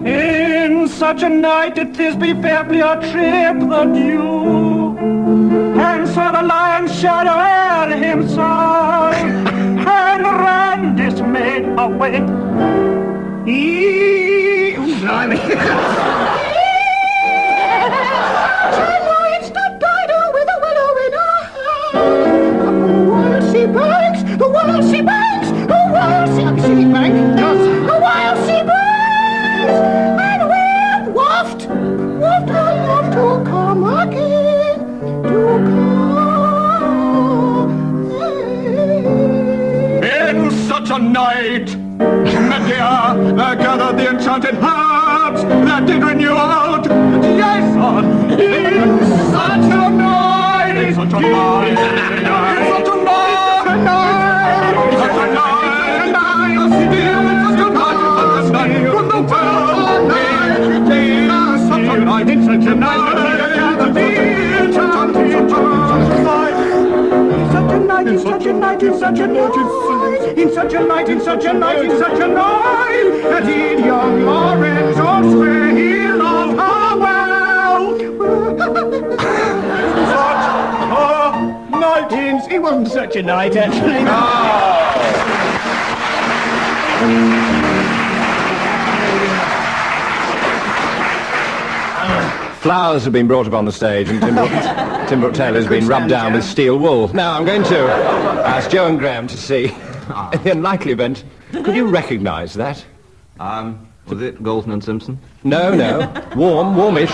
In such a night it is be fairly a trip the dew, and saw the lion's shadow ere himself, and ran dismayed away. Blimey. The wild sea banks, the wild sea banks, yes, the wild sea banks, and we're waft to come again, to come. In such a night, Medea gathered the enchanted herbs that did renew out. Yes, son, in such a night, in such a night, in such a night. In such a night, that in young Lorenzo's fair of her well. It wasn't such a night, actually. Flowers have been brought upon the stage, and Tim Brooke-Taylor has been rubbed down with steel wool. Now I'm going to ask Joe and Graham to see, in the unlikely event, could you recognise that? Was it Galton and Simpson? No. Warmish.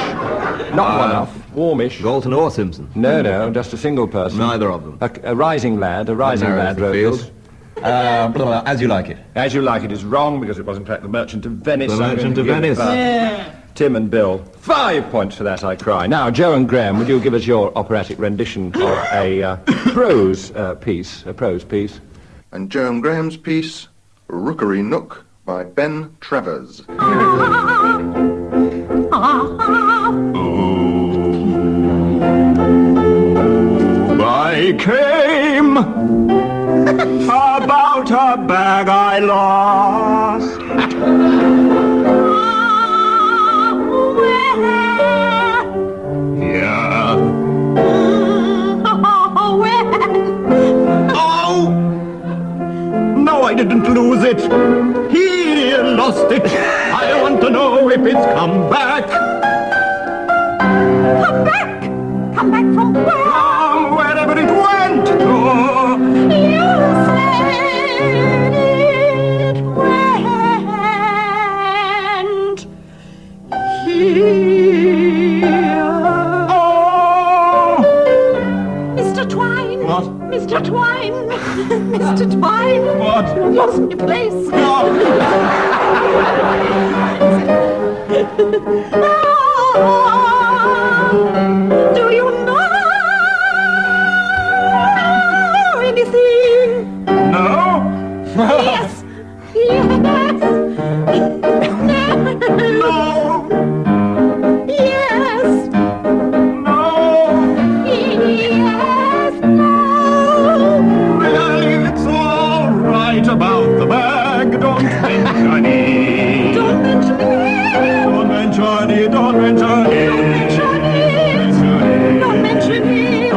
Not one-off. Warmish. Galton or Simpson? No, just a single person. Neither of them. A rising lad wrote this. As You Like It. As You Like It is wrong, because it was in fact The Merchant of Venice. The Merchant of Venice. Tim and Bill, 5 points for that, I cry. Now, Joe and Graham, would you give us your operatic rendition of a prose piece? And Joe and Graham's piece, Rookery Nook by Ben Travers. I came about a bag I lost. Yeah. Oh! No, I didn't lose it. He lost it. I want to know if it's come back. Come back? Come back from where? From wherever it went to. You said it went here. Oh! Mr. Twine. What? Mr. Twine. Mr. Twine. What? You've lost your place. Do you know anything? No? Yes. Yes. No. Yes. No. Yes. No. Well, it's all right about the bag. Don't mention it. Don't mention it. Don't mention it. Don't mention it. Don't mention it. Don't mention it.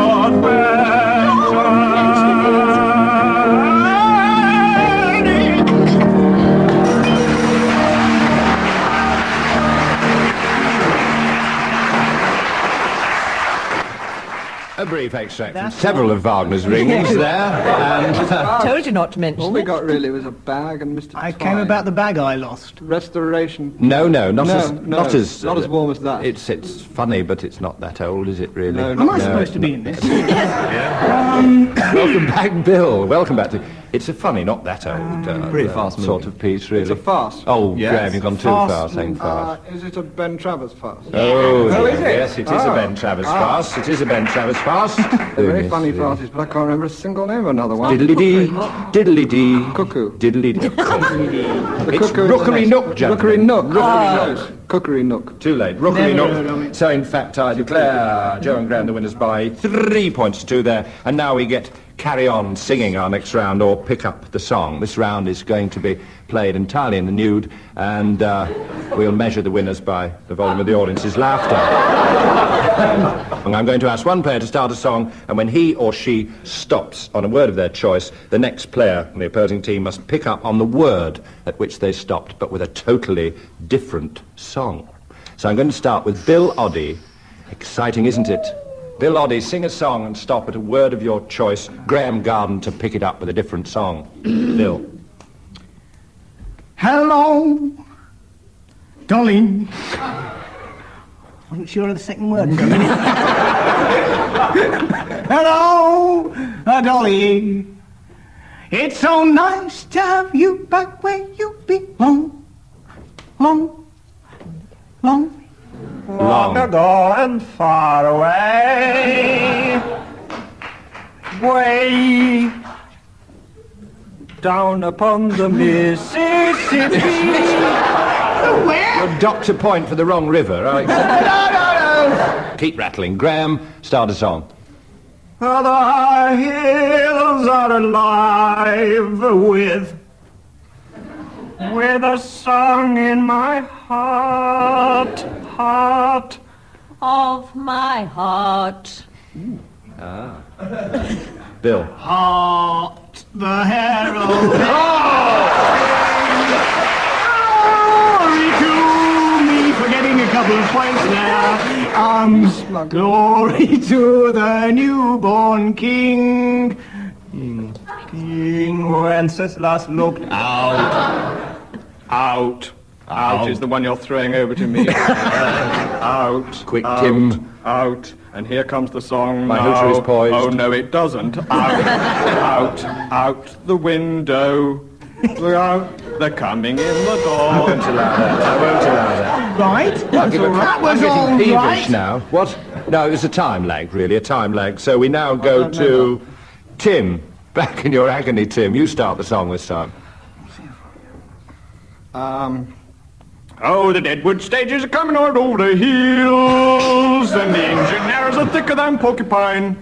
brief extract from several of Wagner's rings there. And, Told you not to mention All we it. got really was a bag and Mr. I came about the bag I lost. Restoration. No, not No, as no, not as not as warm as that. It's funny, but it's not that old, is it? Really? No, Am I supposed to be in this? Welcome back, Bill. Welcome back to. It's a funny, not that old, Pretty fast sort movie. of piece, really. It's a farce. Oh, Yes. Graham, you've gone too far saying farce. Is it a Ben Travers farce? Oh, is it? yes, it is a Ben Travers farce. It is a Ben Travers farce. They're very funny farces, but I can't remember a single name of another one. Diddly-dee, diddly-dee. Cuckoo. Diddly-dee. The It's cuckoo is Rookery the Nook, next. gentlemen. Rookery Nook. Rookery Nook. Cookery Nook. Too late. Rookery No, Nook. no, no. So, in fact, I declare Joe and Graham the winners by 3 points to 2 there. And now we get carry on singing our next round or pick up the song. This round is going to be played entirely in the nude, and we'll measure the winners by the volume of the audience's laughter. And I'm going to ask one player to start a song, and when he or she stops on a word of their choice, the next player in the opposing team must pick up on the word at which they stopped, but with a totally different song. So I'm going to start with Bill Oddie. Exciting, isn't it? Bill Oddie, sing a song and stop at a word of your choice. Graham Garden to pick it up with a different song. Bill. Hello, Dolly. Wasn't sure of the second word for a minute. Hello, Dolly. It's so nice to have you back where you belong. Long. Long ago and far away, way down upon the Mississippi. You're Dr. Point for the wrong river, right? No. Keep rattling. Graham, start a song. The high hills are alive with a song in my heart. Of my heart. Bill. Heart, the herald. Glory to me for getting a couple of points there. Glory to the newborn king. King Wenceslas looked out is the one you're throwing over to me. Out. Quick, Tim. Out. And here comes the song My now. hooter is poised. Oh, no, it doesn't. Out the window. Look out. They're coming in the door. I won't allow that. Right. That's all right. That was I'm all getting peevish right. now. What? No, it was a time lag, really, a time lag. So we now go to Tim. Back in your agony, Tim. You start the song this time. Oh, the Deadwood stages are coming out over the hills, and the engineers are thicker than porcupine.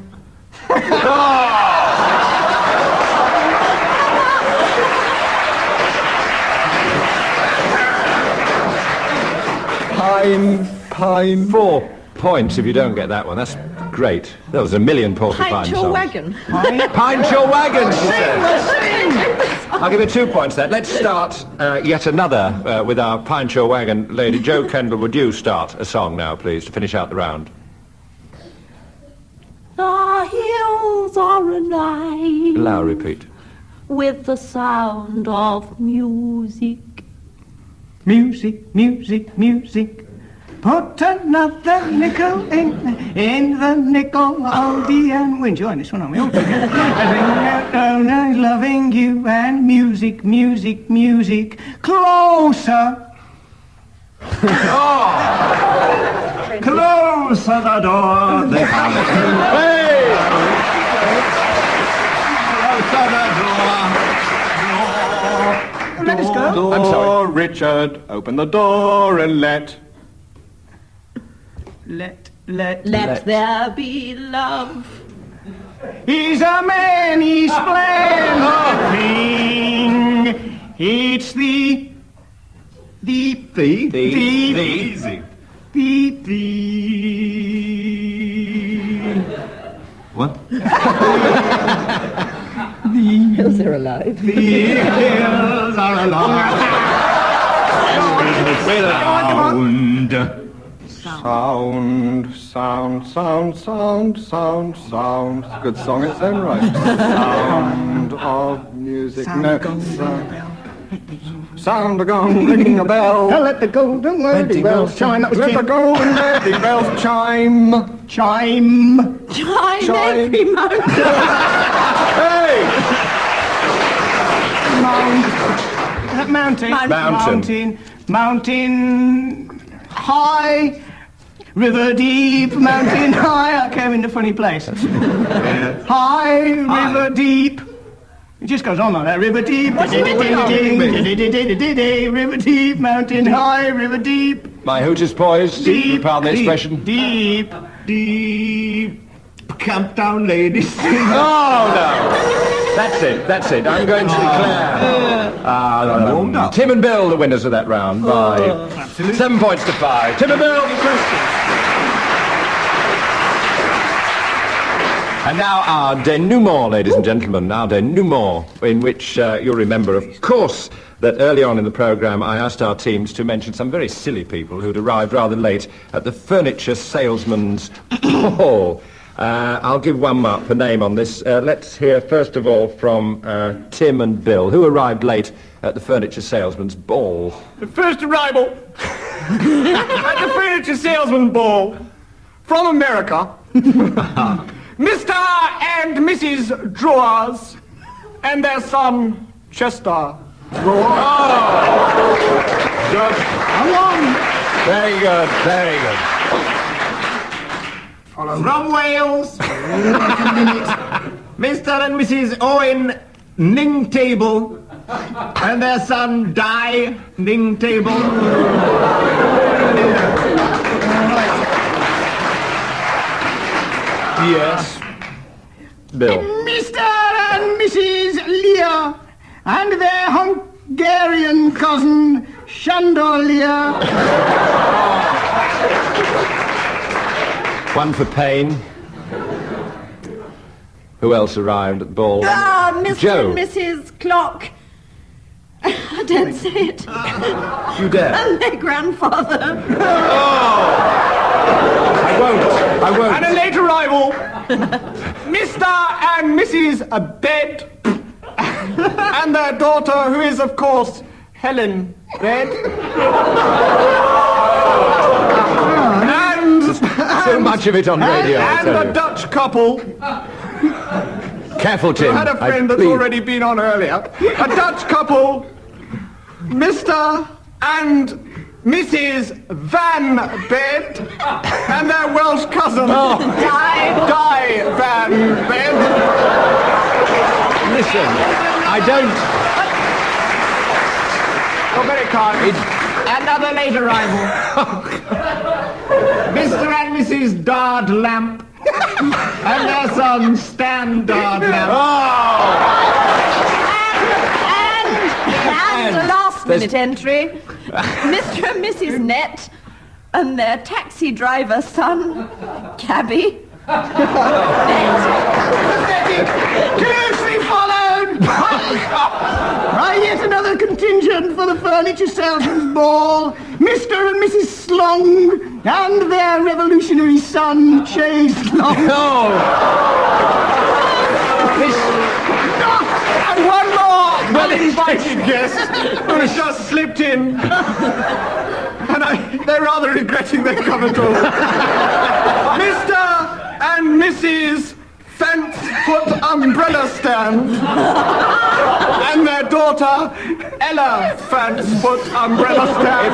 Pine. 4 points if you don't get that one. That's great. That was a million porcupine Pine songs. your wagon. Pine your wagon, she says. I'll give you 2 points then. Let's start yet another with our Pine your wagon lady. Joe Kendall, would you start a song now, please, to finish out the round? The hills are alive Allow repeat. with the sound of music. Music, music, music. Put another nickel in the nickel. I'll be and we're enjoying this one, aren't we? All loving you and music, music, music. Closer. Closer the door. They come. Hey! Closer the door. Let us go. I'm sorry. Richard, open the door and let Let there be love. He's a many splendid thing. It's the What? The hills are alive. The hills are alive. Sound, sound, sound, sound, sound, sound. It's a good song, its own right. Sound of music. Sound of gong, ringing a bell. Let the golden wedding bells chime. That was Let the golden wedding bells chime. Chime. Chime every mountain. Hey! Mountain high, river deep, mountain high. I came in a funny place. High, river deep. It just goes on like that. River deep, river deep, mountain high, river deep. My hoot is poised. Deep, pardon the expression. Deep. Come down, ladies. Oh, no. That's it. I'm going to declare Tim and Bill the winners of that round by 7 points to 5. Tim and Bill. And now our denouement, ladies and gentlemen, our denouement, in which you'll remember, of course, that early on in the programme I asked our teams to mention some very silly people who'd arrived rather late at the furniture salesman's ball. I'll give one up a name on this. Let's hear first of all from Tim and Bill, who arrived late at the furniture salesman's ball. The first arrival at the furniture salesman's ball from America. Mr. and Mrs. Drawers and their son, Chester Drawers. Oh! Good. Very good, very good. From Wales, Mr. and Mrs. Owen Ningtable and their son Di Ningtable. Yes. Bill. Mr. and Mrs. Lear and their Hungarian cousin Chandelier. One for Payne. Who else arrived at the ball? Mr. Joe. and Mrs. Clock. I don't say it. You dare. And their grandfather. I won't. And a late arrival, Mr. and Mrs. Bed and their daughter, who is, of course, Helen Bed. So much of it on radio. And a Dutch couple. Careful, Tim. I had a friend that's already been on earlier. A Dutch couple, Mr. and Mrs. Van Bed and their Welsh cousin, Di Van Bed. Listen, I don't... You're very kind. Another late arrival. Mr. and Mrs. Dard Lamp and their son Stan Dard Lamp. And a last-minute entry, Mr. and Mrs. Net and their taxi driver son, Cabby. Closely followed by yet another contingent for the furniture salesman's ball, Mr. and Mrs. Slong and their revolutionary son, Chase Slong. And one more uninvited guest who has just slipped in. And they're rather regretting their come at all. Mr. and Mrs. Fence-Foot Umbrella Stand and their daughter, Ella Fence-Foot Umbrella Stand.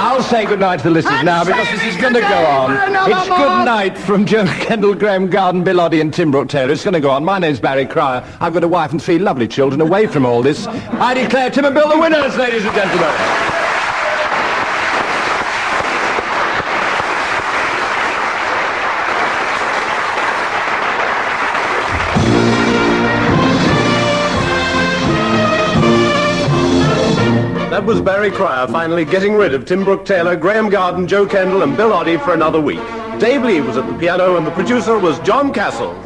I'll say goodnight to the listeners now because this is going to go on. It's good night from Joe Kendall, Graham Garden, Bill Oddie and Tim Brooke-Taylor. It's going to go on. My name's Barry Cryer. I've got a wife and 3 lovely children away from all this. I declare Tim and Bill the winners, ladies and gentlemen. That was Barry Cryer finally getting rid of Tim Brooke-Taylor, Graham Garden, Joe Kendall and Bill Oddie for another week. Dave Lee was at the piano and the producer was John Castles.